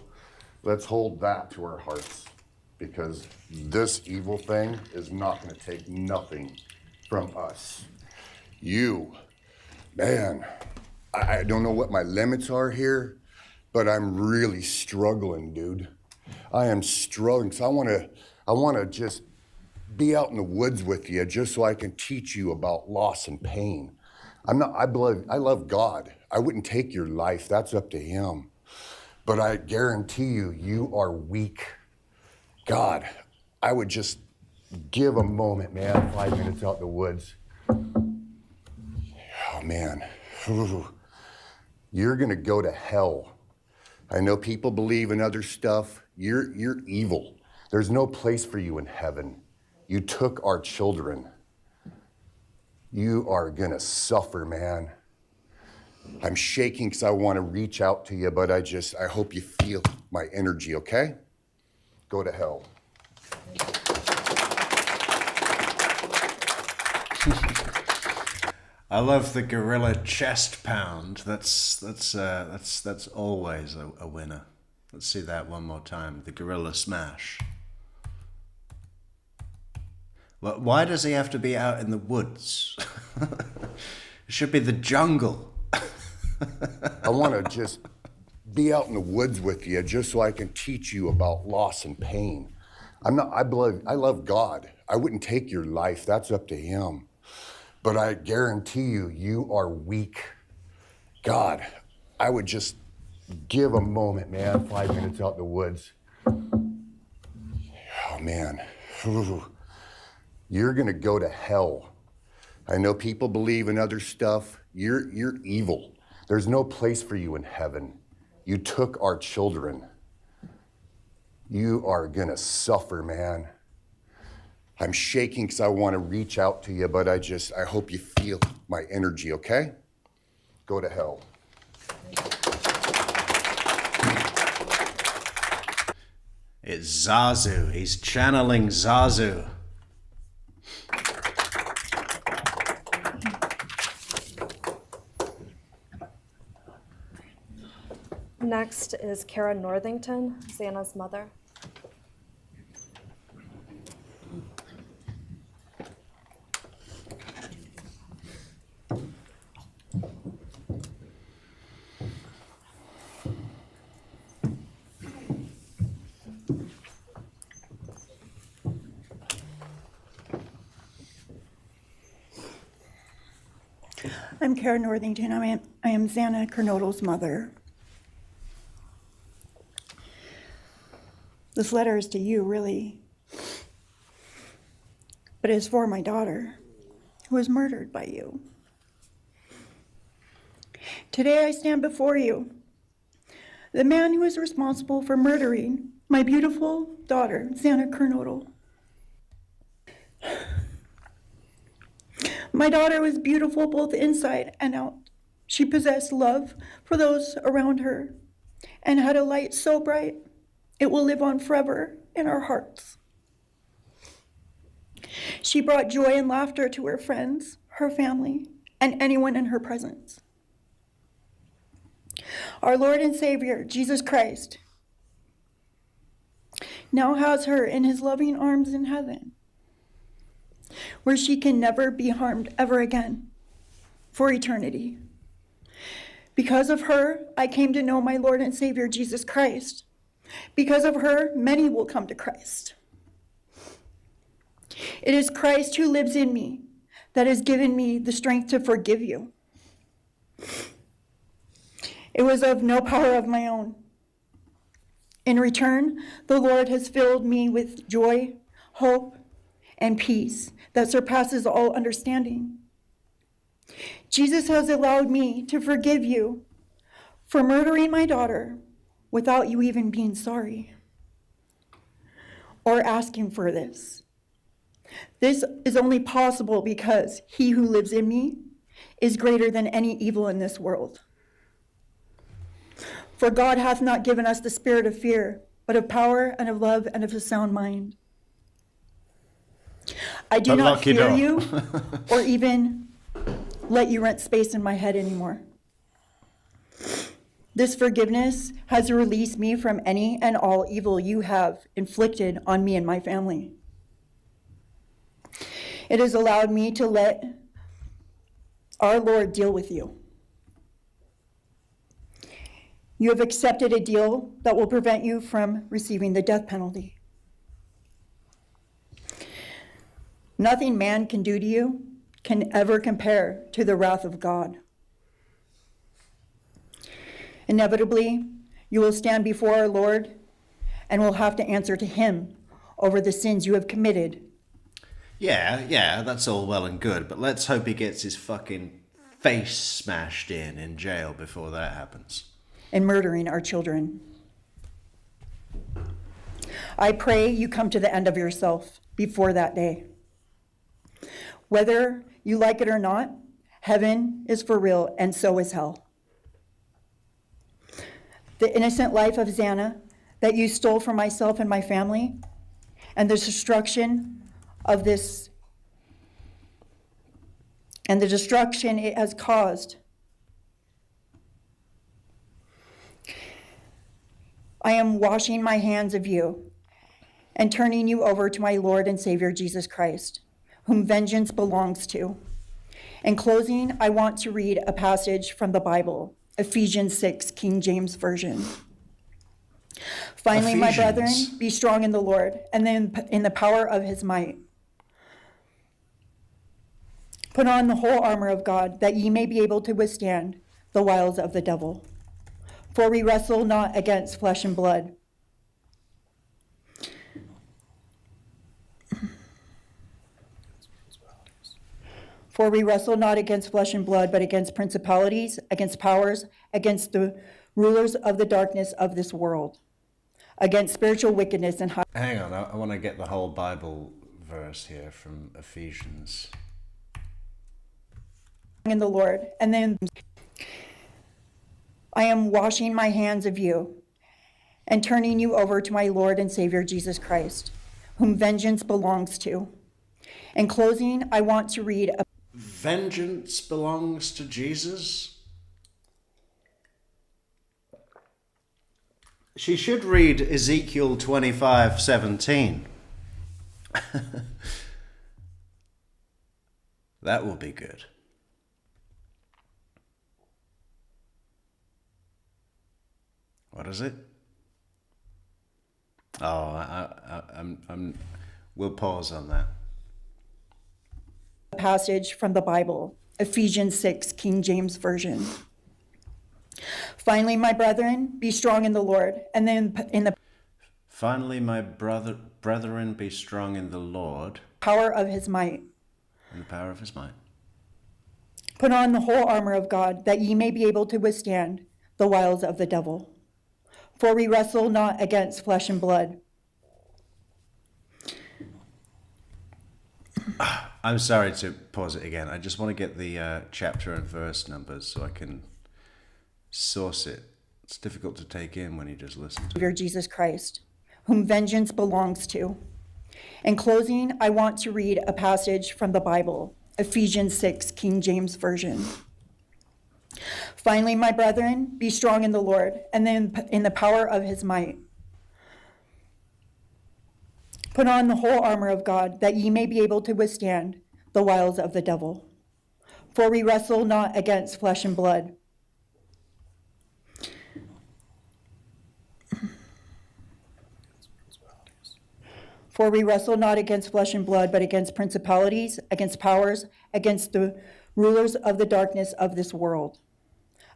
let's hold that to our hearts, because this evil thing is not going to take nothing from us. You, man, I don't know what my limits are here, but I'm really struggling, dude. I am struggling. So I want to just be out in the woods with you just so I can teach you about loss and pain. I love God. I wouldn't take your life. That's up to him. But I guarantee you, you are weak. God, I would just give a moment, man, 5 minutes out in the woods. Oh, man. Ooh. You're going to go to hell. I know people believe in other stuff. You're evil. There's no place for you in heaven. You took our children. You are going to suffer, man. I'm shaking because I want to reach out to you, but I hope you feel my energy, okay? Go to hell. I love the gorilla chest pound. That's always a winner. Let's see that one more time. The gorilla smash. Well, why does he have to be out in the woods? It should be the jungle. I want to just be out in the woods with you just so I can teach you about loss and pain. I love God. I wouldn't take your life. That's up to him. But I guarantee you, you are weak. God, I would just give a moment, man, 5 minutes out in the woods. Oh, man. Ooh. You're going to go to hell. I know people believe in other stuff. You're evil. There's no place for you in heaven. You took our children. You are going to suffer, man. I'm shaking because I want to reach out to you, but I hope you feel my energy, okay? Go to hell. It's Zazu. He's channeling Zazu. Next is Kara Northington, Xana's mother. I'm Kara Northington. I am Xana Kernodle's mother. This letter is to you, really, but it's for my daughter, who was murdered by you. Today I stand before you, the man who is responsible for murdering my beautiful daughter, Xana Kernodle. My daughter was beautiful both inside and out. She possessed love for those around her and had a light so bright it will live on forever in our hearts. She brought joy and laughter to her friends, her family, and anyone in her presence. Our Lord and Savior, Jesus Christ, now has her in his loving arms in heaven, where she can never be harmed ever again for eternity. Because of her, I came to know my Lord and Savior, Jesus Christ. Because of her, many will come to Christ. It is Christ who lives in me that has given me the strength to forgive you. It was of no power of my own. In return, the Lord has filled me with joy, hope, and peace that surpasses all understanding. Jesus has allowed me to forgive you for murdering my daughter without you even being sorry or asking for this. This is only possible because he who lives in me is greater than any evil in this world. For God hath not given us the spirit of fear, but of power and of love and of a sound mind. I do not fear you or even let you rent space in my head anymore. This forgiveness has released me from any and all evil you have inflicted on me and my family. It has allowed me to let our Lord deal with you. You have accepted a deal that will prevent you from receiving the death penalty. Nothing man can do to you can ever compare to the wrath of God. Inevitably, you will stand before our Lord and will have to answer to him over the sins you have committed. Yeah, that's all well and good, but let's hope he gets his fucking face smashed in jail before that happens. And murdering our children. I pray you come to the end of yourself before that day. Whether you like it or not, heaven is for real, and so is hell. The innocent life of Xana that you stole from myself and my family, and the destruction of this, and the destruction it has caused. I am washing my hands of you and turning you over to my Lord and Savior, Jesus Christ, whom vengeance belongs to. In closing, I want to read a passage from the Bible, Ephesians 6, King James Version. Finally, my brethren, be strong in the Lord and then in the power of his might. Put on the whole armor of God, that ye may be able to withstand the wiles of the devil. For we wrestle not against flesh and blood. For we wrestle not against flesh and blood, but against principalities, against powers, against the rulers of the darkness of this world, against spiritual wickedness in high... Hang on, I want to get the whole Bible verse here from Ephesians. In the Lord, and then I am washing my hands of you and turning you over to my Lord and Savior, Jesus Christ, whom vengeance belongs to. In closing, I want to read a... Vengeance belongs to Jesus? She should read Ezekiel 25:17. That will be good. What is it? Oh, we'll pause on that. Passage from the Bible, Ephesians 6, King James Version. Finally, my brethren, be strong in the Lord. And then in the Finally, my brethren, be strong in the Lord. power of his might. In the power of his might. Put on the whole armor of God, that ye may be able to withstand the wiles of the devil. For we wrestle not against flesh and blood. I'm sorry to pause it again. I just want to get the chapter and verse numbers so I can source it. It's difficult to take in when you just listen to Savior Jesus Christ, whom vengeance belongs to. In closing, I want to read a passage from the Bible, Ephesians 6, King James Version. Finally, my brethren, be strong in the Lord, and then in the power of his might. Put on the whole armor of God, that ye may be able to withstand the wiles of the devil. For we wrestle not against flesh and blood. For we wrestle not against flesh and blood, but against principalities, against powers, against the rulers of the darkness of this world,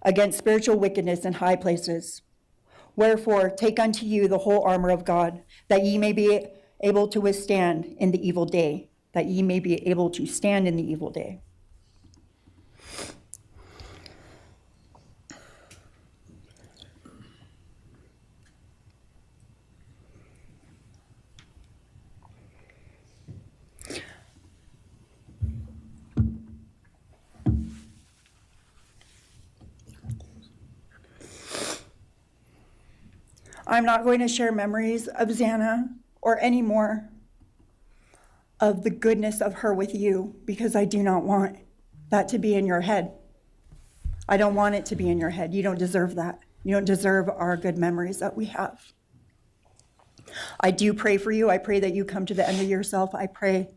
against spiritual wickedness in high places. Wherefore, take unto you the whole armor of God, that ye may be able to withstand in the evil day, that ye may be able to stand in the evil day. I'm not going to share memories of Xana or any more of the goodness of her with you, because I do not want that to be in your head. I don't want it to be in your head. You don't deserve that. You don't deserve our good memories that we have. I do pray for you. I pray that you come to the end of yourself. I pray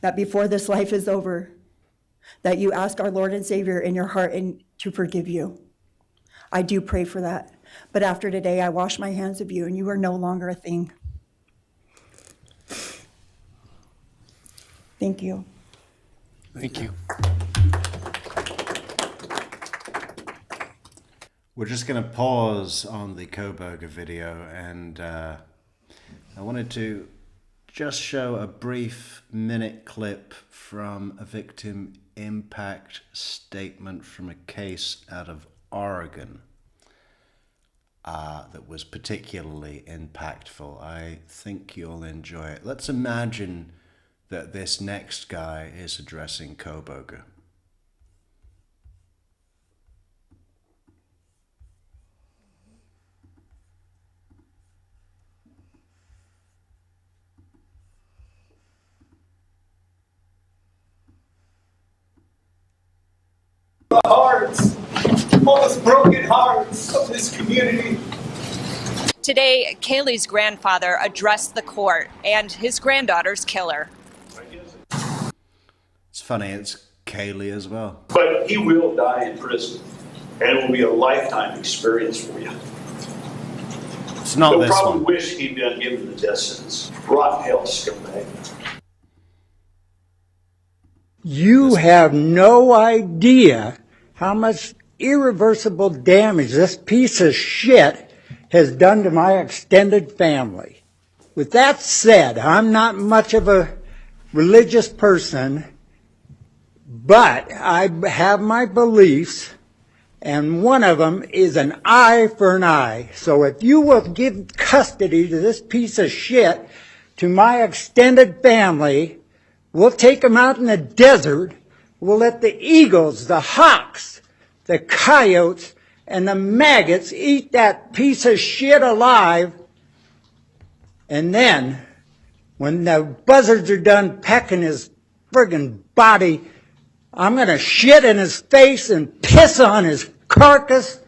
that before this life is over, that you ask our Lord and Savior in your heart and to forgive you. I do pray for that. But after today, I wash my hands of you, and you are no longer a thing. Thank you. Thank you. We're just going to pause on the Kohberger video, and I wanted to just show a brief minute clip from a victim impact statement from a case out of Oregon that was particularly impactful. I think you'll enjoy it. Let's imagine that this next guy is addressing Kohberger. The hearts, all those broken hearts of this community. Today, Kaylee's grandfather addressed the court and his granddaughter's killer. It's funny, it's Kaylee as well. But he will die in prison, and it will be a lifetime experience for you. It's not You'll this probably one. wish he'd been given the death sentence. Rotten hell, scumbag. You have no idea how much irreversible damage this piece of shit has done to my extended family. With that said, I'm not much of a religious person, but I have my beliefs, and one of them is an eye for an eye. So if you will give custody to this piece of shit to my extended family, we'll take them out in the desert. We'll let the eagles, the hawks, the coyotes, and the maggots eat that piece of shit alive. And then, when the buzzards are done pecking his friggin' body, I'm gonna shit in his face and piss on his carcass.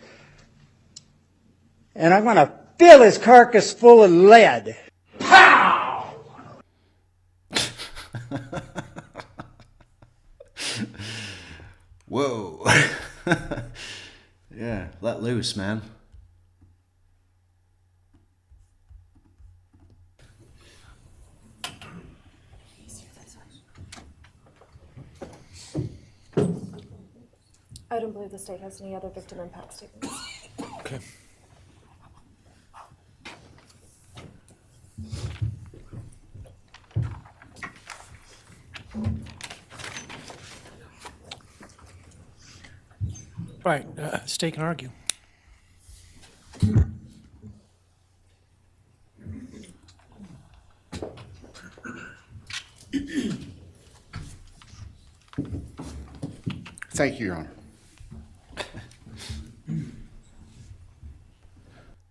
And I'm gonna fill his carcass full of lead. Pow! Whoa. Yeah, let loose, man. I don't believe the state has any other victim impact statements. Okay. Right, state can argue. Thank you, Your Honor.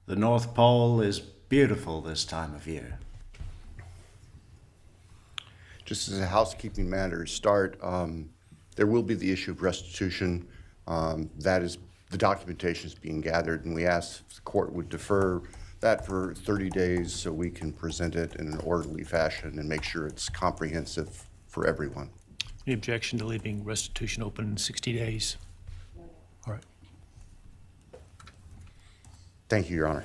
The North Pole is beautiful this time of year. Just as a housekeeping matter to start, there will be the issue of restitution. That is, the documentation is being gathered, and we ask if the court would defer that for 30 days so we can present it in an orderly fashion and make sure it's comprehensive for everyone. Any objection to leaving restitution open in 60 days? All right. Thank you, Your Honor.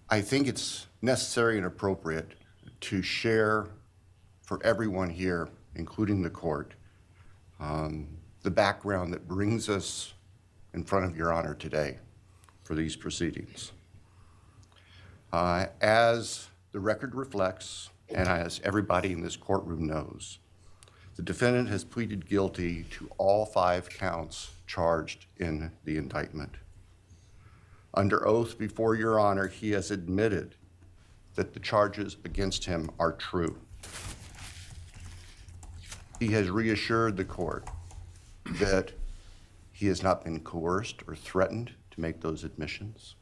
I think it's necessary and appropriate to share for everyone here, including the court, the background that brings us in front of Your Honor today for these proceedings. As the record reflects, and as everybody in this courtroom knows, the defendant has pleaded guilty to all 5 counts charged in the indictment. Under oath before Your Honor, he has admitted that the charges against him are true. He has reassured the court that he has not been coerced or threatened to make those admissions.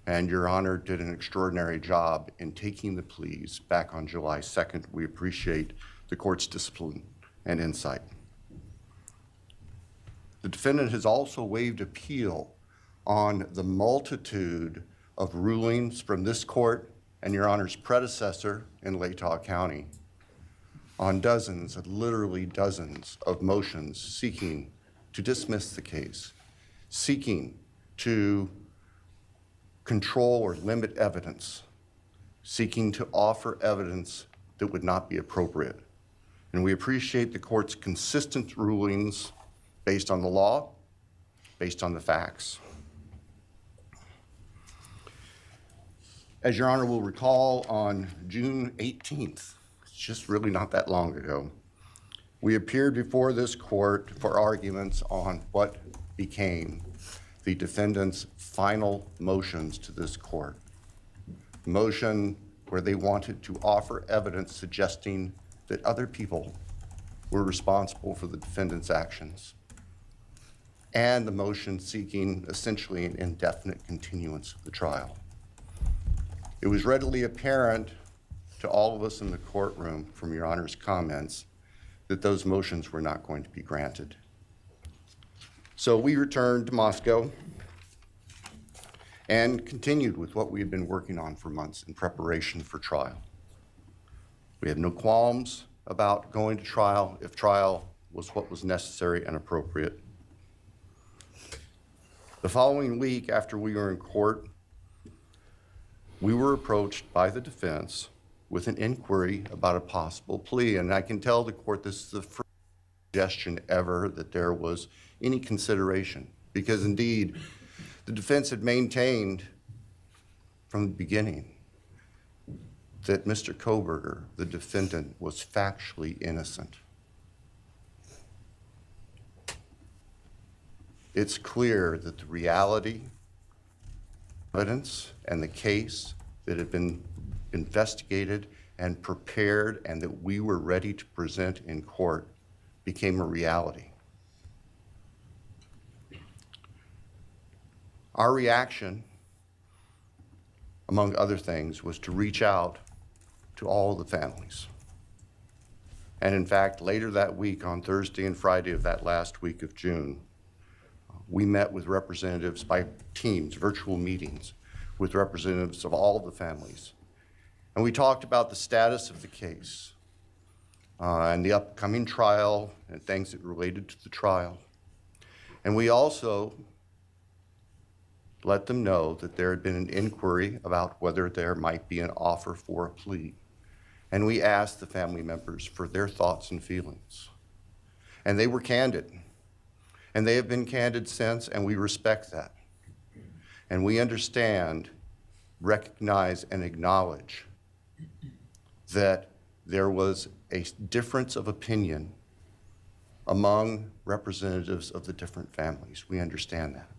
And Your Honor did an extraordinary job in taking the pleas back on July 2nd. We appreciate the court's discipline and insight. The defendant has also waived appeal on the multitude of rulings from this court and Your Honor's predecessor in Latah County on dozens, literally dozens of motions seeking to dismiss the case, seeking to control or limit evidence, seeking to offer evidence that would not be appropriate. And we appreciate the court's consistent rulings based on the law, based on the facts. As Your Honor will recall, on June 18th, it's just really not that long ago, we appeared before this court for arguments on what became the defendant's final motions to this court. Motion where they wanted to offer evidence suggesting that other people were responsible for the defendant's actions, and the motion seeking essentially an indefinite continuance of the trial. It was readily apparent to all of us in the courtroom from Your Honor's comments that those motions were not going to be granted. So we returned to Moscow and continued with what we had been working on for months in preparation for trial. We had no qualms about going to trial if trial was what was necessary and appropriate. The following week, after we were in court, we were approached by the defense with an inquiry about a possible plea. And I can tell the court this is the first suggestion ever that there was any consideration, because indeed, the defense had maintained from the beginning that Mr. Kohberger, the defendant, was factually innocent. It's clear that the reality, evidence, and the case that had been investigated and prepared and that we were ready to present in court became a reality. Our reaction, among other things, was to reach out to all the families And in fact, later that week, on Thursday and Friday of that last week of June, we met with representatives by teams, virtual meetings, with representatives of all of the families. And we talked about the status of the case and the upcoming trial and things that related to the trial. And we also let them know that there had been an inquiry about whether there might be an offer for a plea. And we asked the family members for their thoughts and feelings. And they were candid. And they have been candid since, and we respect that. And we understand, recognize, and acknowledge that there was a difference of opinion among representatives of the different families. We understand that.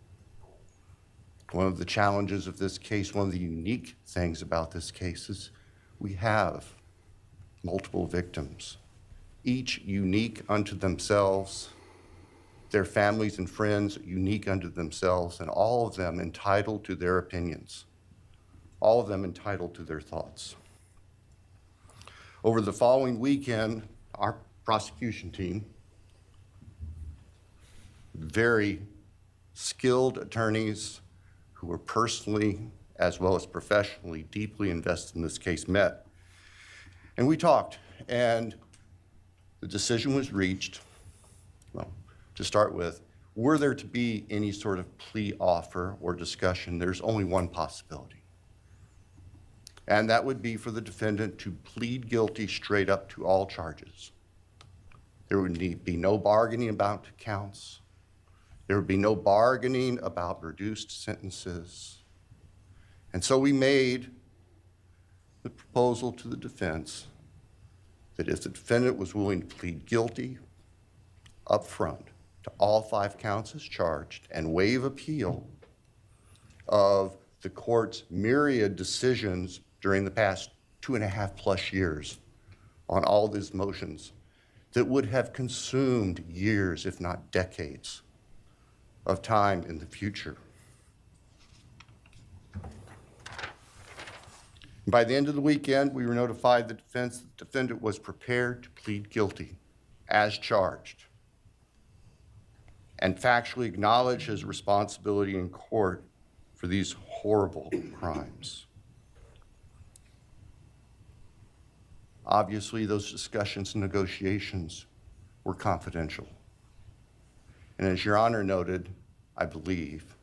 One of the challenges of this case, one of the unique things about this case is we have multiple victims, each unique unto themselves, their families and friends unique unto themselves, and all of them entitled to their opinions, all of them entitled to their thoughts. Over the following weekend, our prosecution team, very skilled attorneys who were personally as well as professionally deeply invested in this case, met. And we talked, and the decision was reached, well, to start with, were there to be any sort of plea offer or discussion, there's only one possibility. And that would be for the defendant to plead guilty straight up to all charges. There would be no bargaining about counts. There would be no bargaining about reduced sentences. And so we made the proposal to the defense that if the defendant was willing to plead guilty up front to all 5 counts as charged and waive appeal of the court's myriad decisions during the past 2.5+ years on all these motions that would have consumed years, if not decades, of time in the future. By the end of the weekend, we were notified the defendant was prepared to plead guilty as charged and factually acknowledge his responsibility in court for these horrible crimes. Obviously, those discussions and negotiations were confidential. And as Your Honor noted, I believe,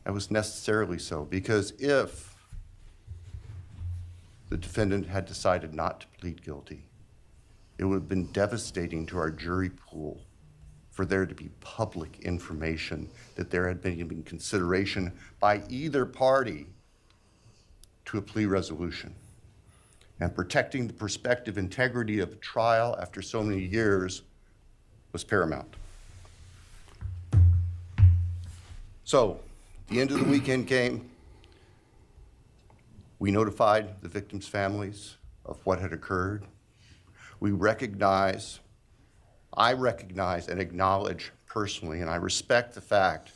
that was necessarily so, because if the defendant had decided not to plead guilty, it would have been devastating to our jury pool for there to be public information that there had been consideration by either party to a plea resolution. And protecting the prospective integrity of a trial after so many years was paramount. So, the end of the weekend came. We notified the victims' families of what had occurred. I recognize and acknowledge personally, and I respect the fact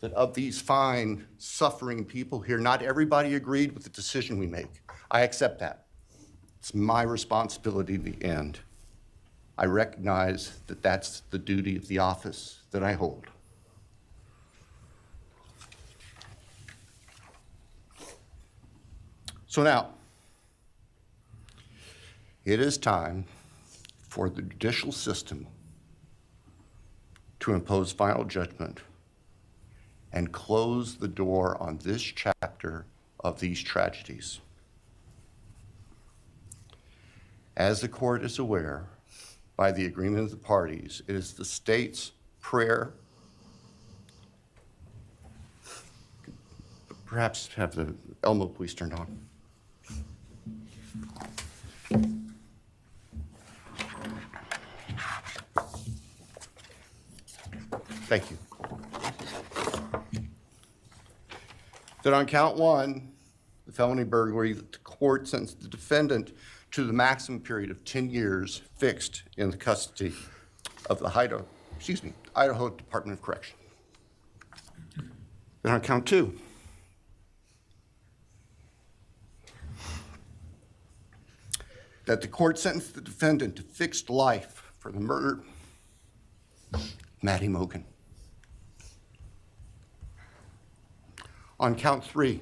that of these fine, suffering people here, not everybody agreed with the decision we make. I accept that. It's my responsibility in the end. I recognize that that's the duty of the office that I hold. So now, it is time for the judicial system to impose final judgment and close the door on this chapter of these tragedies. As the court is aware, by the agreement of the parties, it is the state's prayer. Perhaps have the Elmo police turned on. Thank you. That on count 1, the felony burglary, that the court sentenced the defendant to the maximum period of 10 years fixed in the custody of the Idaho Department of Correction. Then on count 2, that the court sentenced the defendant to fixed life for the murder of Maddie Mogen. On count 3,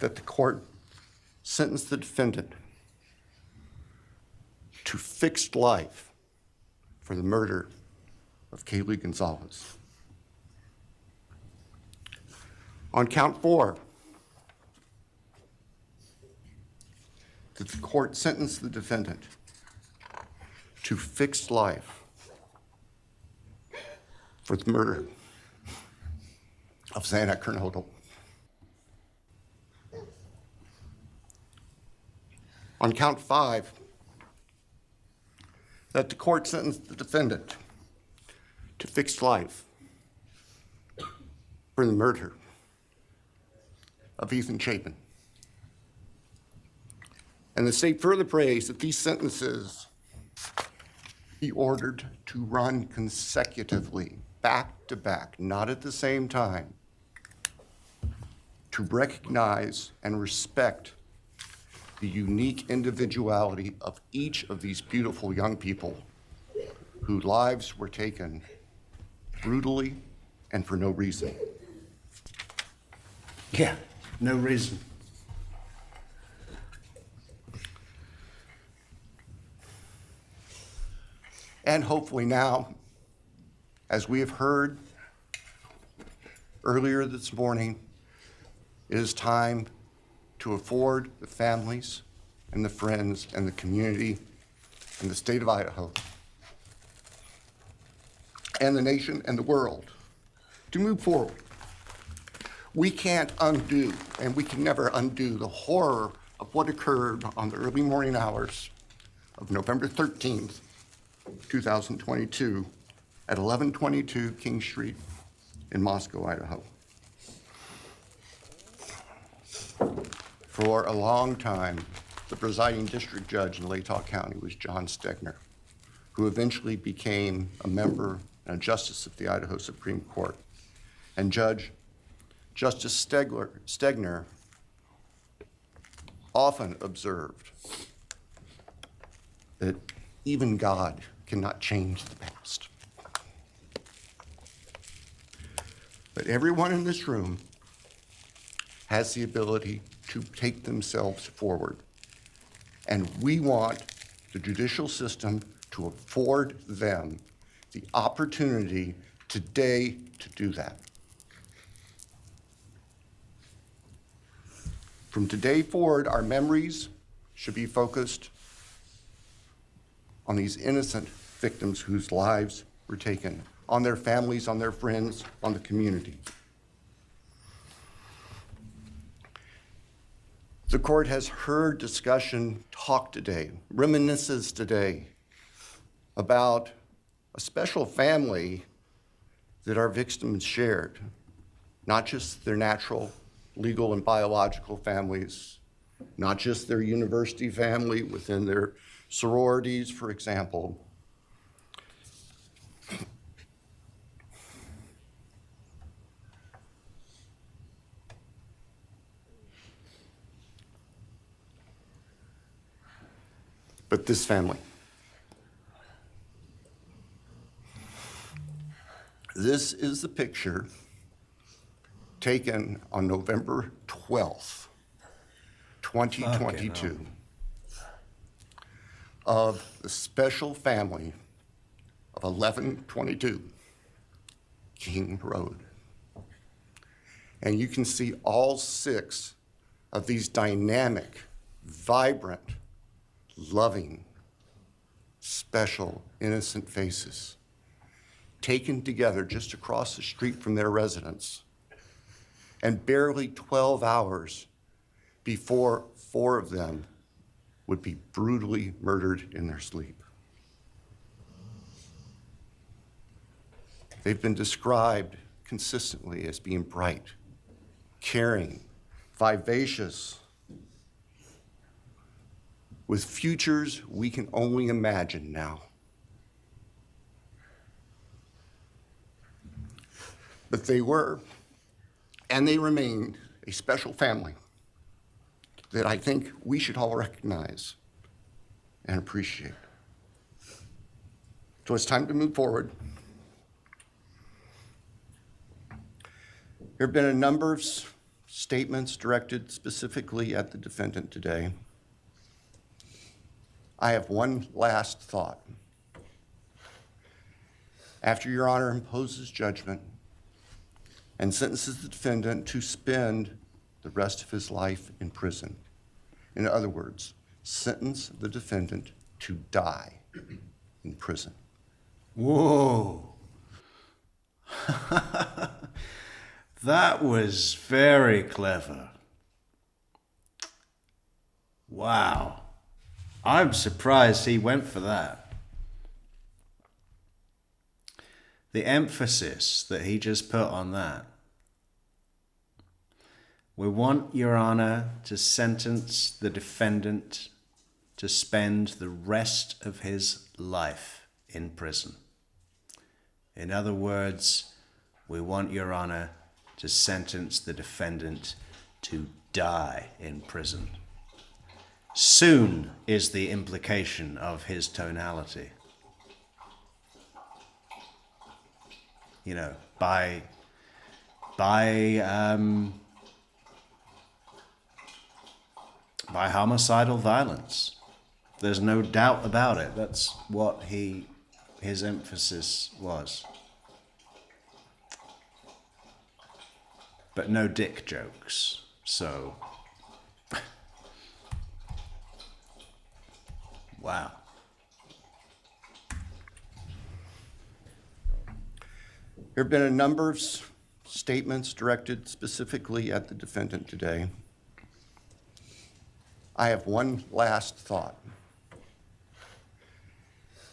that the court sentenced the defendant to fixed life for the murder of Kaylee Gonzalez. On count 4, that the court sentenced the defendant to fixed life for the murder of Xana Kernodle. On count 5, that the court sentenced the defendant to fixed life for the murder of Ethan Chapin. And the state further prays that these sentences be ordered to run consecutively, back to back, not at the same time, to recognize and respect the unique individuality of each of these beautiful young people whose lives were taken brutally and for no reason. Yeah, no reason. And hopefully now, as we have heard earlier this morning, it is time to afford the families and the friends and the community and the state of Idaho and the nation and the world to move forward. We can't undo, and we can never undo, the horror of what occurred on the early morning hours of November 13th, 2022 at 1122 King Street in Moscow, Idaho. For a long time, the presiding district judge in Latah County was John Stegner, who eventually became a member and a justice of the Idaho Supreme Court. And Justice Stegner often observed that even God cannot change the past. But everyone in this room has the ability to take themselves forward. And we want the judicial system to afford them the opportunity today to do that. From today forward, our memories should be focused on these innocent victims whose lives were taken, on their families, on their friends, on the community. The court has heard discussion, talk today, reminiscences today about a special family that our victims shared, not just their natural, legal, and biological families, not just their university family within their sororities, for example. But this family. This is the picture taken on November 12th, 2022, of the special family of 1122 King Road. And you can see all 6 of these dynamic, vibrant, loving, special, innocent faces taken together just across the street from their residence, and barely 12 hours before 4 of them would be brutally murdered in their sleep. They've been described consistently as being bright, caring, vivacious, with futures we can only imagine now. But they were, and they remain, a special family, that I think we should all recognize and appreciate. So it's time to move forward. There have been a number of statements directed specifically at the defendant today. I have one last thought. After Your Honor imposes judgment and sentences the defendant to spend the rest of his life in prison, in other words, sentence the defendant to die in prison. Whoa. That was very clever. Wow. I'm surprised he went for that. The emphasis that he just put on that. We want, Your Honor, to sentence the defendant to spend the rest of his life in prison. In other words, we want, Your Honor, to sentence the defendant to die in prison. Soon is the implication of his tonality. You know, by homicidal violence. There's no doubt about it. That's what his emphasis was. But no dick jokes, so... Wow. There have been a number of statements directed specifically at the defendant today. I have one last thought.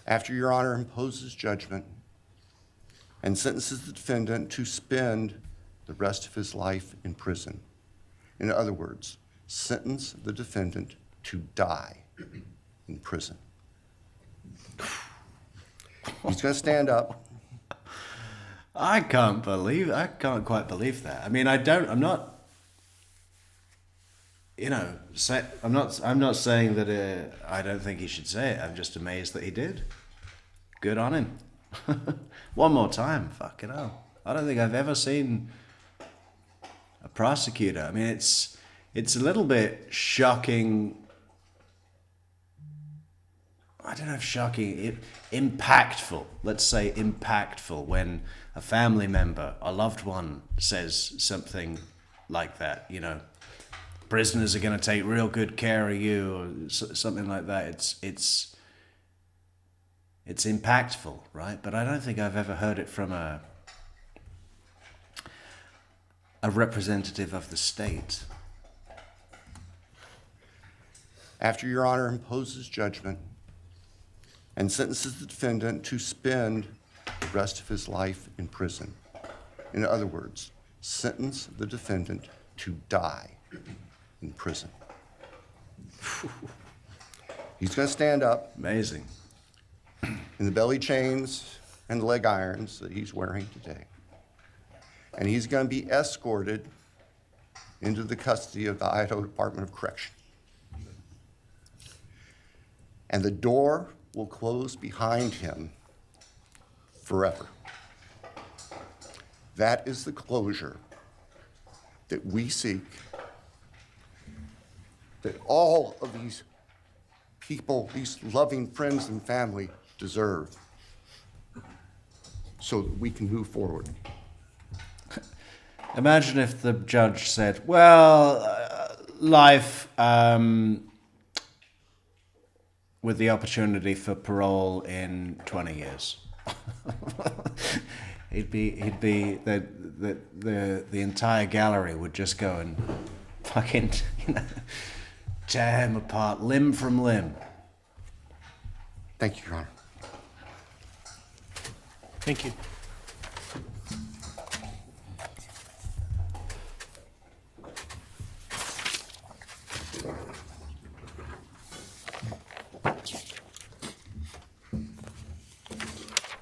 After Your Honor imposes judgment and sentences the defendant to spend the rest of his life in prison, in other words, sentence the defendant to die in prison. He's going to stand up. I can't quite believe that. I mean, I'm not saying that I don't think he should say it. I'm just amazed that he did. Good on him. One more time, fucking hell. I don't think I've ever seen a prosecutor. I mean, it's a little bit shocking. I don't know if shocking, impactful. Let's say impactful when a family member, a loved one says something like that, you know, prisoners are going to take real good care of you, or something like that. It's impactful, right? But I don't think I've ever heard it from a representative of the state. After Your Honor imposes judgment and sentences the defendant to spend the rest of his life in prison. In other words, sentence the defendant to die in prison. He's going to stand up. Amazing. In the belly chains and leg irons that he's wearing today. And he's going to be escorted into the custody of the Idaho Department of Correction. And the door will close behind him forever. That is the closure that we seek, that all of these people, these loving friends and family deserve, so that we can move forward. Imagine if the judge said, well, life with the opportunity for parole in 20 years. the entire gallery would just go and fucking, tear him apart limb from limb. Thank you, Your Honor. Thank you.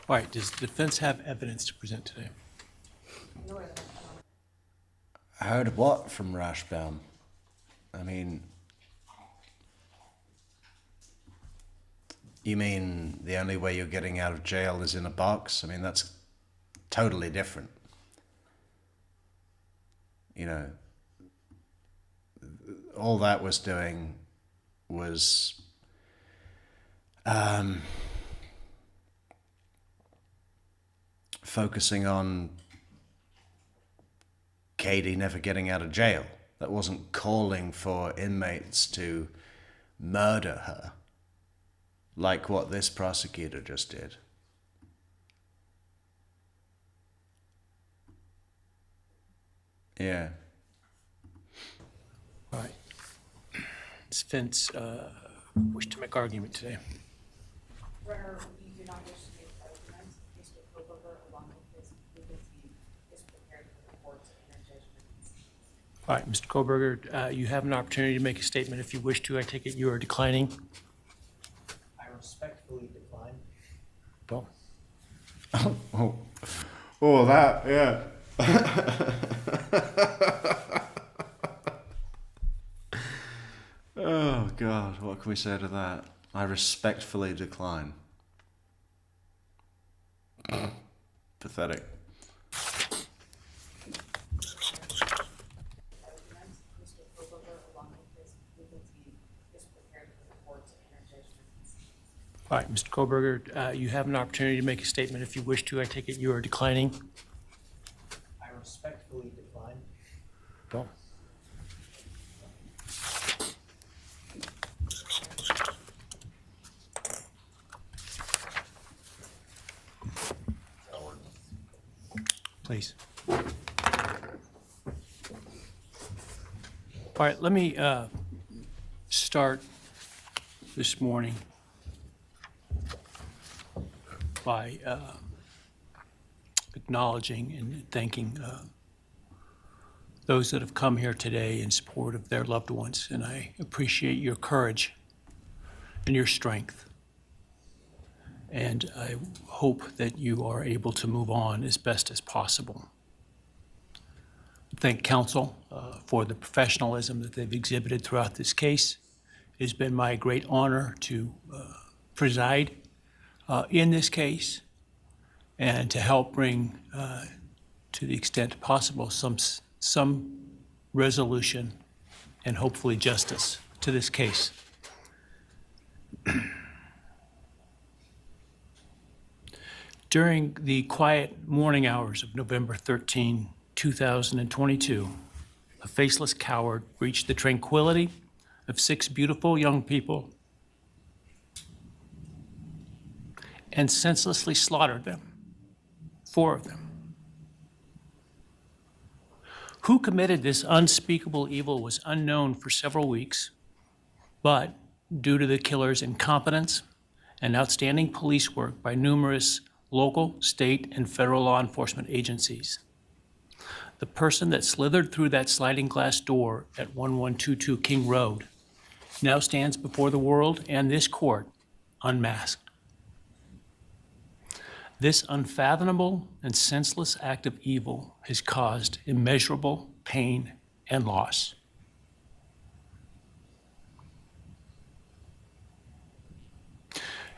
All right, does the defense have evidence to present today? Heard what from Rashbaum? I mean, You mean the only way you're getting out of jail is in a box? I mean, that's totally different. You know, all that was doing was focusing on Katie never getting out of jail. That wasn't calling for inmates to murder her, like what this prosecutor just did. Yeah. All right. Ms. Fentz, wish to make argument today. Runner, we do not wish to make arguments. Mr. Kohberger, along with his legal team, is prepared for the court to enter judgment. All right, Mr. Kohberger, you have an opportunity to make a statement if you wish to. I take it you are declining. I respectfully decline. Well. Oh, that, yeah. Oh, God, what can we say to that? I respectfully decline. Pathetic. All right, Mr. Kohberger, you have an opportunity to make a statement if you wish to. I take it you are declining. I respectfully decline. Well. Please. All right, let me start this morning by acknowledging and thanking those that have come here today in support of their loved ones. And I appreciate your courage and your strength. And I hope that you are able to move on as best as possible. Thank counsel for the professionalism that they've exhibited throughout this case. It has been my great honor to preside in this case and to help bring, to the extent possible, some resolution and hopefully justice to this case. During the quiet morning hours of November 13, 2022, a faceless coward breached the tranquility of 6 beautiful young people and senselessly slaughtered them, 4 of them. Who committed this unspeakable evil was unknown for several weeks, but due to the killer's incompetence and outstanding police work by numerous local, state, and federal law enforcement agencies, the person that slithered through that sliding glass door at 1122 King Road now stands before the world and this court unmasked. This unfathomable and senseless act of evil has caused immeasurable pain and loss.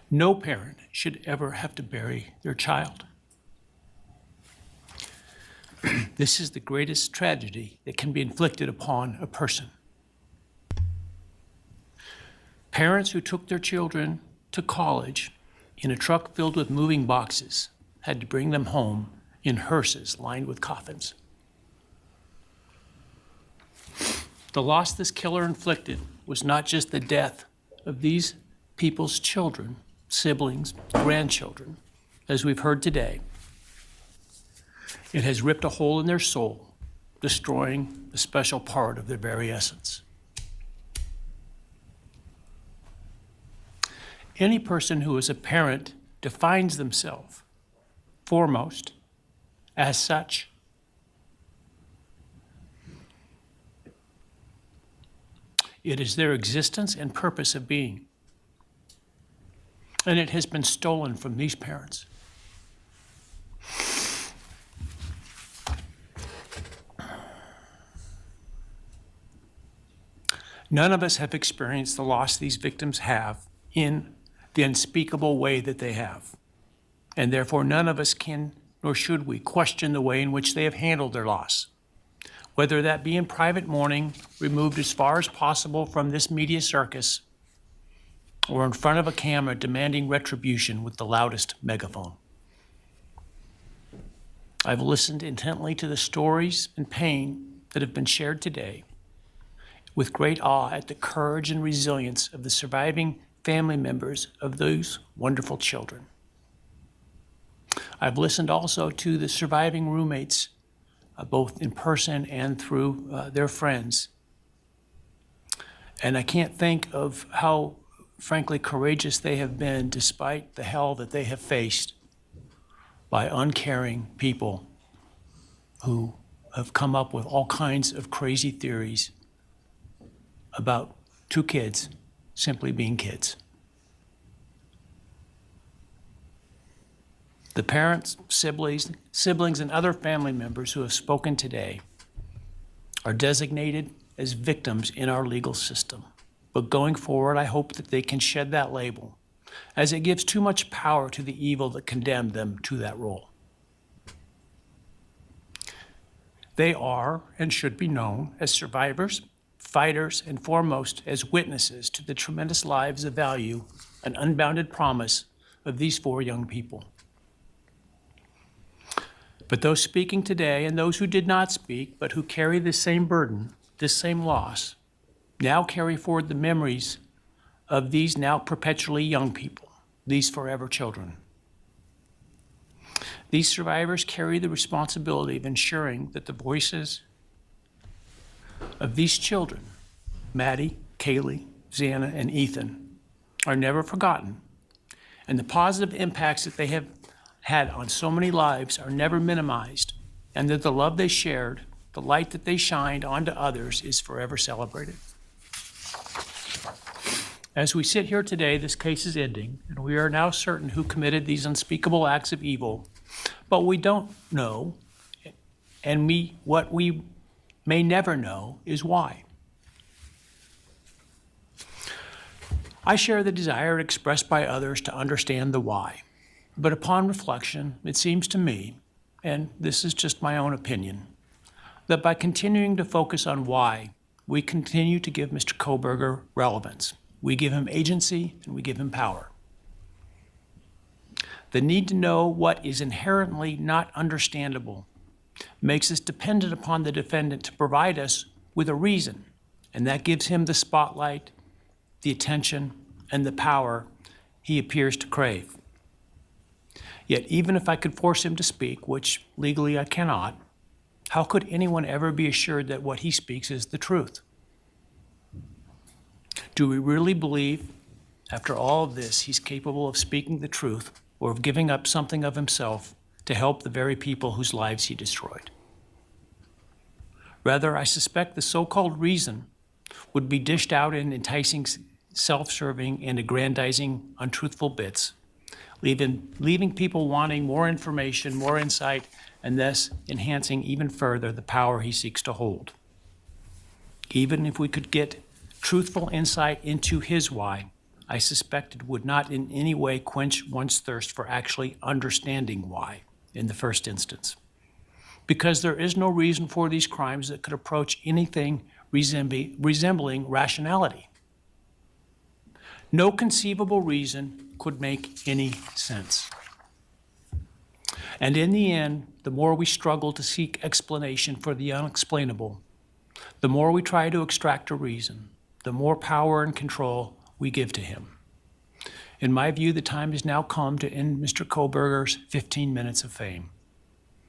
No parent should ever have to bury their child. This is the greatest tragedy that can be inflicted upon a person. Parents who took their children to college in a truck filled with moving boxes had to bring them home in hearses lined with coffins. The loss this killer inflicted was not just the death of these people's children, siblings, grandchildren, as we've heard today. It has ripped a hole in their soul, destroying a special part of their very essence. Any person who is a parent defines themselves foremost as such. It is their existence and purpose of being. And it has been stolen from these parents. None of us have experienced the loss these victims have in the unspeakable way that they have. And therefore, none of us can, nor should we, question the way in which they have handled their loss. Whether that be in private mourning, removed as far as possible from this media circus, or in front of a camera demanding retribution with the loudest megaphone. I've listened intently to the stories and pain that have been shared today, with great awe at the courage and resilience of the surviving family members of those wonderful children. I've listened also to the surviving roommates, both in person and through their friends. And I can't think of how, frankly, courageous they have been despite the hell that they have faced by uncaring people who have come up with all kinds of crazy theories about two kids simply being kids. The parents, siblings, and other family members who have spoken today are designated as victims in our legal system. But going forward, I hope that they can shed that label, as it gives too much power to the evil that condemned them to that role. They are and should be known as survivors, fighters, and foremost as witnesses to the tremendous lives of value and unbounded promise of these four young people. But those speaking today and those who did not speak, but who carry the same burden, this same loss, now carry forward the memories of these now perpetually young people, these forever children. These survivors carry the responsibility of ensuring that the voices of these children, Maddie, Kaylee, Xana, and Ethan, are never forgotten, and the positive impacts that they have had on so many lives are never minimized, and that the love they shared, the light that they shined onto others, is forever celebrated. As we sit here today, this case is ending, and we are now certain who committed these unspeakable acts of evil, but we don't know, and what we may never know is why. I share the desire expressed by others to understand the why. But upon reflection, it seems to me, and this is just my own opinion, that by continuing to focus on why, we continue to give Mr. Kohberger relevance. We give him agency and we give him power. The need to know what is inherently not understandable makes us dependent upon the defendant to provide us with a reason, and that gives him the spotlight, the attention, and the power he appears to crave. Yet even if I could force him to speak, which legally I cannot, how could anyone ever be assured that what he speaks is the truth? Do we really believe, after all of this, he's capable of speaking the truth or of giving up something of himself to help the very people whose lives he destroyed? Rather, I suspect the so-called reason would be dished out in enticing, self-serving, and aggrandizing, untruthful bits, leaving people wanting more information, more insight, and thus enhancing even further the power he seeks to hold. Even if we could get truthful insight into his why, I suspect it would not in any way quench one's thirst for actually understanding why in the first instance. Because there is no reason for these crimes that could approach anything resembling rationality. No conceivable reason could make any sense. And in the end, the more we struggle to seek explanation for the unexplainable, the more we try to extract a reason, the more power and control we give to him. In my view, the time has now come to end Mr. Kohberger's 15 minutes of fame.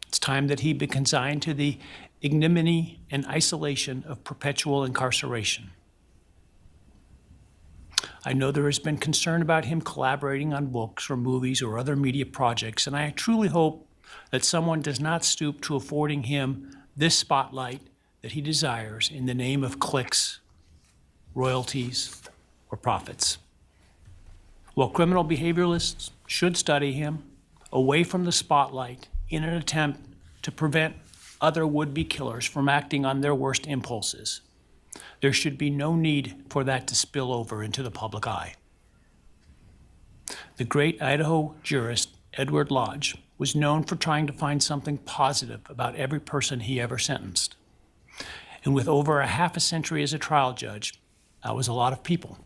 It's time that he be consigned to the ignominy and isolation of perpetual incarceration. I know there has been concern about him collaborating on books or movies or other media projects, and I truly hope that someone does not stoop to affording him this spotlight that he desires in the name of clicks, royalties, or profits. While criminal behavioralists should study him away from the spotlight in an attempt to prevent other would-be killers from acting on their worst impulses, there should be no need for that to spill over into the public eye. The great Idaho jurist Edward Lodge was known for trying to find something positive about every person he ever sentenced. And with over a half a century as a trial judge, that was a lot of people.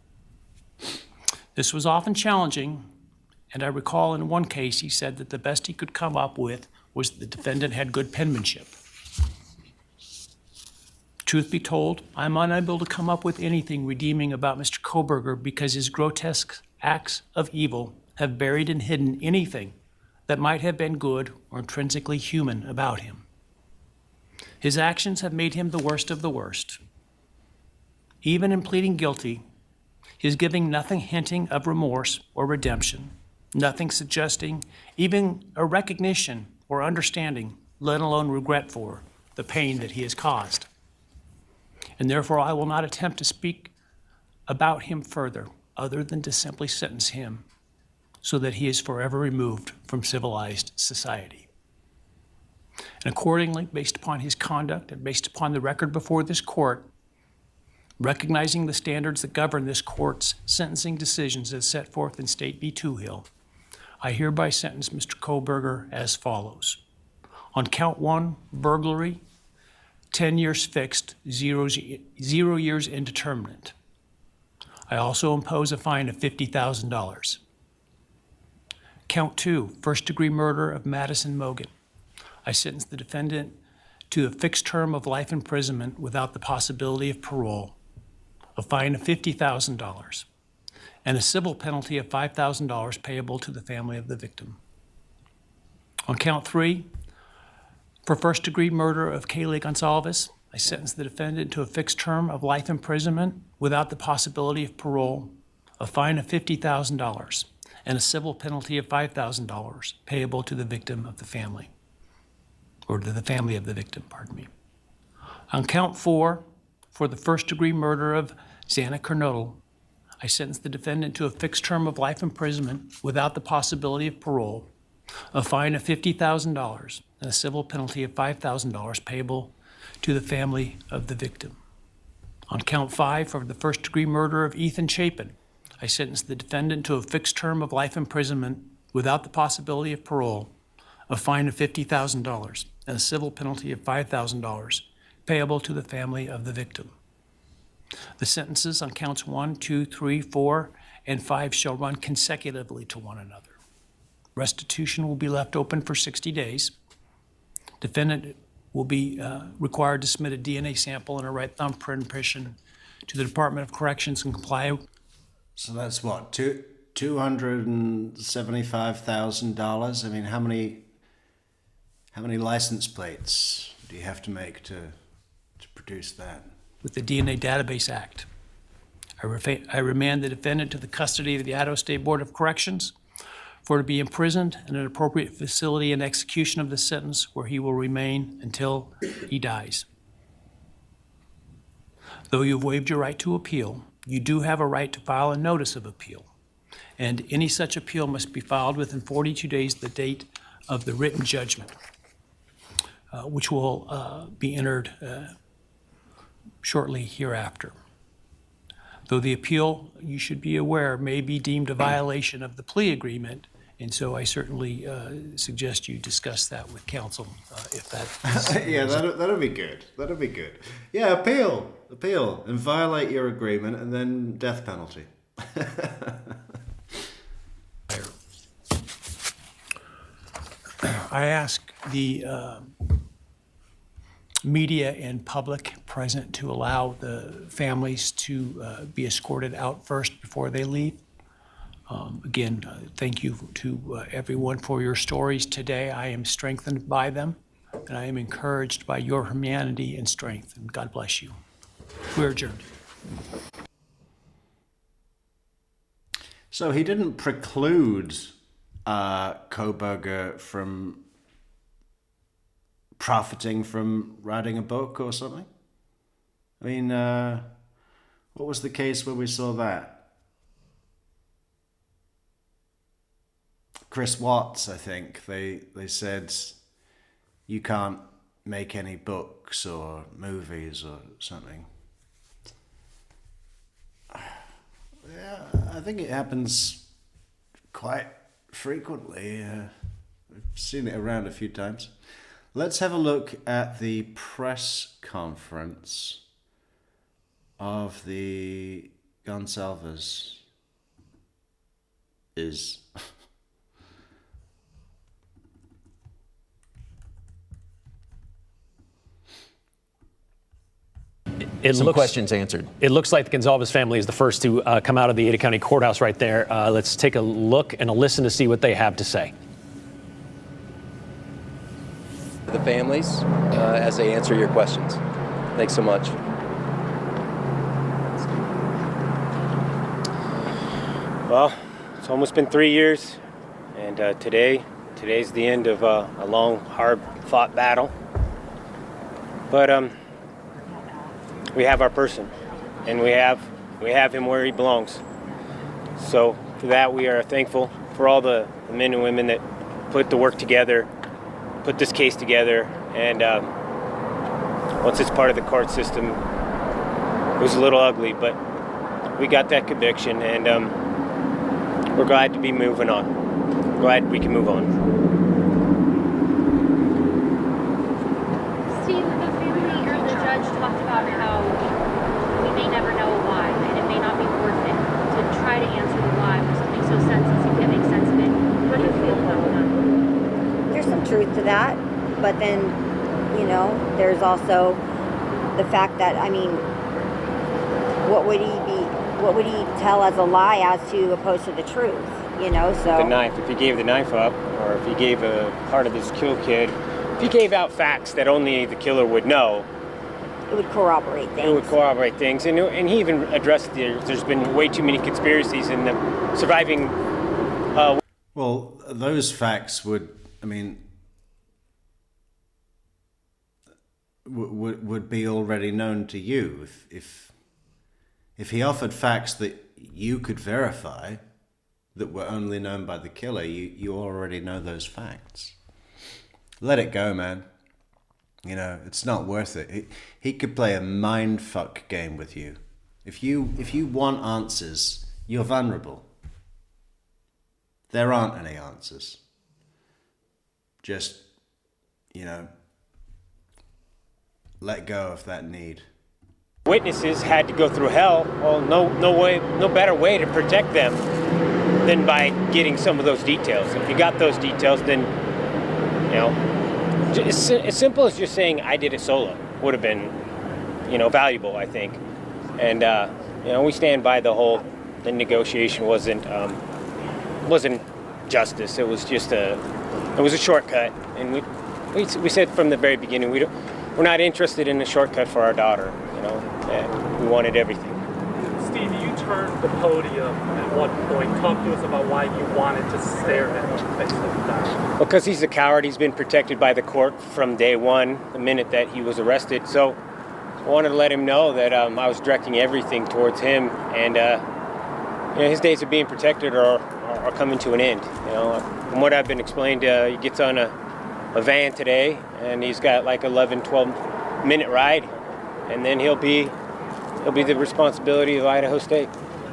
This was often challenging, and I recall in one case he said that the best he could come up with was the defendant had good penmanship. Truth be told, I'm unable to come up with anything redeeming about Mr. Kohberger because his grotesque acts of evil have buried and hidden anything that might have been good or intrinsically human about him. His actions have made him the worst of the worst. Even in pleading guilty, he is giving nothing hinting of remorse or redemption, nothing suggesting even a recognition or understanding, let alone regret for the pain that he has caused. And therefore, I will not attempt to speak about him further, other than to simply sentence him so that he is forever removed from civilized society. And accordingly, based upon his conduct and based upon the record before this court, recognizing the standards that govern this court's sentencing decisions as set forth in State v. Hill, I hereby sentence Mr. Kohberger as follows. On count 1, burglary, 10 years fixed, 0 years indeterminate. I also impose a fine of $50,000. Count 2, first-degree murder of Madison Mogan. I sentence the defendant to a fixed term of life imprisonment without the possibility of parole, a fine of $50,000, and a civil penalty of $5,000 payable to the family of the victim. On count 3, for first-degree murder of Kaylee Gonzalez, I sentence the defendant to a fixed term of life imprisonment without the possibility of parole, a fine of $50,000, and a civil penalty of $5,000 payable to the victim of the family, or to the family of the victim, pardon me. On count 4, for the first-degree murder of Xana Kernodle, I sentence the defendant to a fixed term of life imprisonment without the possibility of parole, a fine of $50,000, and a civil penalty of $5,000 payable to the family of the victim. On count 5, for the first-degree murder of Ethan Chapin, I sentence the defendant to a fixed term of life imprisonment without the possibility of parole, a fine of $50,000, and a civil penalty of $5,000 payable to the family of the victim. The sentences on counts 1, 2, 3, 4, and 5 shall run consecutively to one another. Restitution will be left open for 60 days. Defendant will be required to submit a DNA sample and a right thumbprint impression to the Department of Corrections and comply. So that's what, $275,000? I mean, how many license plates do you have to make to produce that? With the DNA Database Act, I remand the defendant to the custody of the Idaho State Board of Corrections for to be imprisoned in an appropriate facility in execution of the sentence where he will remain until he dies. Though you have waived your right to appeal, you do have a right to file a notice of appeal, and any such appeal must be filed within 42 days of the date of the written judgment, which will be entered shortly hereafter. Though the appeal, you should be aware, may be deemed a violation of the plea agreement, and so I certainly suggest you discuss that with counsel if that is... Yeah, that'll be good. That'll be good. Yeah, appeal, and violate your agreement, and then death penalty. I ask the media and public present to allow the families to be escorted out first before they leave. Again, thank you to everyone for your stories today. I am strengthened by them, and I am encouraged by your humanity and strength, and God bless you. We're adjourned. So he didn't preclude Kohberger from profiting from writing a book or something? I mean, what was the case where we saw that? Chris Watts, I think, they said you can't make any books or movies or something. Yeah, I think it happens quite frequently. I've seen it around a few times. Let's have a look at the press conference of the Gonsalves. Questions answered. It looks like the Gonsalves family is the first to come out of the Ada County Courthouse right there. Let's take a look and a listen to see what they have to say. The families as they answer your questions. Thanks so much. Well, it's almost been 3 years, and today's the end of a long, hard-fought battle. But we have our person, and we have him where he belongs. So for that, we are thankful for all the men and women that put the work together, put this case together, and once it's part of the court system, it was a little ugly, but we got that conviction, and we're glad to be moving on. Glad we can move on. Steve, the family or the judge talked about how we may never know why, and it may not be worth it to try to answer the why with something so senseless. You can't make sense of it. What do you feel about that? There's some truth to that, but then, you know, there's also the fact that, I mean, what would he tell as a lie as to opposed to the truth, you know, so. The knife, if he gave the knife up, or if he gave a part of this kill kid, if he gave out facts that only the killer would know. It would corroborate things. It would corroborate things, and he even addressed there's been way too many conspiracies in the surviving. Well, those facts would be already known to you. If he offered facts that you could verify that were only known by the killer, you already know those facts. Let it go, man. You know, it's not worth it. He could play a mindfuck game with you. If you want answers, you're vulnerable. There aren't any answers. Just, you know, let go of that need. Witnesses had to go through hell. Well, no better way to protect them than by getting some of those details. If you got those details, then, you know, as simple as just saying I did it solo would have been, you know, valuable, I think. And you know, we stand by the negotiation wasn't justice. It was just it was a shortcut, and we said from the very beginning we're not interested in a shortcut for our daughter. You know, and we wanted everything. Steve, you turned the podium at one point. Talk to us about why you wanted to stare at him face like that. Because he's a coward. He's been protected by the court from day one, the minute that he was arrested. So I wanted to let him know that I was directing everything towards him, and you know, his days of being protected are coming to an end. You know, from what I've been explained, he gets on a van today, and he's got like 12 minute ride, and then he'll be the responsibility of Idaho State.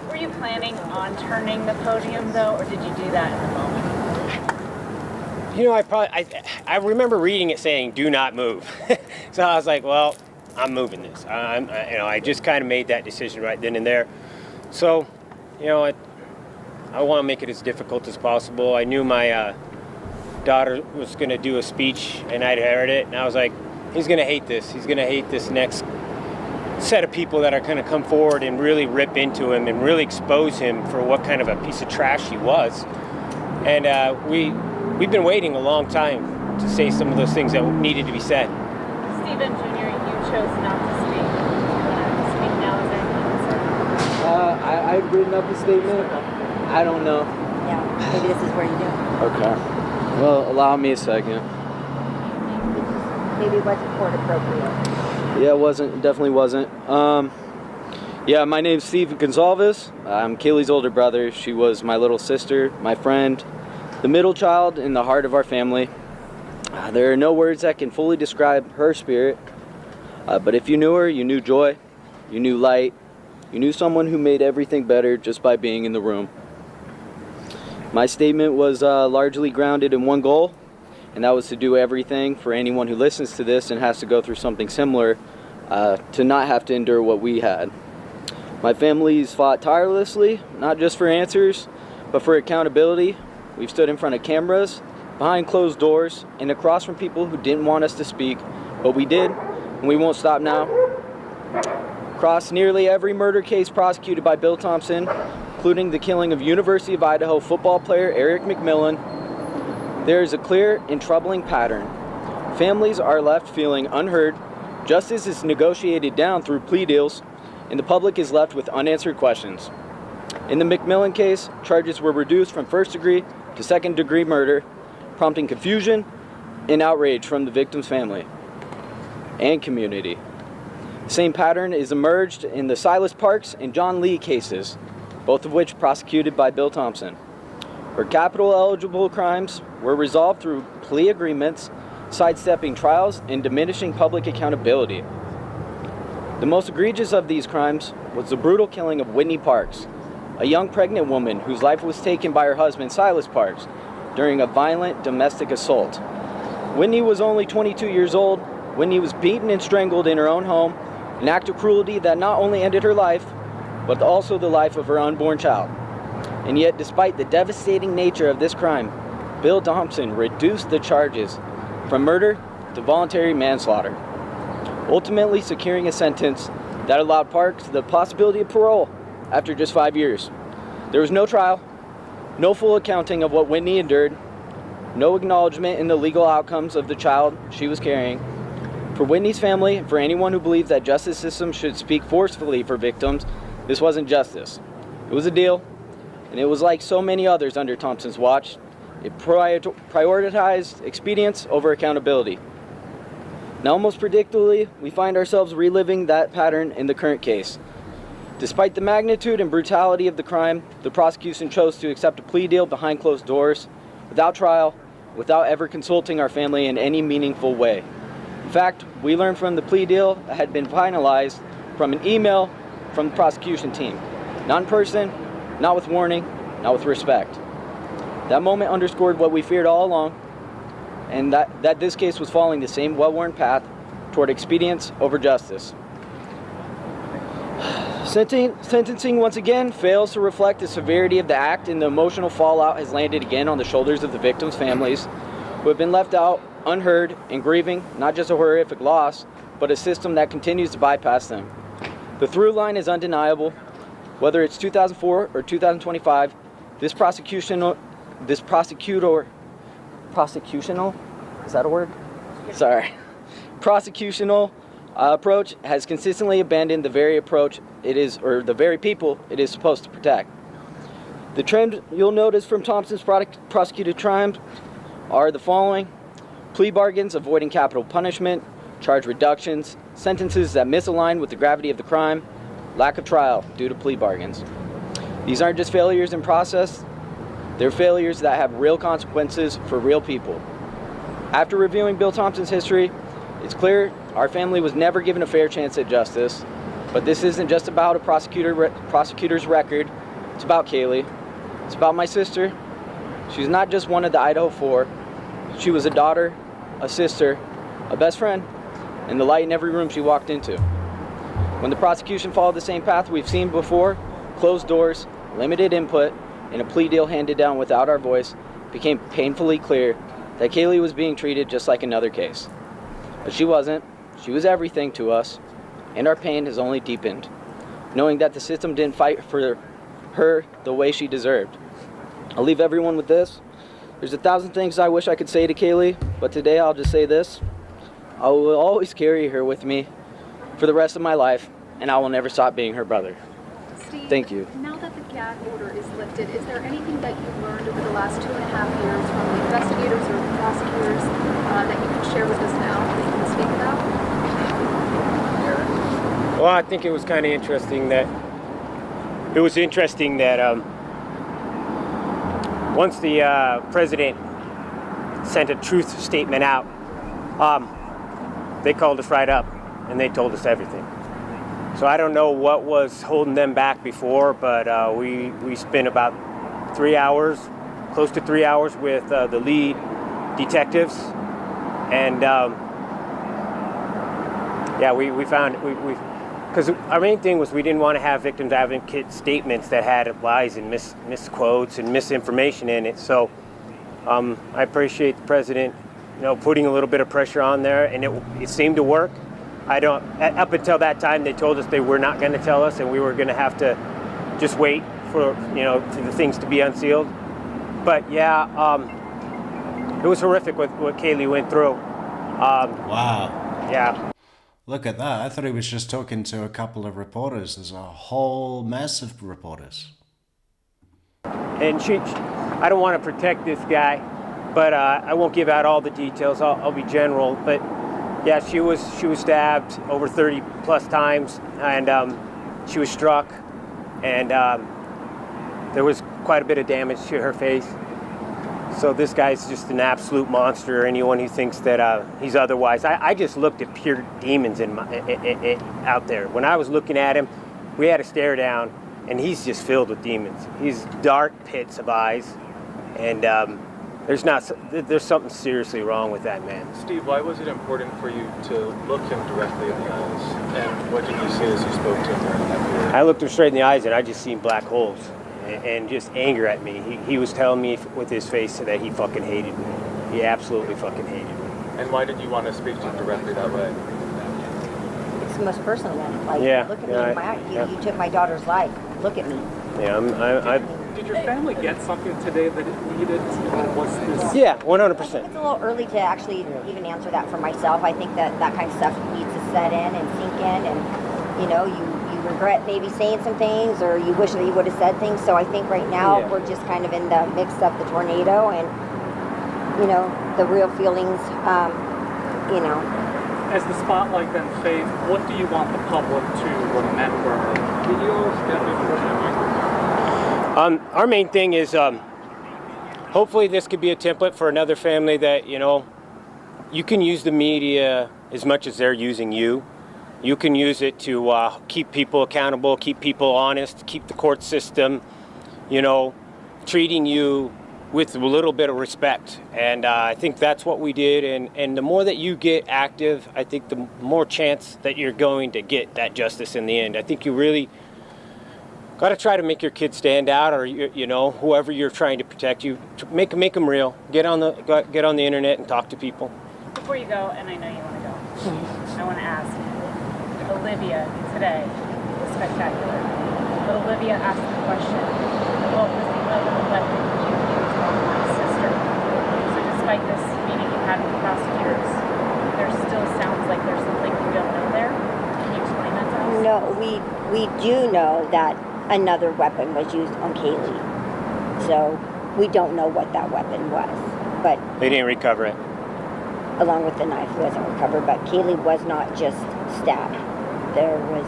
Were you planning on turning the podium though, or did you do that in the moment? You know, I remember reading it saying "do not move," so I was like, well, I'm moving this. I just kind of made that decision right then and there. So, you know, I want to make it as difficult as possible. I knew my daughter was going to do a speech, and I'd heard it, and I was like, he's going to hate this. He's going to hate this next set of people that are going to come forward and really rip into him and really expose him for what kind of a piece of trash he was. And we've been waiting a long time to say some of those things that needed to be said. Stephen Jr., you chose not to speak. Speak now, is there anything to say? I've written up a statement. I don't know. Yeah, maybe this is where you do. Okay. Well, allow me a second. Maybe it wasn't court appropriate. Yeah, it definitely wasn't. Yeah, my name's Steve Gonsalves. I'm Kaylee's older brother. She was my little sister, my friend, the middle child in the heart of our family. There are no words that can fully describe her spirit, but if you knew her, you knew joy, you knew light, you knew someone who made everything better just by being in the room. My statement was largely grounded in one goal, and that was to do everything for anyone who listens to this and has to go through something similar to not have to endure what we had. My family's fought tirelessly, not just for answers, but for accountability. We've stood in front of cameras, behind closed doors, and across from people who didn't want us to speak, but we did, and we won't stop now. Across nearly every murder case prosecuted by Bill Thompson, including the killing of University of Idaho football player Eric McMillan, there is a clear and troubling pattern. Families are left feeling unheard, justice is negotiated down through plea deals, and the public is left with unanswered questions. In the McMillan case, charges were reduced from first-degree to second-degree murder, prompting confusion and outrage from the victim's family and community. The same pattern is emerged in the Silas Parks and John Lee cases, both of which prosecuted by Bill Thompson, where capital-eligible crimes were resolved through plea agreements, sidestepping trials and diminishing public accountability. The most egregious of these crimes was the brutal killing of Whitney Parks, a young pregnant woman whose life was taken by her husband, Silas Parks, during a violent domestic assault. Whitney was only 22 years old. Whitney was beaten and strangled in her own home, an act of cruelty that not only ended her life, but also the life of her unborn child. And yet, despite the devastating nature of this crime, Bill Thompson reduced the charges from murder to voluntary manslaughter, ultimately securing a sentence that allowed Parks the possibility of parole after just 5 years. There was no trial, no full accounting of what Whitney endured, no acknowledgement in the legal outcomes of the child she was carrying. For Whitney's family, and for anyone who believes that justice system should speak forcefully for victims, this wasn't justice. It was a deal, and it was like so many others under Thompson's watch. It prioritized expedience over accountability. Now, almost predictably, we find ourselves reliving that pattern in the current case. Despite the magnitude and brutality of the crime, the prosecution chose to accept a plea deal behind closed doors, without trial, without ever consulting our family in any meaningful way. In fact, we learned from the plea deal that had been finalized from an email from the prosecution team. Not in person, not with warning, not with respect. That moment underscored what we feared all along, and that this case was following the same well-worn path toward expedience over justice. Sentencing once again fails to reflect the severity of the act, and the emotional fallout has landed again on the shoulders of the victims' families, who have been left out, unheard, and grieving not just a horrific loss, but a system that continues to bypass them. The through line is undeniable. Whether it's 2004 or 2025, this prosecutional, is that a word? Sorry. Prosecutional approach has consistently abandoned the very approach it is, or the very people it is supposed to protect. The trend you'll notice from Thompson's prosecuted crimes are the following: plea bargains avoiding capital punishment, charge reductions, sentences that misalign with the gravity of the crime, lack of trial due to plea bargains. These aren't just failures in process, they're failures that have real consequences for real people. After reviewing Bill Thompson's history, it's clear our family was never given a fair chance at justice. But this isn't just about a prosecutor's record. It's about Kaylee. It's about my sister. She's not just one of the Idaho 4. She was a daughter, a sister, a best friend, and the light in every room she walked into. When the prosecution followed the same path we've seen before, closed doors, limited input, and a plea deal handed down without our voice, it became painfully clear that Kaylee was being treated just like another case. But she wasn't. She was everything to us. And our pain has only deepened, knowing that the system didn't fight for her the way she deserved. I'll leave everyone with this. There's 1,000 things I wish I could say to Kaylee, but today I'll just say this. I will always carry her with me for the rest of my life, and I will never stop being her brother. Steve, thank you. Now that the gag order is lifted, is there anything that you've learned over the last 2.5 years from the investigators or the prosecutors that you can share with us now that you can speak about? Well, I think it was kind of interesting that once the president sent a truth statement out, they called us right up and they told us everything. So I don't know what was holding them back before, but we spent about 3 hours close to 3 hours with the lead detectives, and yeah, we found because our main thing was we didn't want to have victims advocate statements that had lies and misquotes and misinformation in it. So I appreciate the president, putting a little bit of pressure on there, and it seemed to work. Up until that time, they told us they were not going to tell us, and we were going to have to just wait for for the things to be unsealed. But yeah, it was horrific what Kaylee went through. Wow. Yeah. Look at that. I thought he was just talking to a couple of reporters. There's a whole mess of reporters. And I don't want to protect this guy, but I won't give out all the details. I'll be general. But yeah, she was stabbed over 30 plus times, and she was struck, and there was quite a bit of damage to her face. So this guy's just an absolute monster. Anyone who thinks that he's otherwise, I just looked at pure demons out there. When I was looking at him, we had a stare down, and he's just filled with demons. He's dark pits of eyes, and there's something seriously wrong with that man. Steve, why was it important for you to look him directly in the eyes? And what did you see as you spoke to him during that period? I looked him straight in the eyes, and I just seen black holes and just anger at me. He was telling me with his face that he fucking hated me. He absolutely fucking hated me. And why did you want to speak to him directly that way? It's the most personal one. Like, Yeah, look at me yeah, in my eye. yeah. You took my daughter's life. Look at me. Yeah, Did your family get something today that it needed? Was this? Yeah, 100%. It's a little early to actually even answer that for myself. I think that kind of stuff needs to set in and sink in, and you regret maybe saying some things, or you wish that you would have said things. So I think right now we're just kind of in the mix of the tornado and the real feelings. As the spotlight then fades, what do you want the public to remember? Our main thing is hopefully this could be a template for another family that, you can use the media as much as they're using you. You can use it to keep people accountable, keep people honest, keep the court system, treating you with a little bit of respect. And I think that's what we did. And the more that you get active, I think the more chance that you're going to get that justice in the end. I think you really got to try to make your kids stand out, or whoever you're trying to protect, you make them real. Get on the internet and talk to people. Before you go, and I know you want to go, I want to ask, Olivia today was spectacular. But Olivia asked the question, what was the other weapon you used on my sister? So despite this meeting you had with the prosecutors, there still sounds like there's something we don't know there. Can you explain that to us? No, we do know that another weapon was used on Kaylee. So we don't know what that weapon was, but they didn't recover it. Along with the knife wasn't recovered, but Kaylee was not just stabbed. There was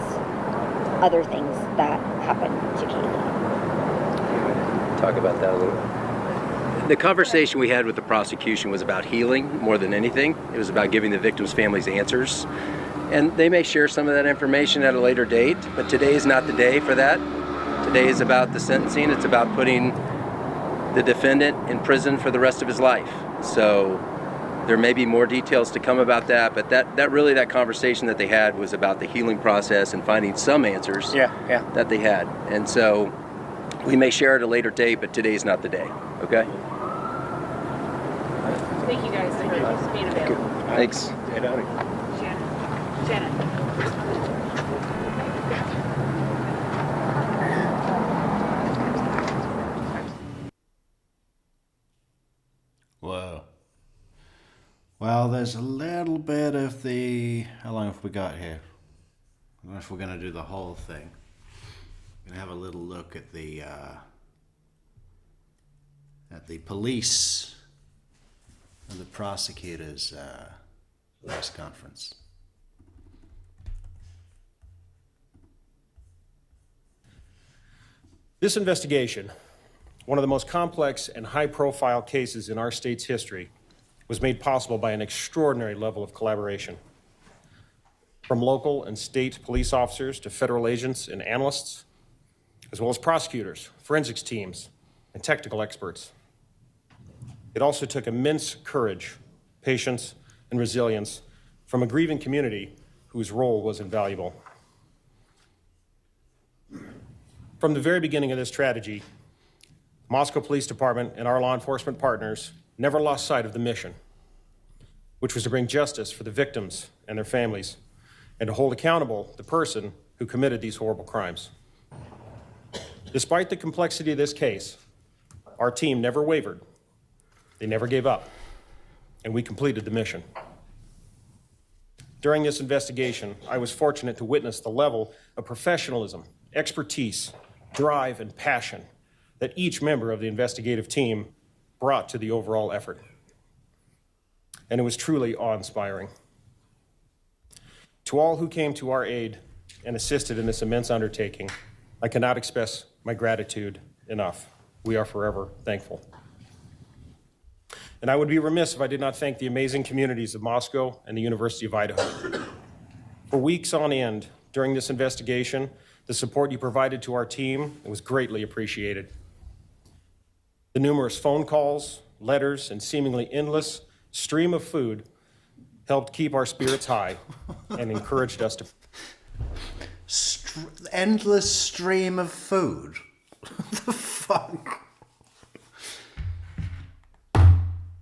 other things that happened to Kaylee. Talk about that a little bit. The conversation we had with the prosecution was about healing more than anything. It was about giving the victims' families answers. And they may share some of that information at a later date, but today is not the day for that. Today is about the sentencing. It's about putting the defendant in prison for the rest of his life. So there may be more details to come about that, but that conversation that they had was about the healing process and finding some answers that they had. And so we may share at a later date, but today is not the day, okay? Thank you guys for being available. Thanks. Shannon. Whoa. Well, there's a little bit of the... How long have we got here? I don't know if we're going to do the whole thing. We're going to have a little look at the police and the prosecutor's press conference. This investigation, one of the most complex and high-profile cases in our state's history, was made possible by an extraordinary level of collaboration. From local and state police officers to federal agents and analysts, as well as prosecutors, forensics teams, and technical experts. It also took immense courage, patience, and resilience from a grieving community whose role was invaluable. From the very beginning of this tragedy, Moscow Police Department and our law enforcement partners never lost sight of the mission, which was to bring justice for the victims and their families, and to hold accountable the person who committed these horrible crimes. Despite the complexity of this case, our team never wavered. They never gave up, and we completed the mission. During this investigation, I was fortunate to witness the level of professionalism, expertise, drive, and passion that each member of the investigative team brought to the overall effort. And it was truly awe-inspiring. To all who came to our aid and assisted in this immense undertaking, I cannot express my gratitude enough. We are forever thankful. And I would be remiss if I did not thank the amazing communities of Moscow and the University of Idaho. For weeks on end during this investigation, the support you provided to our team was greatly appreciated. The numerous phone calls, letters, and seemingly endless stream of food helped keep our spirits high and encouraged us to... Endless stream of food? What the fuck?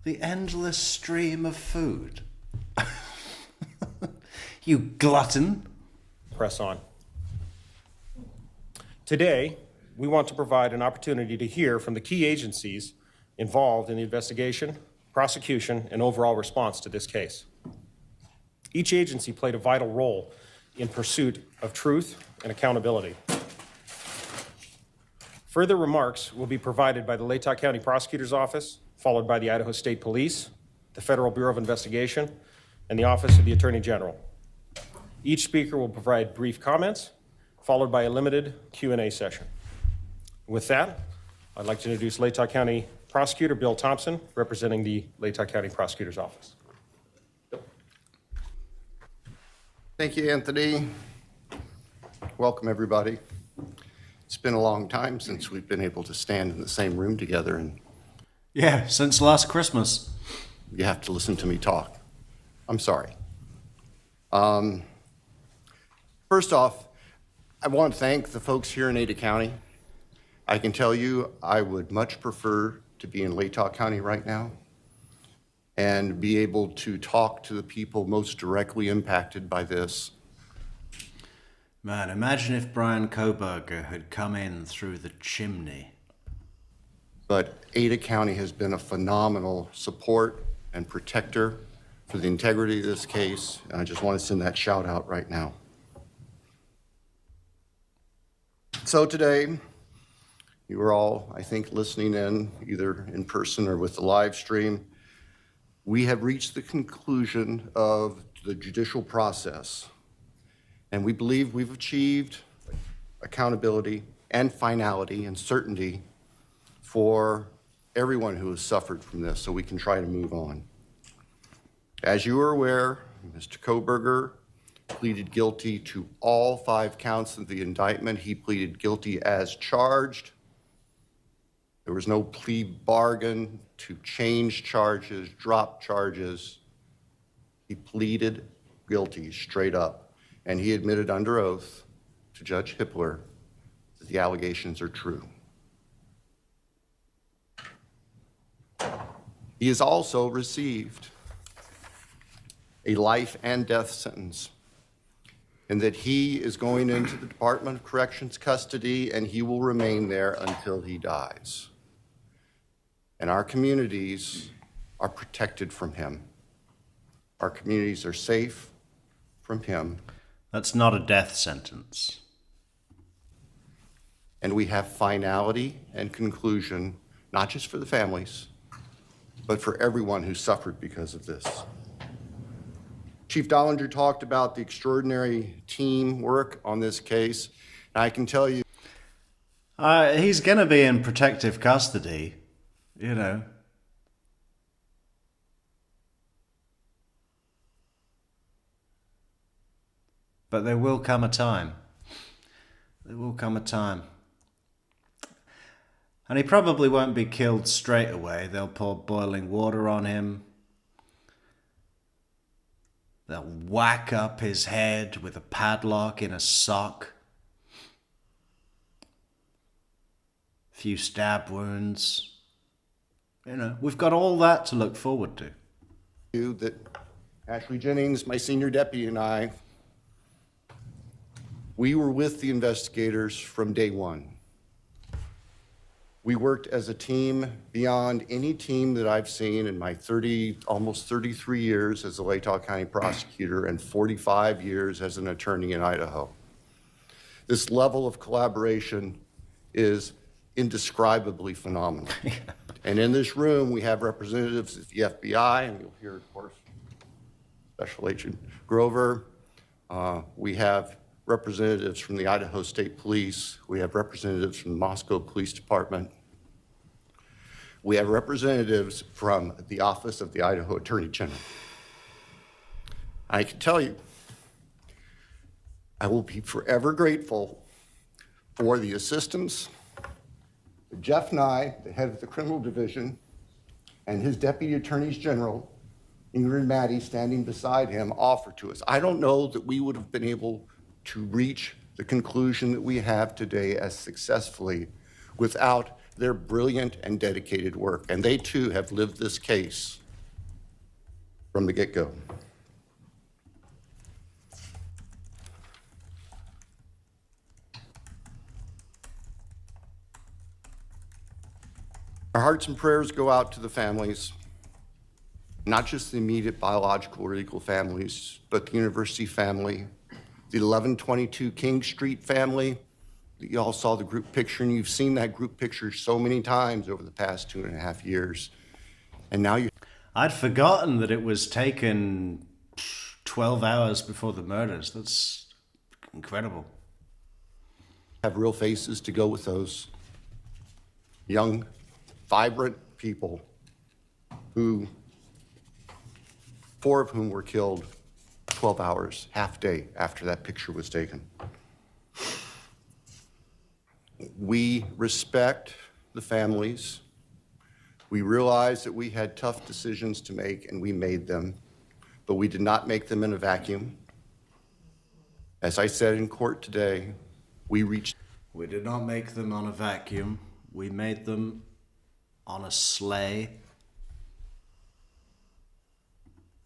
The endless stream of food. You glutton. Press on. Today, we want to provide an opportunity to hear from the key agencies involved in the investigation, prosecution, and overall response to this case. Each agency played a vital role in pursuit of truth and accountability. Further remarks will be provided by the Latah County Prosecutor's Office, followed by the Idaho State Police, the Federal Bureau of Investigation, and the Office of the Attorney General. Each speaker will provide brief comments, followed by a limited Q&A session. With that, I'd like to introduce Latah County Prosecutor Bill Thompson, representing the Latah County Prosecutor's Office. Thank you, Anthony. Welcome, everybody. It's been a long time since we've been able to stand in the same room together, and yeah, since last Christmas. You have to listen to me talk. I'm sorry. First off, I want to thank the folks here in Ada County. I can tell you I would much prefer to be in Latah County right now and be able to talk to the people most directly impacted by this. Man, imagine if Bryan Kohberger had come in through the chimney. But Ada County has been a phenomenal support and protector for the integrity of this case, and I just want to send that shout out right now. So today, you are all, I think, listening in, either in person or with the live stream. We have reached the conclusion of the judicial process, and we believe we've achieved accountability and finality and certainty for everyone who has suffered from this, so we can try to move on. As you are aware, Mr. Kohberger pleaded guilty to all 5 counts of the indictment. He pleaded guilty as charged. There was no plea bargain to change charges, drop charges. He pleaded guilty straight up, and he admitted under oath to Judge Hippler that the allegations are true. He has also received a life and death sentence, and that he is going into the Department of Corrections custody, and he will remain there until he dies. And our communities are protected from him. Our communities are safe from him. That's not a death sentence. And we have finality and conclusion, not just for the families, but for everyone who suffered because of this. Chief Dollinger talked about the extraordinary teamwork on this case. And I can tell you, he's going to be in protective custody, you know. But there will come a time. There will come a time. And he probably won't be killed straight away. They'll pour boiling water on him. They'll whack up his head with a padlock in a sock. A few stab wounds. You know, we've got all that to look forward to. That Ashley Jennings, my senior deputy, and I, we were with the investigators from day one. We worked as a team beyond any team that I've seen in my almost 33 years as a Latah County prosecutor and 45 years as an attorney in Idaho. This level of collaboration is indescribely phenomenal. And in this room, we have representatives of the FBI, and you'll hear, of course, Special Agent Grover. We have representatives from the Idaho State Police. We have representatives from the Moscow Police Department. We have representatives from the Office of the Idaho Attorney General. I can tell you, I will be forever grateful for the assistance that Jeff Nye, the head of the criminal division, and his deputy attorneys general, Ingrid Maddie, standing beside him, offer to us. I don't know that we would have been able to reach the conclusion that we have today as successfully without their brilliant and dedicated work. And they too have lived this case from the get-go. Our hearts and prayers go out to the families, not just the immediate biological or legal families, but the university family, the 1122 King Street family. You all saw the group picture, and you've seen that group picture so many times over the past 2.5 years. And now I'd forgotten that it was taken 12 hours before the murders. That's incredible. Have real faces to go with those young, vibrant people who, 4 of whom were killed 12 hours, half day after that picture was taken. We respect the families. We realize that we had tough decisions to make, and we made them, but we did not make them in a vacuum. As I said in court today, we did not make them on a vacuum. We made them on a sleigh.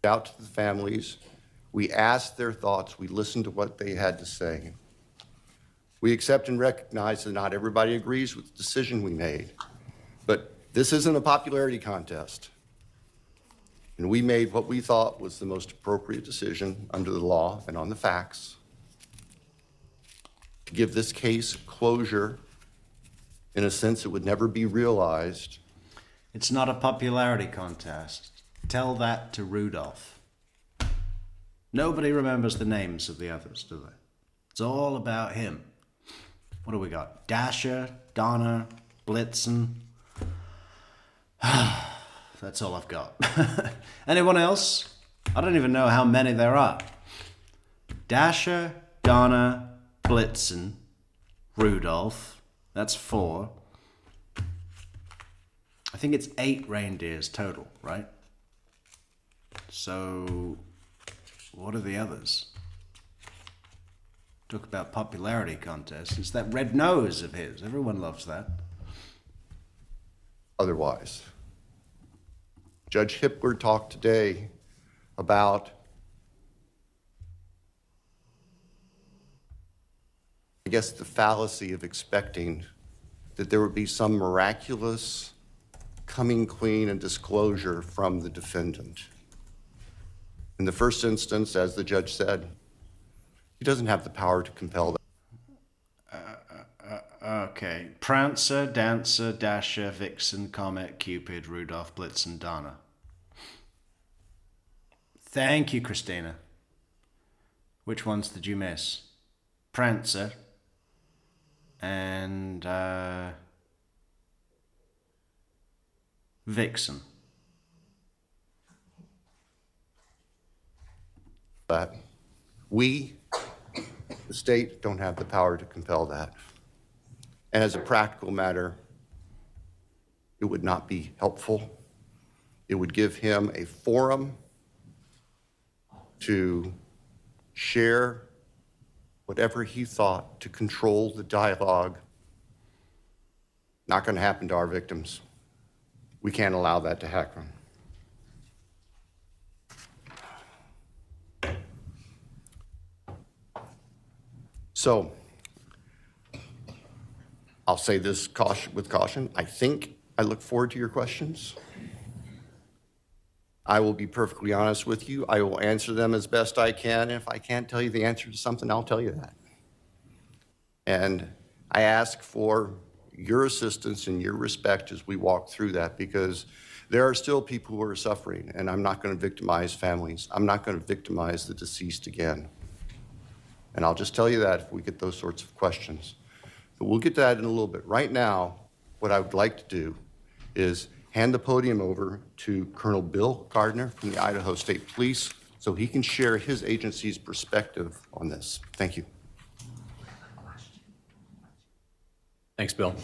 Out to the families. We asked their thoughts. We listened to what they had to say. We accept and recognize that not everybody agrees with the decision we made, but this isn't a popularity contest. And we made what we thought was the most appropriate decision under the law and on the facts to give this case closure in a sense that would never be realized. It's not a popularity contest. Tell that to Rudolph. Nobody remembers the names of the others, do they? It's all about him. What do we got? Dasher, Donna, Blitzen. That's all I've got. Anyone else? I don't even know how many there are. Dasher, Donna, Blitzen, Rudolph. That's 4. I think it's 8 reindeers total, right? So, what are the others? Talk about popularity contests. It's that red nose of his. Everyone loves that. Otherwise. Judge Hipler talked today about, I guess, the fallacy of expecting that there would be some miraculous coming clean and disclosure from the defendant. In the first instance, as the judge said, he doesn't have the power to compel that. Okay. Prancer, Dancer, Dasher, Vixen, Comet, Cupid, Rudolph, Blitzen, Donna. Thank you, Christina. Which ones did you miss? Prancer and Vixen. That we, the state, don't have the power to compel that. And as a practical matter, It would not be helpful. It would give him a forum to share whatever he thought, to control the dialogue. Not going to happen to our victims. We can't allow that to happen. So, I'll say this with caution. I look forward to your questions. I will be perfectly honest with you. I will answer them as best I can. If I can't tell you the answer to something, I'll tell you that. And I ask for your assistance and your respect as we walk through that, because there are still people who are suffering, and I'm not going to victimize families. I'm not going to victimize the deceased again. And I'll just tell you that if we get those sorts of questions. But we'll get to that in a little bit. Right now, what I would like to do is hand the podium over to Colonel Bill Gardner from the Idaho State Police so he can share his agency's perspective on this. Thank you. Thanks, Bill.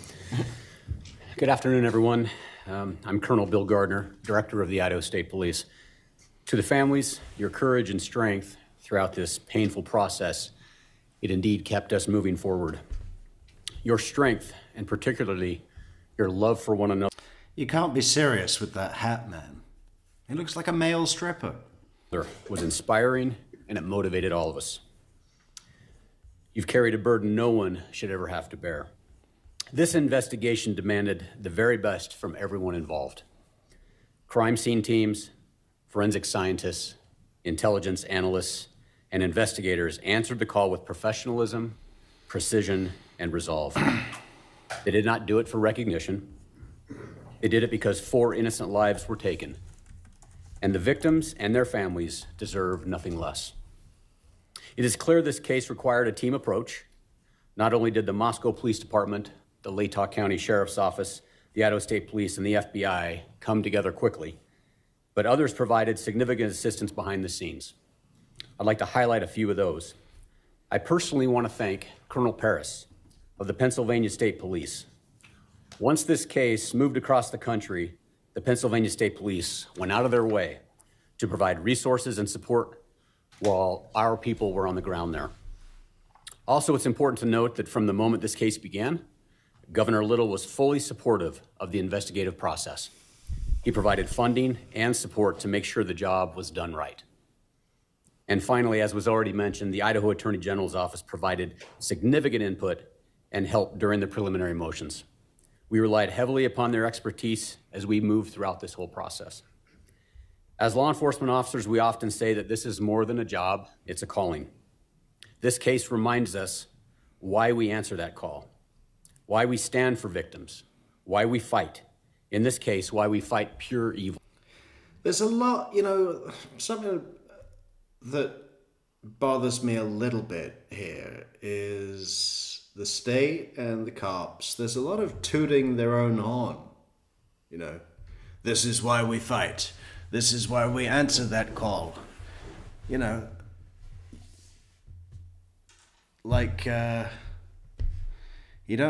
Good afternoon, everyone. I'm Colonel Bill Gardner, Director of the Idaho State Police. To the families, your courage and strength throughout this painful process, it indeed kept us moving forward. Your strength, and particularly your love for one another. You can't be serious with that hat, man. He looks like a male stripper. Was inspiring, and it motivated all of us. You've carried a burden no one should ever have to bear. This investigation demanded the very best from everyone involved. Crime scene teams, forensic scientists, intelligence analysts, and investigators answered the call with professionalism, precision, and resolve. They did not do it for recognition. They did it because 4 innocent lives were taken, and the victims and their families deserve nothing less. It is clear this case required a team approach. Not only did the Moscow Police Department, the Latah County Sheriff's Office, the Idaho State Police, and the FBI come together quickly, but others provided significant assistance behind the scenes. I'd like to highlight a few of those. I personally want to thank Colonel Paris of the Pennsylvania State Police. Once this case moved across the country, the Pennsylvania State Police went out of their way to provide resources and support while our people were on the ground there. Also, it's important to note that from the moment this case began, Governor Little was fully supportive of the investigative process. He provided funding and support to make sure the job was done right. And finally, as was already mentioned, the Idaho Attorney General's office provided significant input and help during the preliminary motions. We relied heavily upon their expertise as we moved throughout this whole process. As law enforcement officers, we often say that this is more than a job, it's a calling. This case reminds us why we answer that call, why we stand for victims, why we fight. In this case, why we fight pure evil. There's a lot, something that bothers me a little bit here is the state and the cops. There's a lot of tooting their own horn. This is why we fight. This is why we answer that call. You don't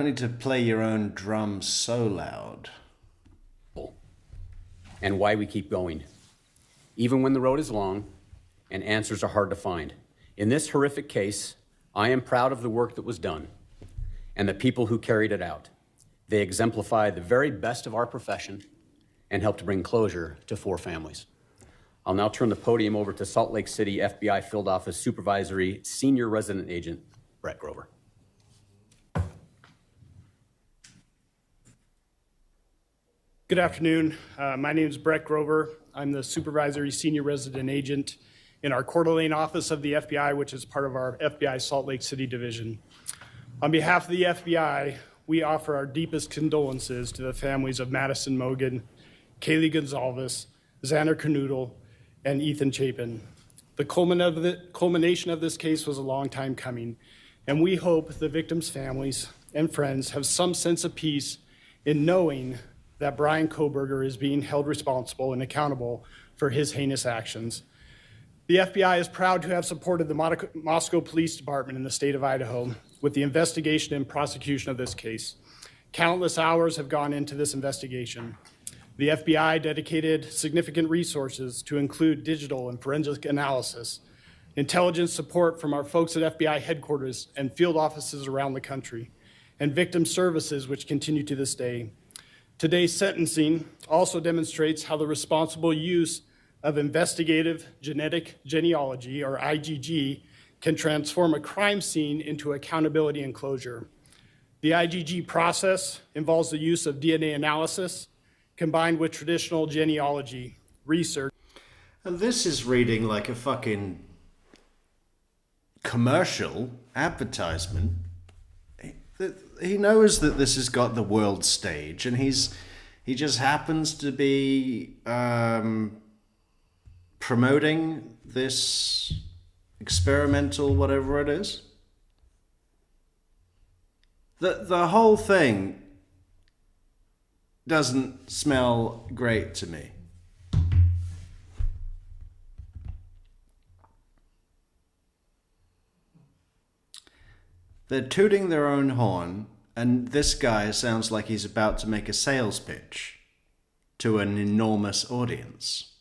need to play your own drums so loud. And why we keep going, even when the road is long and answers are hard to find. In this horrific case, I am proud of the work that was done and the people who carried it out. They exemplify the very best of our profession and help to bring closure to 4 families. I'll now turn the podium over to Salt Lake City FBI Field Office Supervisory Senior Resident Agent, Brett Grover. Good afternoon. My name is Brett Grover. I'm the Supervisory Senior Resident Agent in our Coeur d'Alene office of the FBI, which is part of our FBI Salt Lake City division. On behalf of the FBI, we offer our deepest condolences to the families of Madison Mogan, Kaylee Gonzalez, Xander Canoodle, and Ethan Chapin. The culmination of this case was a long time coming, and we hope the victims' families and friends have some sense of peace in knowing that Bryan Kohberger is being held responsible and accountable for his heinous actions. The FBI is proud to have supported the Moscow Police Department in the state of Idaho with the investigation and prosecution of this case. Countless hours have gone into this investigation. The FBI dedicated significant resources to include digital and forensic analysis, intelligence support from our folks at FBI headquarters and field offices around the country, and victim services which continue to this day. Today's sentencing also demonstrates how the responsible use of investigative genetic genealogy, or IgG, can transform a crime scene into accountability and closure. The IgG process involves the use of DNA analysis combined with traditional genealogy research. And this is reading like a fucking commercial advertisement. He knows that this has got the world stage, and he just happens to be promoting this experimental whatever it is. The whole thing doesn't smell great to me. They're tooting their own horn, and this guy sounds like he's about to make a sales pitch to an enormous audience.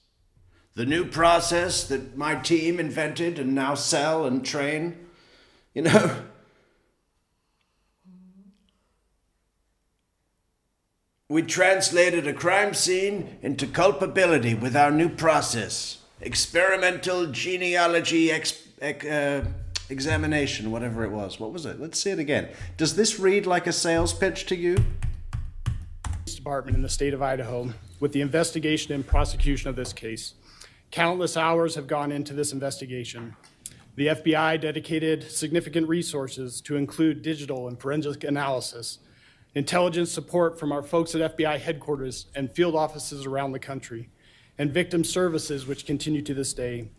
The new process that my team invented and now sell and train, you know. We translated a crime scene into culpability with our new process. Experimental genealogy examination, whatever it was. What was it? Let's see it again. Does this read like a sales pitch to you? Department in the state of Idaho with the investigation and prosecution of this case. Countless hours have gone into this investigation. The FBI dedicated significant resources to include digital and forensic analysis, intelligence support from our folks at FBI headquarters and field offices around the country, and victim services which continue to this day.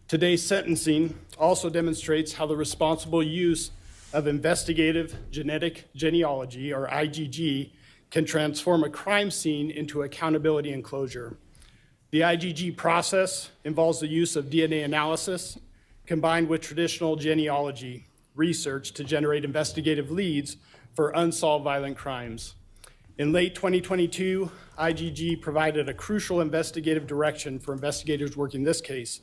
Today's sentencing also demonstrates how the responsible use of investigative genetic genealogy, or IgG, can transform a crime scene into accountability and closure. The IgG process involves the use of DNA analysis combined with traditional genealogy research to generate investigative leads for unsolved violent crimes. In late 2022, IgG provided a crucial investigative direction for investigators working this case.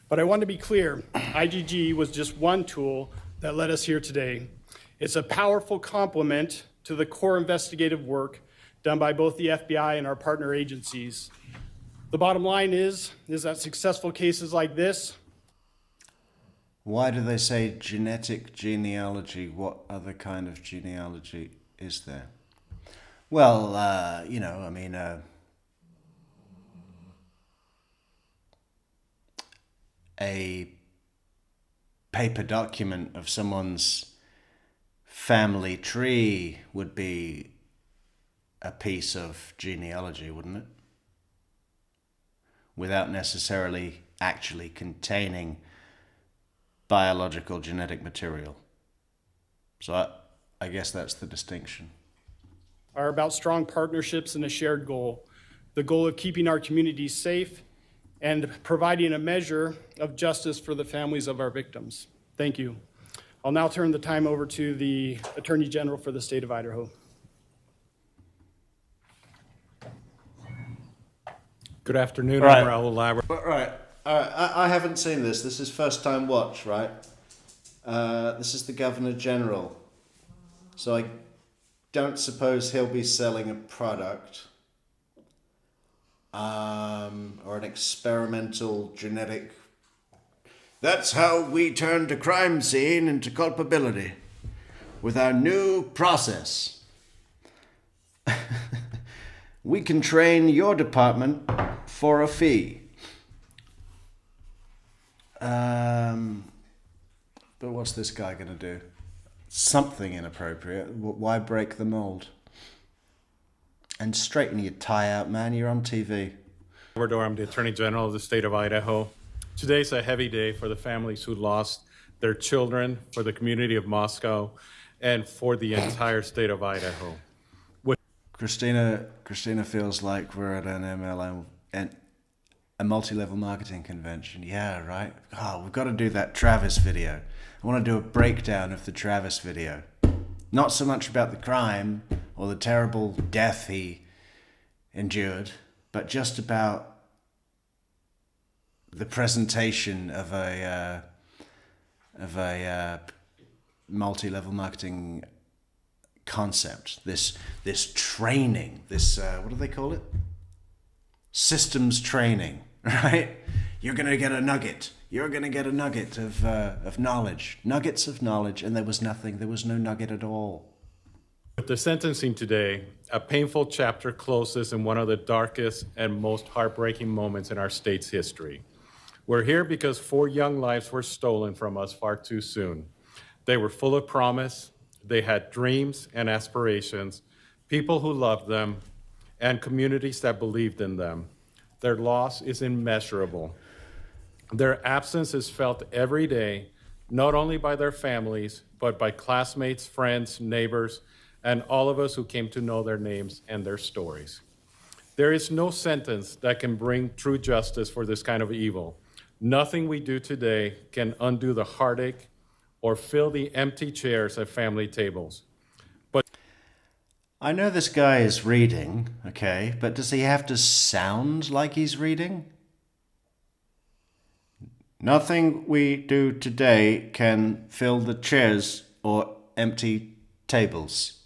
But I want to be clear, IgG was just one tool that led us here today. It's a powerful complement to the core investigative work done by both the FBI and our partner agencies. The bottom line is that successful cases like this. Why do they say genetic genealogy? What other kind of genealogy is there? Well, a paper document of someone's family tree would be a piece of genealogy, wouldn't it? Without necessarily actually containing biological genetic material. So I guess that's the distinction. Are about strong partnerships and a shared goal. The goal of keeping our communities safe and providing a measure of justice for the families of our victims. Thank you. I'll now turn the time over to the Attorney General for the state of Idaho. Good afternoon, Right. I'm Raul Labra. Right. I haven't seen this. This is first time watch, right? This is the Governor General. So I don't suppose he'll be selling a product or an experimental genetic. That's how we turned a crime scene into culpability with our new process. We can train your department for a fee. But what's this guy going to do? Something inappropriate. Why break the mold? And straighten your tie out, man. You're on TV. I'm the Attorney General of the state of Idaho. Today's a heavy day for the families who lost their children, for the community of Moscow, and for the entire state of Idaho. Christina feels like we're at an MLM and a multi-level marketing convention. Yeah, right. Oh, we've got to do that Travis video. I want to do a breakdown of the Travis video. Not so much about the crime or the terrible death he endured, but just about the presentation of a multi-level marketing concept. This training. This what do they call it? Systems training, right? You're gonna get a nugget. You're gonna get a nugget of knowledge. Nuggets of knowledge, and there was nothing. There was no nugget at all. With the sentencing today, a painful chapter closes in one of the darkest and most heartbreaking moments in our state's history. We're here because 4 young lives were stolen from us far too soon. They were full of promise. They had dreams and aspirations, people who loved them, and communities that believed in them. Their loss is immeasurable. Their absence is felt every day, not only by their families, but by classmates, friends, neighbors, and all of us who came to know their names and their stories. There is no sentence that can bring true justice for this kind of evil. Nothing we do today can undo the heartache or fill the empty chairs at family tables. But I know this guy is reading, okay, but does he have to sound like he's reading? Nothing we do today can fill the chairs or empty tables.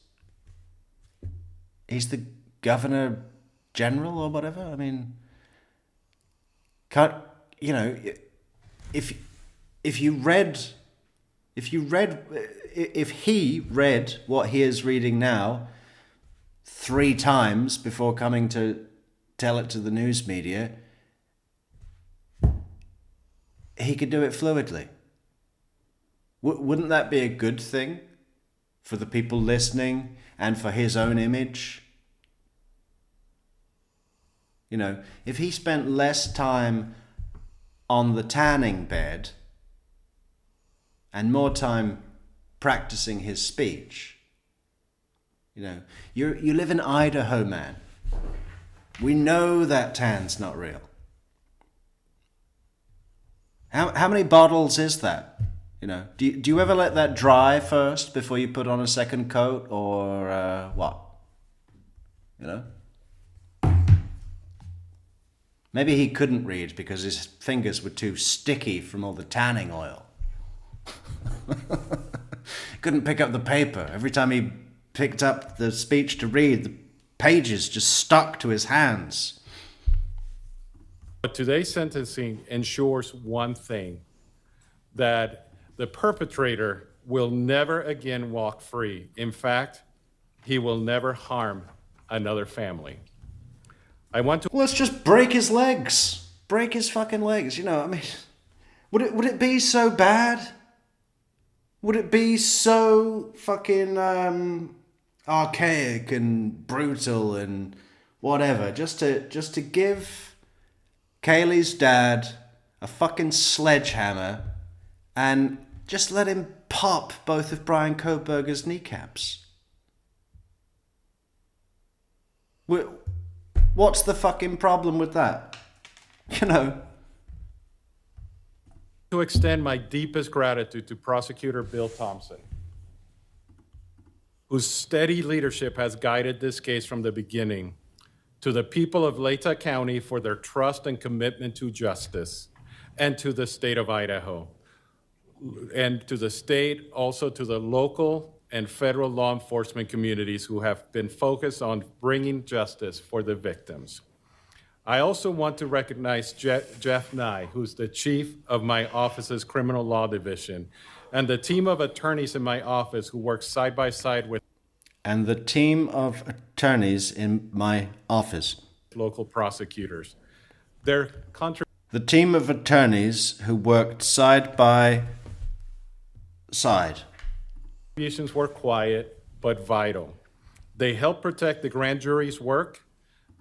He's the Governor General or whatever. I mean, can't, you know, if he read what he is reading now 3 times before coming to tell it to the news media, he could do it fluidly. Wouldn't that be a good thing for the people listening and for his own image? You know, if he spent less time on the tanning bed and more time practicing his speech. You know, you live in Idaho, man. We know that tan's not real. How many bottles is that? You know, do you ever let that dry first before you put on a second coat, or what? You know? Maybe he couldn't read because his fingers were too sticky from all the tanning oil. Couldn't pick up the paper. Every time he picked up the speech to read, the pages just stuck to his hands. But today's sentencing ensures one thing, that the perpetrator will never again walk free. In fact, he will never harm another family. Let's just break his legs. Break his fucking legs. You know, I mean, would it be so bad? Would it be so fucking archaic and brutal and whatever just to give Kaylee's dad a fucking sledgehammer and just let him pop both of Bryan Kohberger's kneecaps? What's the fucking problem with that? You know? To extend my deepest gratitude to Prosecutor Bill Thompson, whose steady leadership has guided this case from the beginning, to the people of Latah County for their trust and commitment to justice, and to the state of Idaho, and to the state, also to the local and federal law enforcement communities who have been focused on bringing justice for the victims. I also want to recognize Jeff Nye, who's the chief of my office's criminal law division, and the team of attorneys in my office who work side by side with the local prosecutors. The team of attorneys who worked side by side. Contributions were quiet but vital. They helped protect the grand jury's work.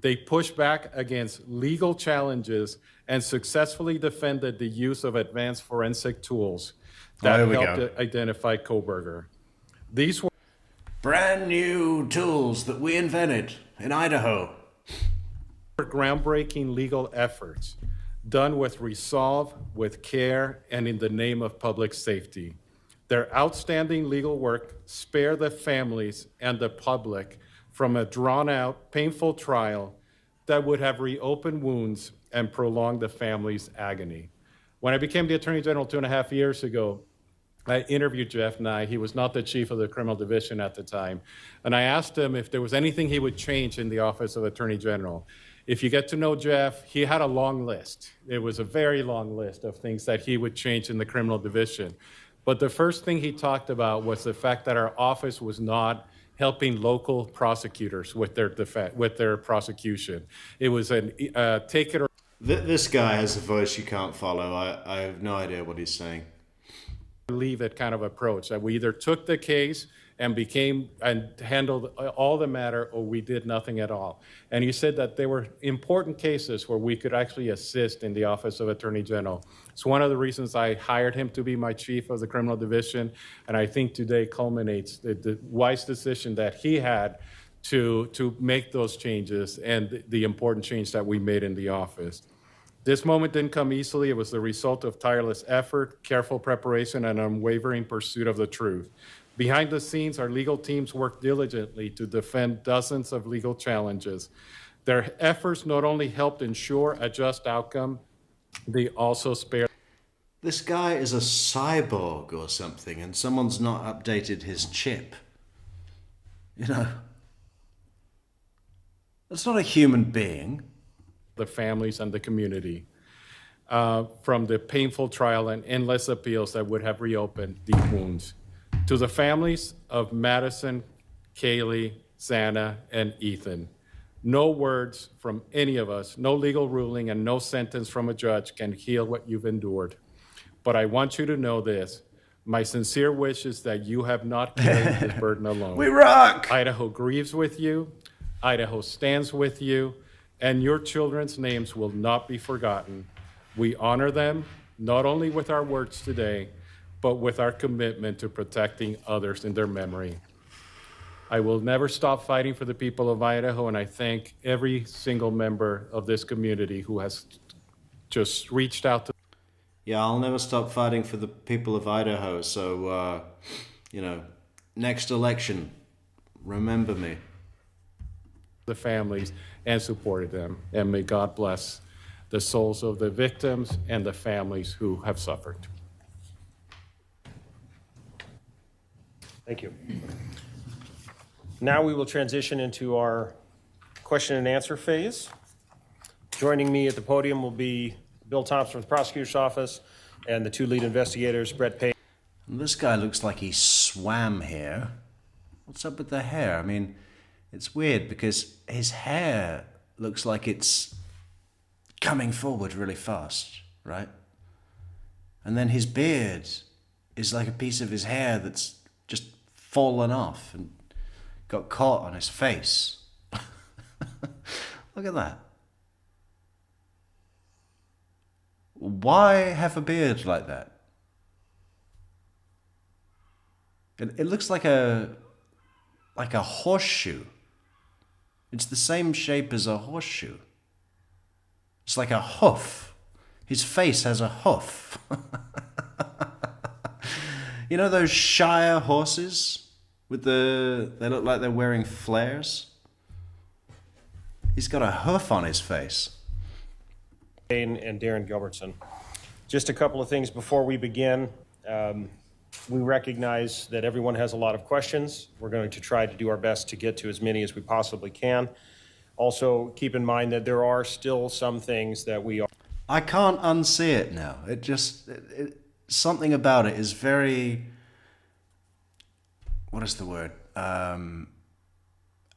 They pushed back against legal challenges and successfully defended the use of advanced forensic tools that helped identify Kohberger. These were brand new tools that we invented in Idaho. Groundbreaking legal efforts done with resolve, with care, and in the name of public safety. Their outstanding legal work spared the families and the public from a drawn-out, painful trial that would have reopened wounds and prolonged the family's agony. When I became the Attorney General 2.5 years ago, I interviewed Jeff Nye. He was not the chief of the criminal division at the time. And I asked him if there was anything he would change in the office of Attorney General. If you get to know Jeff, he had a long list. It was a very long list of things that he would change in the criminal division. But the first thing he talked about was the fact that our office was not helping local prosecutors with their prosecution. It was a take it or... This guy has a voice you can't follow. I have no idea what he's saying. Leave it kind of approach, that we either took the case and handled all the matter, or we did nothing at all. And he said that there were important cases where we could actually assist in the Office of Attorney General. It's one of the reasons I hired him to be my chief of the criminal division, and I think today culminates the wise decision that he had to make those changes and the important change that we made in the office. This moment didn't come easily. It was the result of tireless effort, careful preparation, and unwavering pursuit of the truth. Behind the scenes, our legal teams worked diligently to defend dozens of legal challenges. Their efforts not only helped ensure a just outcome, they also spared. This guy is a cyborg or something, and someone's not updated his chip. You know, that's not a human being. The families and the community from the painful trial and endless appeals that would have reopened these wounds. To the families of Madison, Kaylee, Xana, and Ethan, no words from any of us, no legal ruling, and no sentence from a judge can heal what you've endured. But I want you to know this. My sincere wish is that you have not carried this burden alone. We rock! Idaho grieves with you. Idaho stands with you. And your children's names will not be forgotten. We honor them, not only with our words today, but with our commitment to protecting others in their memory. I will never stop fighting for the people of Idaho, and I thank every single member of this community who has just reached out to. Yeah, I'll never stop fighting for the people of Idaho, so, you know, next election, remember me. The families and supported them, and may God bless the souls of the victims and the families who have suffered. Thank you. Now we will transition into our question and answer phase. Joining me at the podium will be Bill Thompson from the prosecutor's office and the two lead investigators, Brett Payne. This guy looks like he swam here. What's up with the hair? I mean, it's weird because his hair looks like it's coming forward really fast, right? And then his beard is like a piece of his hair that's just fallen off and got caught on his face. Look at that. Why have a beard like that? It looks like a horseshoe. It's the same shape as a horseshoe. It's like a hoof. His face has a hoof. You know those Shire horses with they look like they're wearing flares? He's got a hoof on his face. And Darren Gilbertson. Just a couple of things before we begin. We recognize that everyone has a lot of questions. We're going to try to do our best to get to as many as we possibly can. Also, keep in mind that there are still some things that we are... I can't unsee it now. It just... something about it is very... What is the word?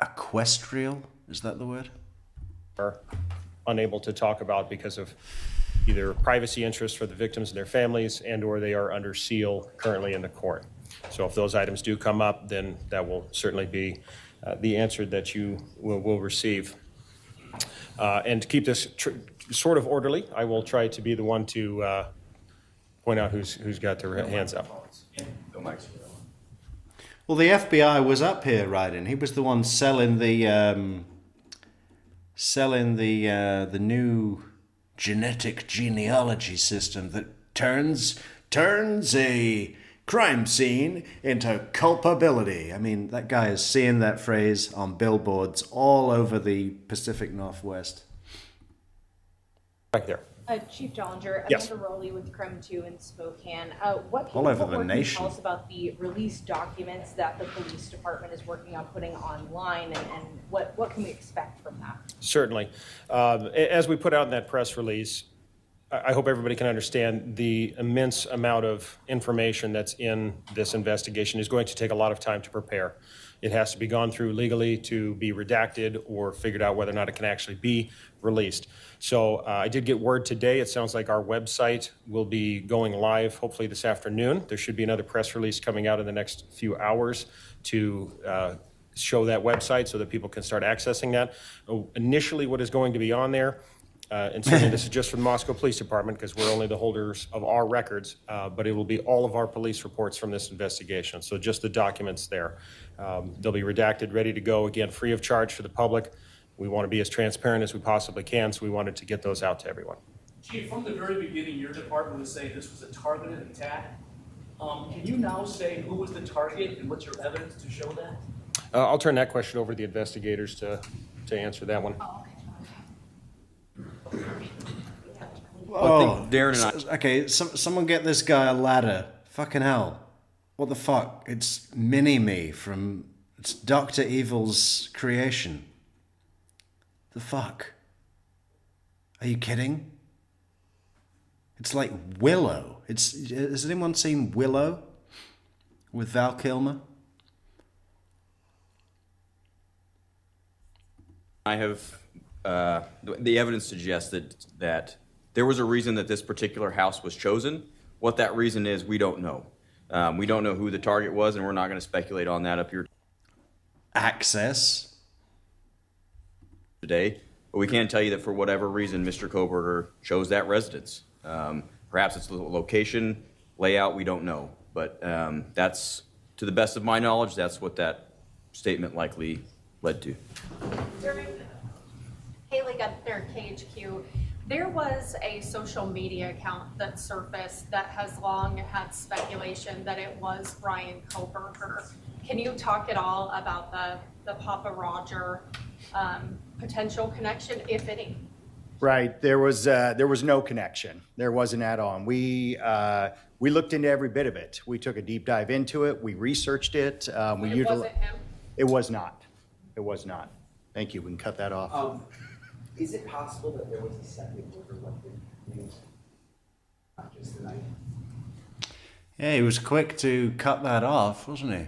Equestrial? Is that the word? Are unable to talk about because of either privacy interests for the victims and their families, and or they are under seal currently in the court. So if those items do come up, then that will certainly be the answer that you will receive. And to keep this sort of orderly, I will try to be the one to point out who's got their hands up. Well, the FBI was up here, Ryden. He was the one selling the new genetic genealogy system that turns a crime scene into culpability. I mean, that guy is seeing that phrase on billboards all over the Pacific Northwest. Back there. Chief Dollinger, Yes. Amanda Rowley with Crime 2 in Spokane. What All over the more can you nation. tell us about the release documents that the police department is working on putting online, and what can we expect from that? Certainly. As we put out in that press release, I hope everybody can understand the immense amount of information that's in this investigation is going to take a lot of time to prepare. It has to be gone through legally to be redacted or figured out whether or not it can actually be released. So I did get word today. It sounds like our website will be going live hopefully this afternoon. There should be another press release coming out in the next few hours to show that website so that people can start accessing that. Initially, what is going to be on there, and certainly this is just for the Moscow Police Department because we're only the holders of our records, but it will be all of our police reports from this investigation. So just the documents there. They'll be redacted, ready to go, again, free of charge for the public. We want to be as transparent as we possibly can, so we wanted to get those out to everyone. Chief, from the very beginning, your department was saying this was a targeted attack. Can you now say who was the target and what's your evidence to show that? I'll turn that question over to the investigators to answer that one. Oh, Darren and I. Okay, someone get this guy a ladder. Fucking hell. What the fuck? It's Mini-Me from... It's Dr. Evil's creation. The fuck? Are you kidding? It's like Willow. Has anyone seen Willow? With Val Kilmer? I have... the evidence suggests that there was a reason that this particular house was chosen. What that reason is, we don't know. We don't know who the target was, and we're not going to speculate on that up here Access. today. But we can tell you that for whatever reason, Mr. Kohberger chose that residence. Perhaps it's the location, layout, we don't know. But that's, to the best of my knowledge, that's what that statement likely led to. Haley got their KHQ. There was a social media account that surfaced that has long had speculation that it was Bryan Kohberger. Can you talk at all about the Papa Roger potential connection, if any? Right. There was no connection. There wasn't at all. We looked into every bit of it. We took a deep dive into it. We researched it. It wasn't him? It was not. It was not. Thank you. We can cut that off. Is it possible that there was a second murder weapon? Not just the knife. Yeah, he was quick to cut that off, wasn't he?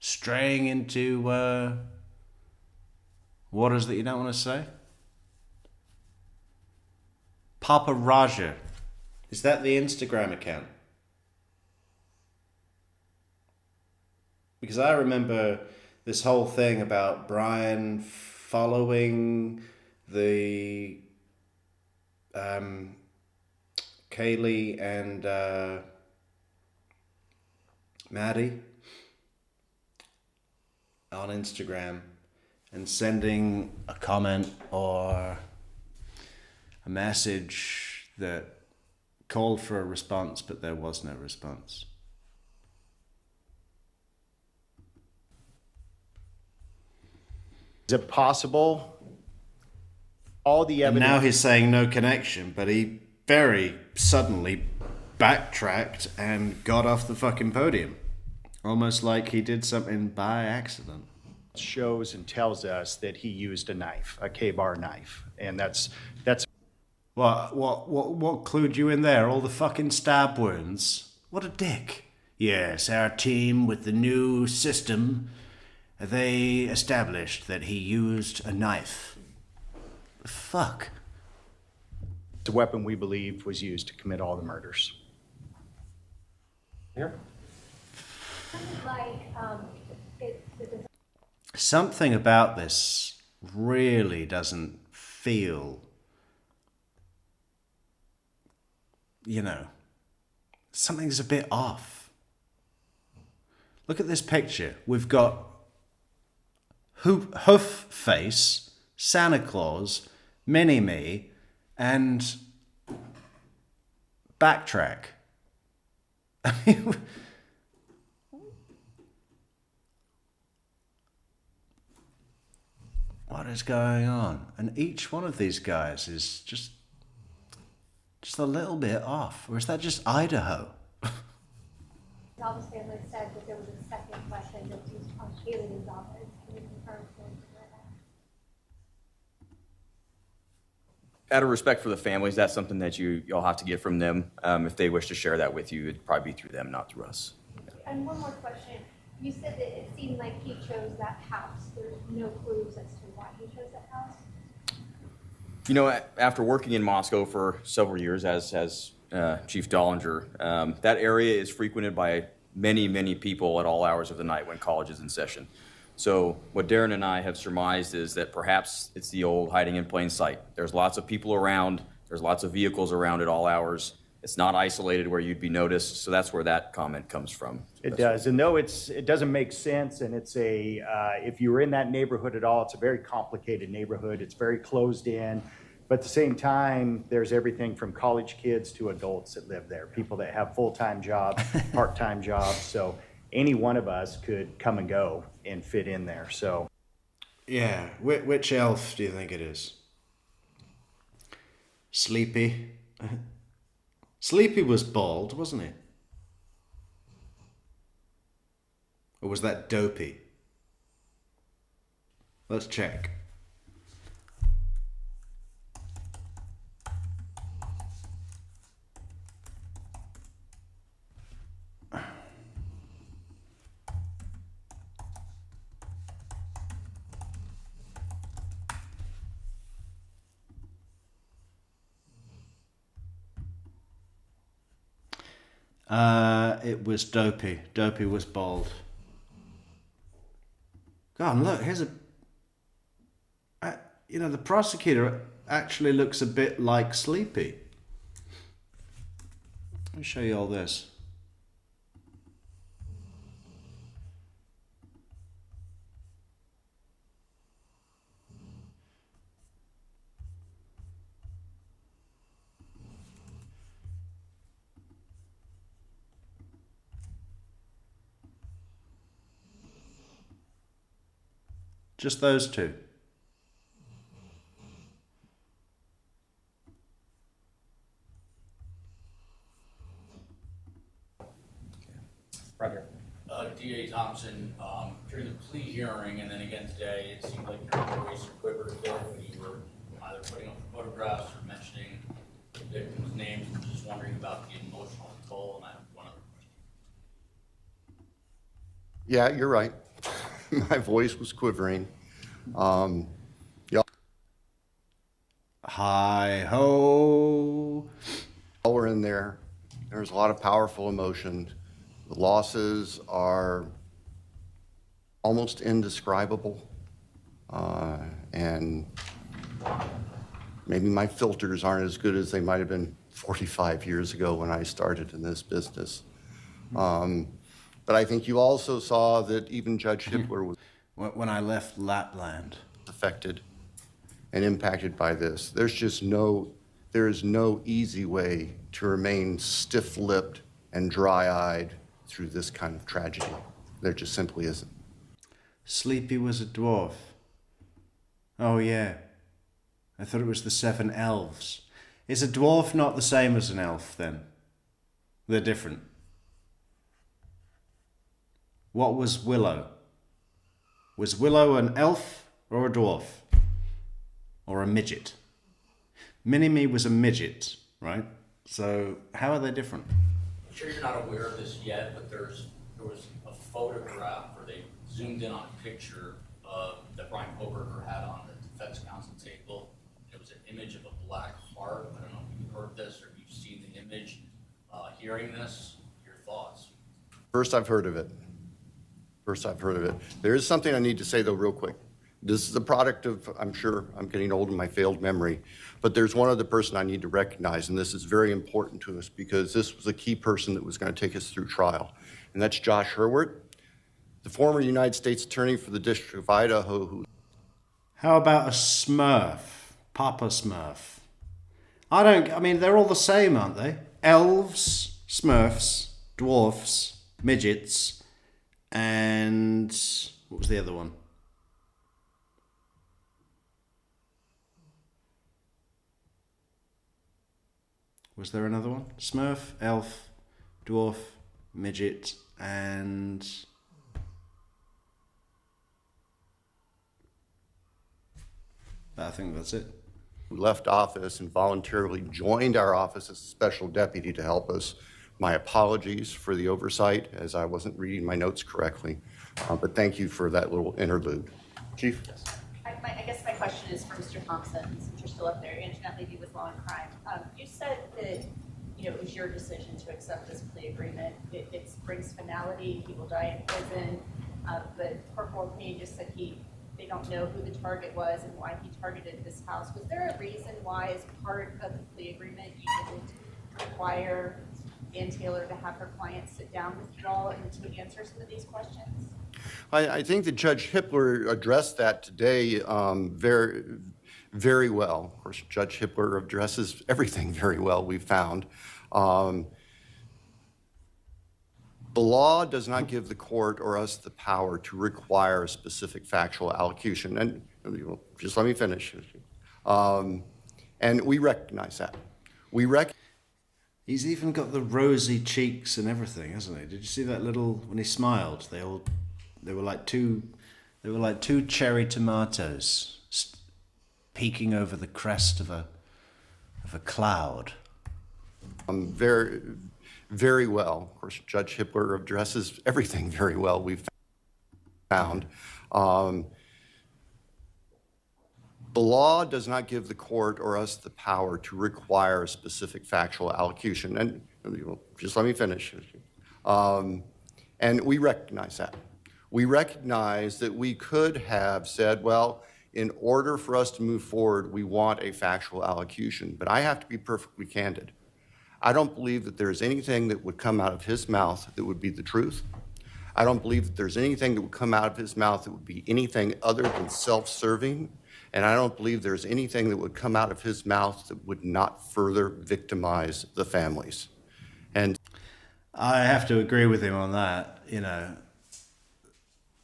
Straying into waters that you don't want to say. Papa Roger. Is that the Instagram account? Because I remember this whole thing about Bryan following the Kaylee and Maddie on Instagram and sending a comment or a message that called for a response, but there was no response. Is it possible? All the evidence. And now he's saying no connection, but he very suddenly backtracked and got off the fucking podium. Almost like he did something by accident. Shows and tells us that he used a knife, a K-bar knife, and that's. What clued you in there? All the fucking stab wounds. What a dick. Yes, our team with the new system, they established that he used a knife. Fuck. The weapon we believe was used to commit all the murders. Here. Something about this really doesn't feel, something's a bit off. Look at this picture. We've got Hoof Face, Santa Claus, Mini-Me, and Backtrack. I mean, What is going on? And each one of these guys is just a little bit off. Or is that just Idaho? Gonzalez family said that there was a second weapon that was used on Kaylee Gonzalez. Can you confirm that? Out of respect for the families, that's something that you'll have to get from them. If they wish to share that with you, it'd probably be through them, not through us. And one more question. You said that it seemed like he chose that house. There's no clues as to why he chose that house? You know, after working in Moscow for several years as Chief Dollinger, that area is frequented by many, many people at all hours of the night when college is in session. So what Darren and I have surmised is that perhaps it's the old hiding in plain sight. There's lots of people around. There's lots of vehicles around at all hours. It's not isolated where you'd be noticed. So that's where that comment comes from. It does, and though it doesn't make sense, and it's if you were in that neighborhood at all, it's a very complicated neighborhood. It's very closed in, but at the same time, there's everything from college kids to adults that live there, people that have full-time jobs, part-time jobs, so any one of us could come and go and fit in there, so. Yeah, which elf do you think it is? Sleepy? Sleepy was bald, wasn't he? Or was that Dopey? Let's check. It was Dopey. Dopey was bald. God, and look, here's the prosecutor actually looks a bit like Sleepy. Let me show you all this. Just those two. Brother. D.A. Thompson, during the plea hearing and then again today, it seemed like your voice quivered a bit when you were either putting up photographs or mentioning the victims' names. I'm just wondering about the emotional toll, and I have one other question. Yeah, you're right. My voice was quivering. Y'all Hi-ho. all were in there. There was a lot of powerful emotion. The losses are almost indescribable. And maybe my filters aren't as good as they might have been 45 years ago when I started in this business. But I think you also saw that even Judge Hippler was when I left Lapland affected and impacted by this. There is no easy way to remain stiff-lipped and dry-eyed through this kind of tragedy. There just simply isn't. Sleepy was a dwarf. Oh yeah. I thought it was the 7 elves. Is a dwarf not the same as an elf then? They're different. What was Willow? Was Willow an elf or a dwarf? Or a midget? Mini-Me was a midget, right? So how are they different? I'm sure you're not aware of this yet, but there was a photograph where they zoomed in on a picture that Bryan Kohberger had on the defense counsel table. It was an image of a black heart. I don't know if you've heard this or if you've seen the image. Hearing this, your thoughts? First I've heard of it. There is something I need to say, though, real quick. This is the product of, I'm sure I'm getting old in my failed memory, but there's one other person I need to recognize, and this is very important to us because this was a key person that was going to take us through trial, and that's Josh Hurwitz, the former United States Attorney for the District of Idaho. How about a Smurf? Papa Smurf. I mean, they're all the same, aren't they? Elves, Smurfs, dwarfs, midgets, and what was the other one? Was there another one? Smurf, elf, dwarf, midget, and... I think that's it. Who left office and voluntarily joined our office as a special deputy to help us. My apologies for the oversight, as I wasn't reading my notes correctly. But thank you for that little interlude. Chief? I guess my question is for Mr. Thompson, since you're still up there, Internet Lady with Law and Crime. You said that it was your decision to accept this plea agreement. It brings finality. He will die in prison. But Corporal Payne just said they don't know who the target was and why he targeted this house. Was there a reason why, as part of the plea agreement, you didn't require Ann Taylor to have her client sit down with you all and to answer some of these questions? I think that Judge Hippler addressed that today very, very well. Of course, Judge Hippler addresses everything very well, we've found. The law does not give the court or us the power to require a specific factual allocution. And just let me finish. And we recognize that. He's even got the rosy cheeks and everything, hasn't he? Did you see that little, when he smiled, they were like two cherry tomatoes peeking over the crest of a cloud. Very, very well. Of course, Judge Hippler addresses everything very well, we've found. The law does not give the court or us the power to require a specific factual allocution. And just let me finish. And we recognize that. We recognize that we could have said, well, in order for us to move forward, we want a factual allocution. But I have to be perfectly candid. I don't believe that there's anything that would come out of his mouth that would be the truth. I don't believe that there's anything that would come out of his mouth that would be anything other than self-serving. And I don't believe there's anything that would come out of his mouth that would not further victimize the families. And I have to agree with him on that.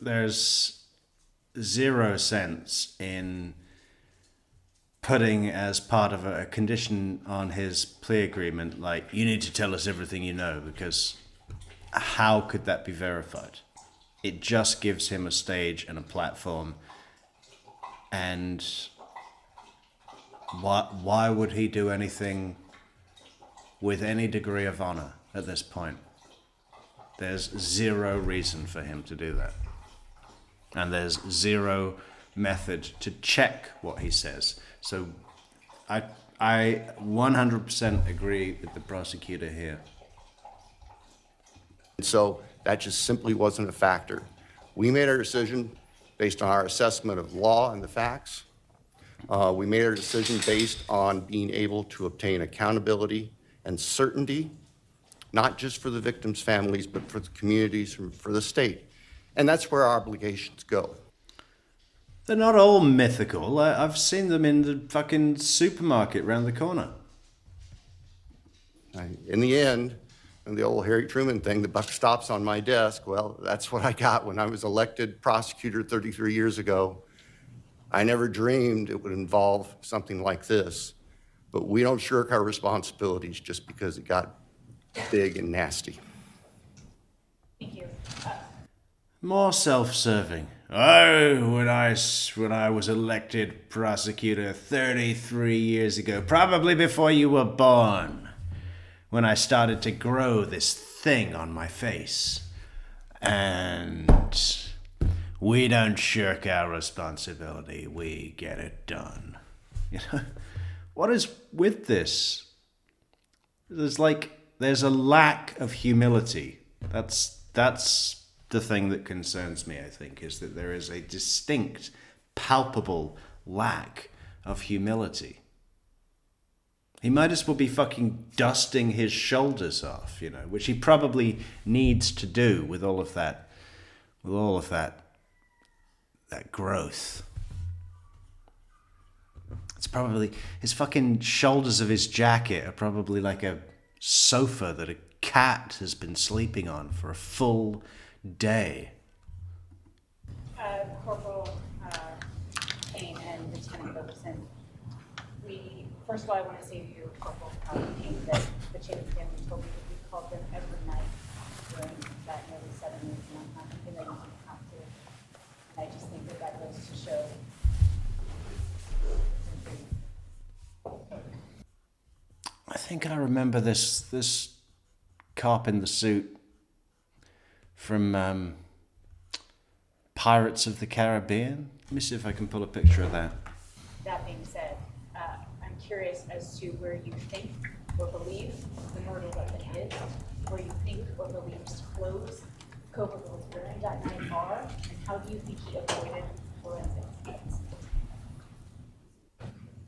There's zero sense in putting as part of a condition on his plea agreement, like, you need to tell us everything you know, because how could that be verified? It just gives him a stage and a platform. And why would he do anything with any degree of honor at this point? There's zero reason for him to do that. And there's zero method to check what he says. So I 100% agree with the prosecutor here. And so that just simply wasn't a factor. We made our decision based on our assessment of law and the facts. We made our decision based on being able to obtain accountability and certainty, not just for the victims' families, but for the communities and for the state. And that's where our obligations go. They're not all mythical. I've seen them in the fucking supermarket around the corner. In the end, and the old Harry Truman thing, the buck stops on my desk. Well, that's what I got when I was elected prosecutor 33 years ago. I never dreamed it would involve something like this, but we don't shirk our responsibilities just because it got big and nasty. Thank you. More self-serving. Oh, when I was elected prosecutor 33 years ago, probably before you were born, when I started to grow this thing on my face. And we don't shirk our responsibility. We get it done. What is with this? There's a lack of humility. That's the thing that concerns me, I think, is that there is a distinct, palpable lack of humility. He might as well be fucking dusting his shoulders off, which he probably needs to do with all of that growth. It's probably, his fucking shoulders of his jacket are probably like a sofa that a cat has been sleeping on for a full day. Corporal Payne and Lieutenant Robertson, we first of all, I want to say to your corporal team that the Cheney family told me that we called them every night during that nearly 7 years, and I'm not thinking they don't have to. And I just think that that goes to show. I think I remember this cop in the suit from Pirates of the Caribbean. Let me see if I can pull a picture of that. That being said, I'm curious as to where you think or believe the murder weapon is, where you think or believe clothes Kohberger was wearing that night are, and how do you think he avoided forensics?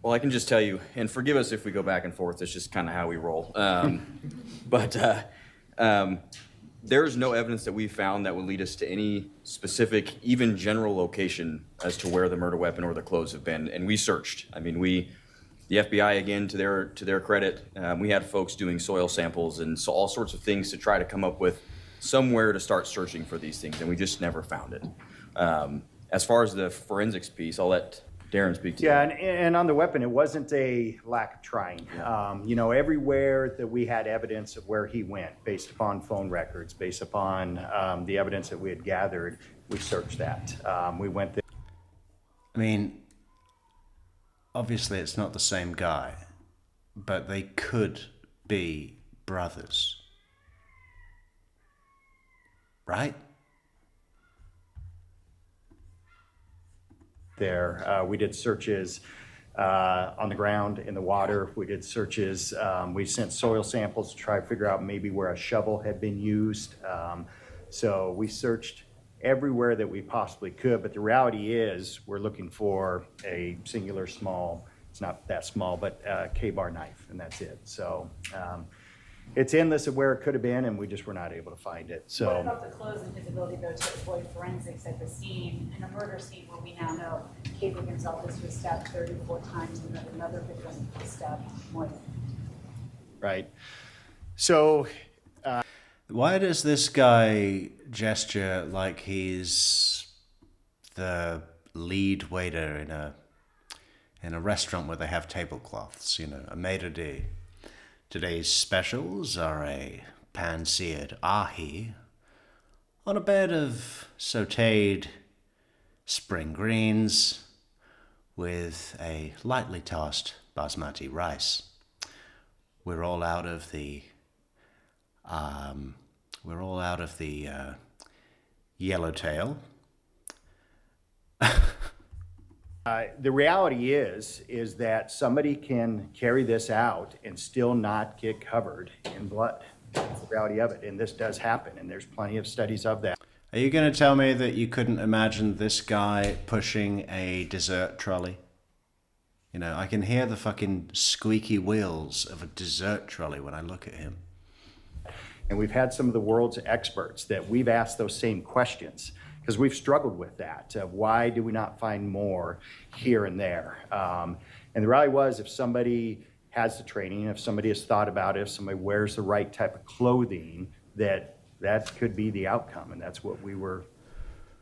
Well, I can just tell you, and forgive us if we go back and forth, it's just kind of how we roll. There is no evidence that we found that would lead us to any specific, even general location as to where the murder weapon or the clothes have been. And we searched. I mean, the FBI, again, to their credit, we had folks doing soil samples and so all sorts of things to try to come up with somewhere to start searching for these things, and we just never found it. As far as the forensics piece, I'll let Darren speak to Yeah, that. and on the weapon, it wasn't a lack of trying. Everywhere that we had evidence of where he went, based upon phone records, based upon the evidence that we had gathered, we searched that. We went there. I mean, obviously it's not the same guy, but they could be brothers. Right? There, we did searches on the ground, in the water. We did searches. We sent soil samples to try to figure out maybe where a shovel had been used. So we searched everywhere that we possibly could. But the reality is, we're looking for a singular small. It's not that small, but K-bar knife, and that's it. So it's endless of where it could have been, and we just were not able to find it. So. What about the clothes and his ability, though, to avoid forensics at the scene, in a murder scene where we now know Kohberger himself was stabbed 34 times and that another victim was stabbed more than. Right. So. Why does this guy gesture like he's the lead waiter in a restaurant where they have tablecloths, a maitre d'? Today's specials are a pan-seared ahi on a bed of sautéed spring greens with a lightly tossed basmati rice. We're all out of the yellowtail. The reality is that somebody can carry this out and still not get covered in blood. That's the reality of it, and this does happen, and there's plenty of studies of that. Are you going to tell me that you couldn't imagine this guy pushing a dessert trolley? I can hear the fucking squeaky wheels of a dessert trolley when I look at him. And we've had some of the world's experts that we've asked those same questions, because we've struggled with that. Why do we not find more here and there? And the reality was, if somebody has the training, if somebody has thought about it, if somebody wears the right type of clothing, that could be the outcome, and that's what we were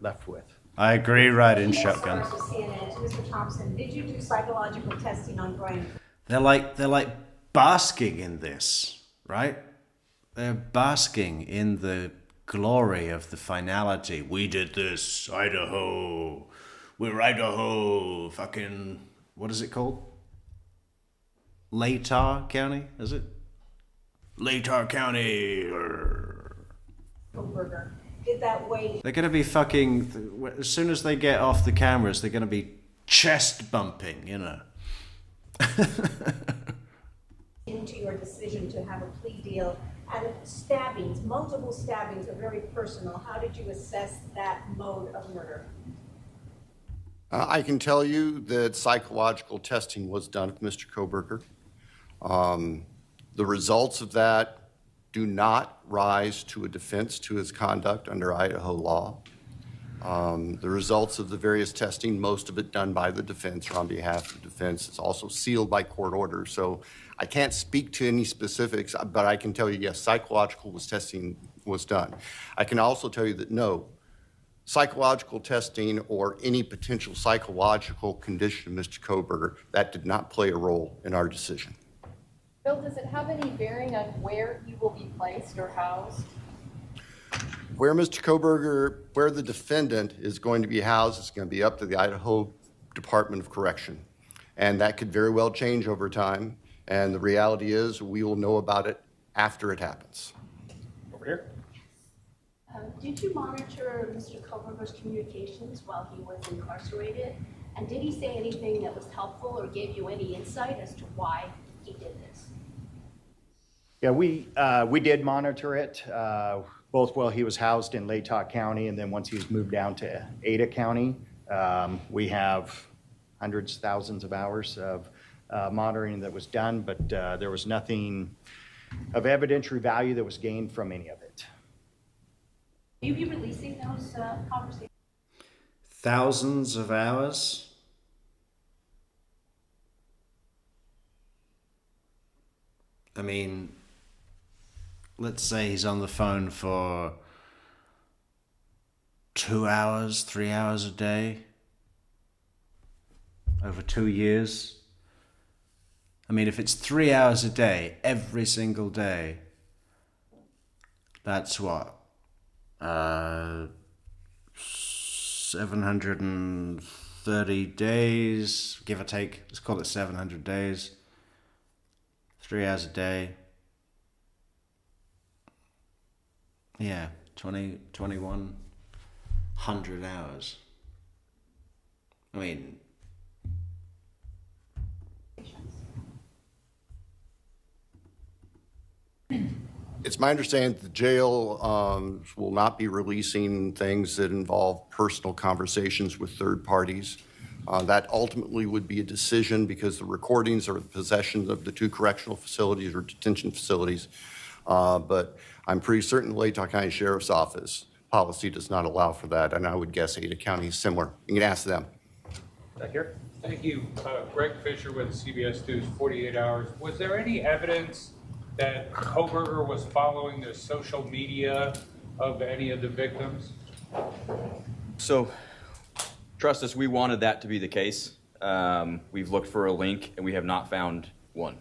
left with. I agree, right in shotgun. CNN, to Mr. Thompson, did you do psychological testing on Bryan? They're like basking in this, right? They're basking in the glory of the finality. We did this, Idaho. We're Idaho. Fucking, what is it called? Latah County, is it? Latah County. Kohberger, did that weigh They're gonna be fucking, as soon as they get off the cameras, they're gonna be chest bumping, into your decision to have a plea deal? And stabbings, multiple stabbings are very personal. How did you assess that mode of murder? I can tell you that psychological testing was done of Mr. Kohberger. The results of that do not rise to a defense to his conduct under Idaho law. The results of the various testing, most of it done by the defense or on behalf of the defense, is also sealed by court order. So I can't speak to any specifics, but I can tell you, yes, psychological testing was done. I can also tell you that no, psychological testing or any potential psychological condition of Mr. Kohberger, that did not play a role in our decision. Bill, does it have any bearing on where he will be placed or housed? Where Mr. Kohberger, where the defendant is going to be housed is going to be up to the Idaho Department of Correction. And that could very well change over time. And the reality is we will know about it after it happens. Over here. Did you monitor Mr. Kohberger's communications while he was incarcerated? And did he say anything that was helpful or gave you any insight as to why he did this? Yeah, we did monitor it, both while he was housed in Latah County and then once he was moved down to Ada County. We have hundreds, thousands of hours of monitoring that was done, but there was nothing of evidentiary value that was gained from any of it. Will you be releasing those conversations? Thousands of hours? I mean, let's say he's on the phone for 2 hours, 3 hours a day, over 2 years. I mean, if it's 3 hours a day, every single day, that's what? 730 days, give or take. Let's call it 700 days. 3 hours a day. Yeah, 2,100 hours. I mean, it's my understanding that the jail will not be releasing things that involve personal conversations with third parties. That ultimately would be a decision because the recordings are the possession of the two correctional facilities or detention facilities. But I'm pretty certain the Latah County Sheriff's Office policy does not allow for that, and I would guess Ada County is similar. You can ask them. Back here. Thank you. Greg Fisher with CBS News 48 Hours. Was there any evidence that Kohberger was following the social media of any of the victims? So, trust us, we wanted that to be the case. We've looked for a link and we have not found one,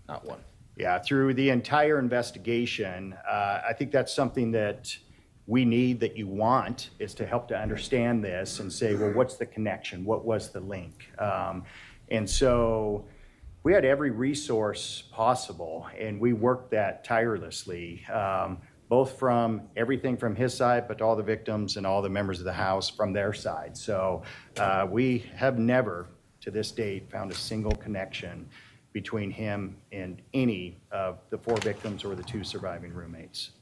not one. Yeah, through the entire investigation, I think that's something that we need, that you want, is to help to understand this and say, well, what's the connection? What was the link? And so we had every resource possible, and we worked that tirelessly, both from everything from his side, but all the victims and all the members of the House from their side. So we have never, to this date, found a single connection between him and any of the 4 victims or the 2 surviving roommates.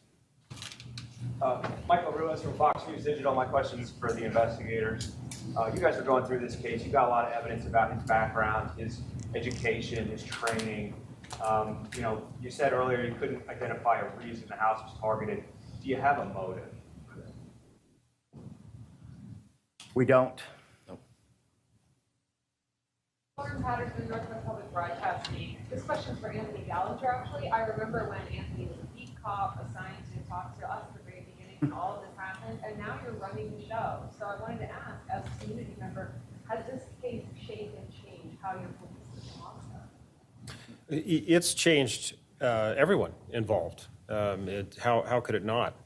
Michael Ruiz from Fox News Digital. My question is for the investigators. You guys are going through this case. You've got a lot of evidence about his background, his education, his training. You know, you said earlier you couldn't identify a reason the house was targeted. Do you have a motive? We don't. Lauren Patterson, Northwest Public Broadcasting. This question's for Anthony Gallagher, actually. I remember when Anthony was a beat cop assigned to talk to us at the very beginning when all of this happened, and now you're running the show. So I wanted to ask, as a community member, has this case shaped and changed how your police response? It's changed everyone involved. How could it not?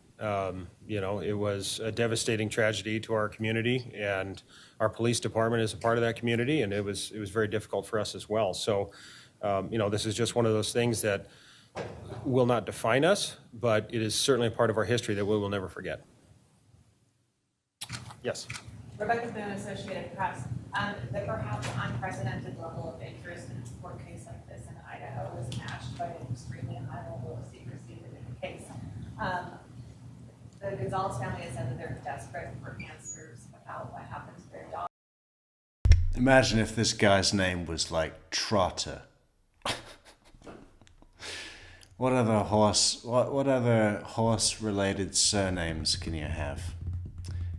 You know, it was a devastating tragedy to our community, and our police department is a part of that community, and it was very difficult for us as well. So, you know, this is just one of those things that will not define us, but it is certainly a part of our history that we will never forget. Yes. Rebecca Boone, Associated Press. The perhaps unprecedented level of interest in a court case like this in Idaho was matched by an extremely high level of secrecy within the case. The Gonzalez family has said that they're desperate for answers about what happened to their dog. Imagine if this guy's name was like Trotter. What other horse-related surnames can you have?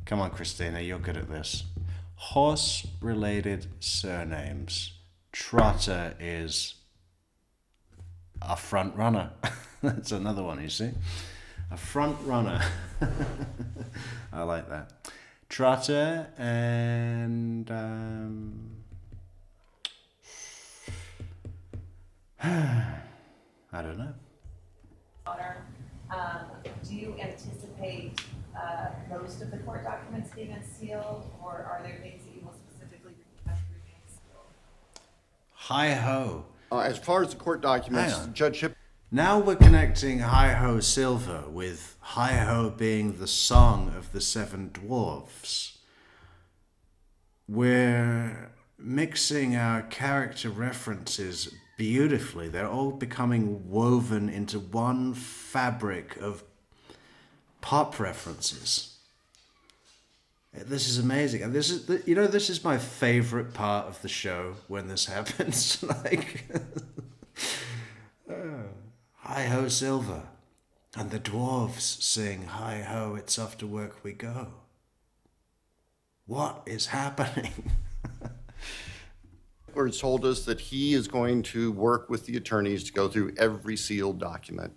Come on, Christina, you're good at this. Horse-related surnames. Trotter is a front runner. That's another one, you see. A front runner. I like that. Trotter, and I don't know. Do you anticipate most of the court documents being unsealed, or are there things that you will specifically request remain sealed? Hi-ho. As far as the court documents, Judge Ship. Now we're connecting Hi-ho Silver with Hi-ho being the song of the seven dwarfs. We're mixing our character references beautifully. They're all becoming woven into one fabric of pop references. This is amazing. And this is, this is my favorite part of the show when this happens. Like, hi-ho Silver. And the dwarves sing, hi-ho, it's off to work we go. What is happening? Edwards told us that he is going to work with the attorneys to go through every sealed document.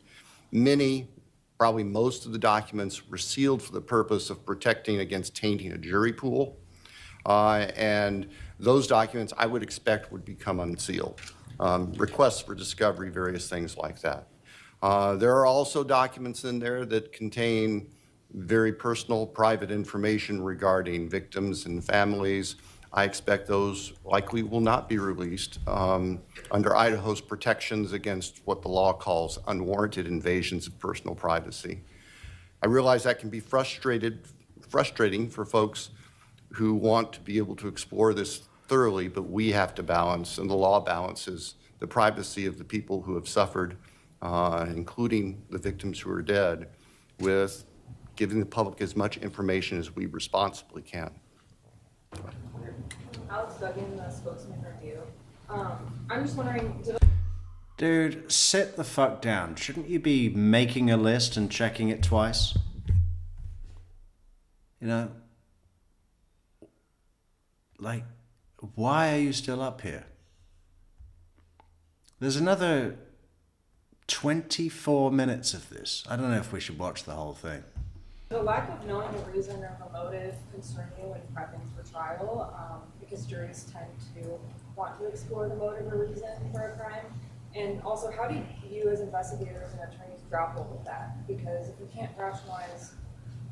Many, probably most of the documents were sealed for the purpose of protecting against tainting a jury pool. And those documents I would expect would become unsealed. Requests for discovery, various things like that. There are also documents in there that contain very personal, private information regarding victims and families. I expect those likely will not be released under Idaho's protections against what the law calls unwarranted invasions of personal privacy. I realize that can be frustrating for folks who want to be able to explore this thoroughly, but we have to balance, and the law balances, the privacy of the people who have suffered, including the victims who are dead, with giving the public as much information as we responsibly can. Alex Duggan, the spokesman for View. I'm just wondering, Dude, sit the fuck down. Shouldn't you be making a list and checking it twice? You know? Like, why are you still up here? There's another 24 minutes of this. I don't know if we should watch the whole thing. the lack of knowing the reason or the motive concern you in prepping for trial? Because juries tend to want to explore the motive or reason for a crime. And also, how do you as investigators and attorneys grapple with that? Because if you can't rationalize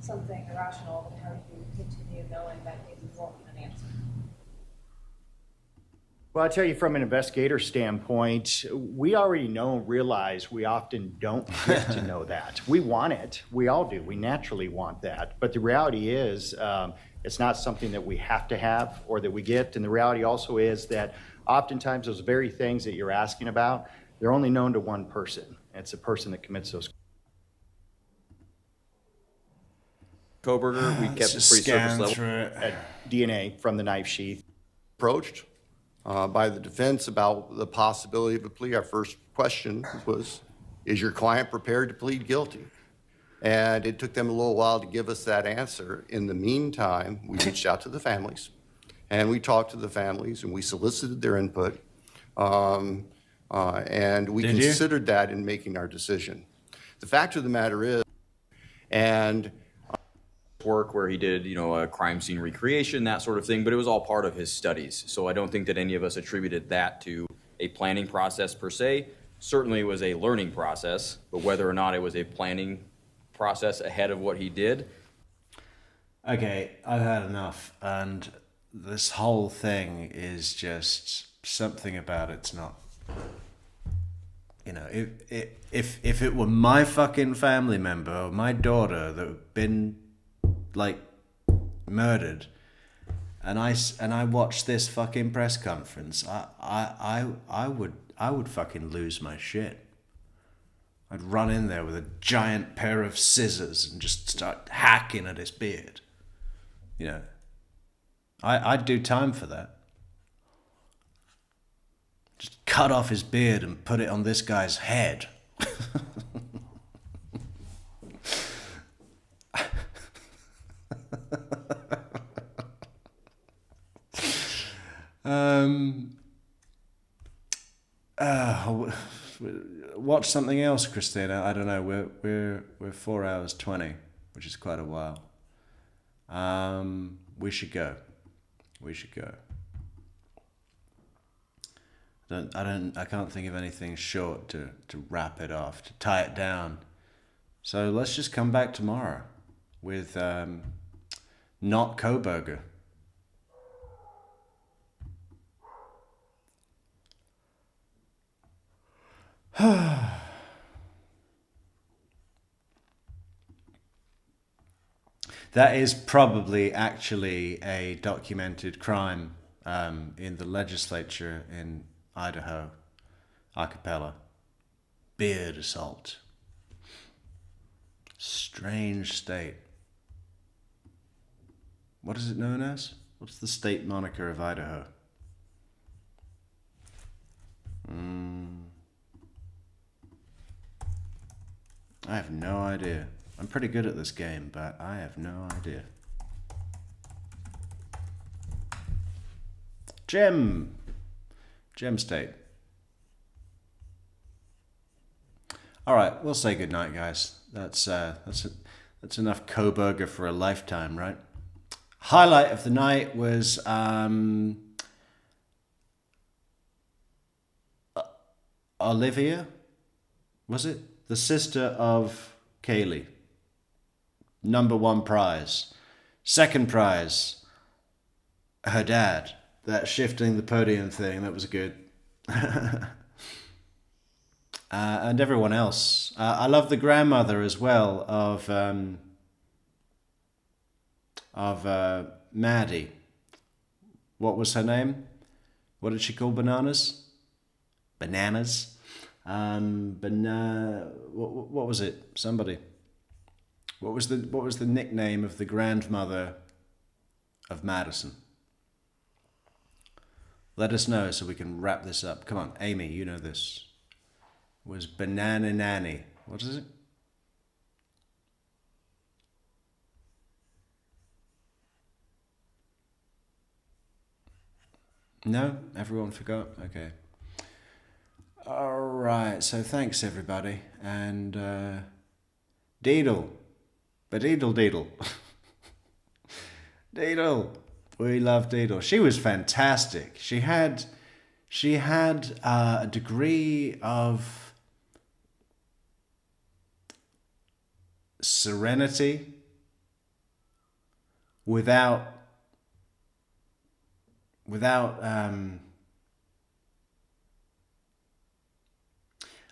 something irrational, then how do you continue knowing that maybe you won't get an answer? Well, I'll tell you from an investigator standpoint, we already know and realize we often don't get to know that. We want it. We all do. We naturally want that. But the reality is it's not something that we have to have or that we get. And the reality also is that oftentimes those very things that you're asking about, they're only known to one person. It's the person that commits those. Kohberger, we kept it pretty surface level. DNA from the knife sheath. Approached by the defense about the possibility of a plea. Our first question was, is your client prepared to plead guilty? And it took them a little while to give us that answer. In the meantime, we reached out to the families, and we talked to the families, and we solicited their input, and we considered that in making our decision. The fact of the matter is, and work where he did, a crime scene recreation, that sort of thing, but it was all part of his studies. So I don't think that any of us attributed that to a planning process per se. Certainly it was a learning process, but whether or not it was a planning process ahead of what he did. Okay, I've had enough. And this whole thing is just something about it's not. If it were my fucking family member or my daughter that had been murdered, and I watched this fucking press conference, I would fucking lose my shit. I'd run in there with a giant pair of scissors and just start hacking at his beard. I'd do time for that. Just cut off his beard and put it on this guy's head. Watch something else, Christina. I don't know. We're 4 hours 20, which is quite a while. We should go. We should go. I can't think of anything short to wrap it off, to tie it down. So let's just come back tomorrow with not Kohberger. That is probably actually a documented crime in the legislature in Idaho, Archipelago. Beard assault. Strange state. What is it known as? What's the state moniker of Idaho? I have no idea. I'm pretty good at this game, but I have no idea. Gem State. All right, we'll say goodnight, guys. That's enough Kohberger for a lifetime, right? Highlight of the night was Olivia, was it? The sister of Kaylee. #1 prize. Second prize, her dad. That shifting the podium thing, that was good. And everyone else. I love the grandmother as well of Maddie. What was her name? What did she call bananas? Bananas. What was it? Somebody. What was the nickname of the grandmother of Madison? Let us know so we can wrap this up. Come on, Amy, you know this. It was Banana Nanny. What is it? No? Everyone forgot? Okay. All right, so thanks everybody. And Deedle. Badeedle Deedle. Deedle. We love Deedle. She was fantastic. She had a degree of serenity without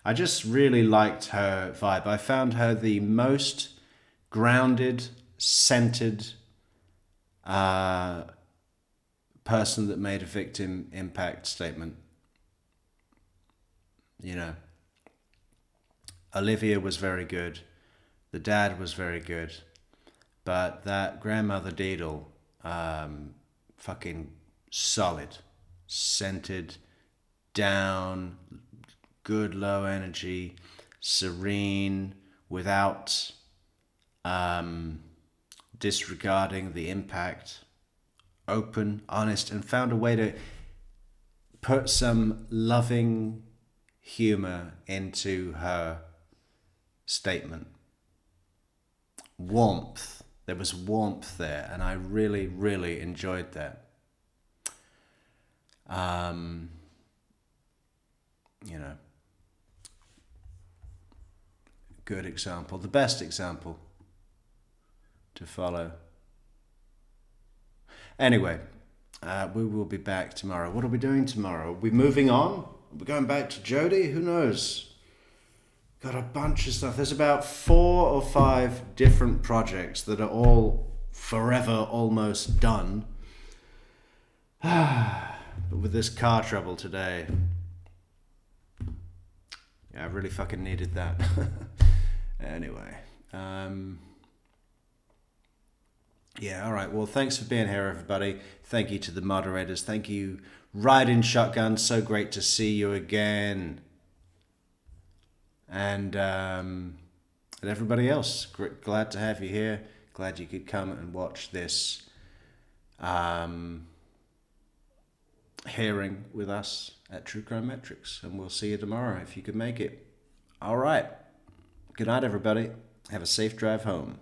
I just really liked her vibe. I found her the most grounded, centered person that made a victim impact statement. You know, Olivia was very good. The dad was very good. But that grandmother Deedle, fucking solid, centered, down, good low energy, serene, without disregarding the impact, open, honest, and found a way to put some loving humor into her statement. Warmth. There was warmth there, and I really, really enjoyed that. You know, good example, the best example to follow. Anyway, we will be back tomorrow. What are we doing tomorrow? Are we moving on? Are we going back to Jody? Who knows? Got a bunch of stuff. There's about 4 or 5 different projects that are all forever almost done. But with this car trouble today, yeah, I really fucking needed that. Anyway, yeah, all right. Well, thanks for being here, everybody. Thank you to the moderators. Thank you, Riding Shotgun. So great to see you again. And everybody else, glad to have you here. Glad you could come and watch this hearing with us at True Crime Metrix. And we'll see you tomorrow if you could make it. All right. Good night, everybody. Have a safe drive home.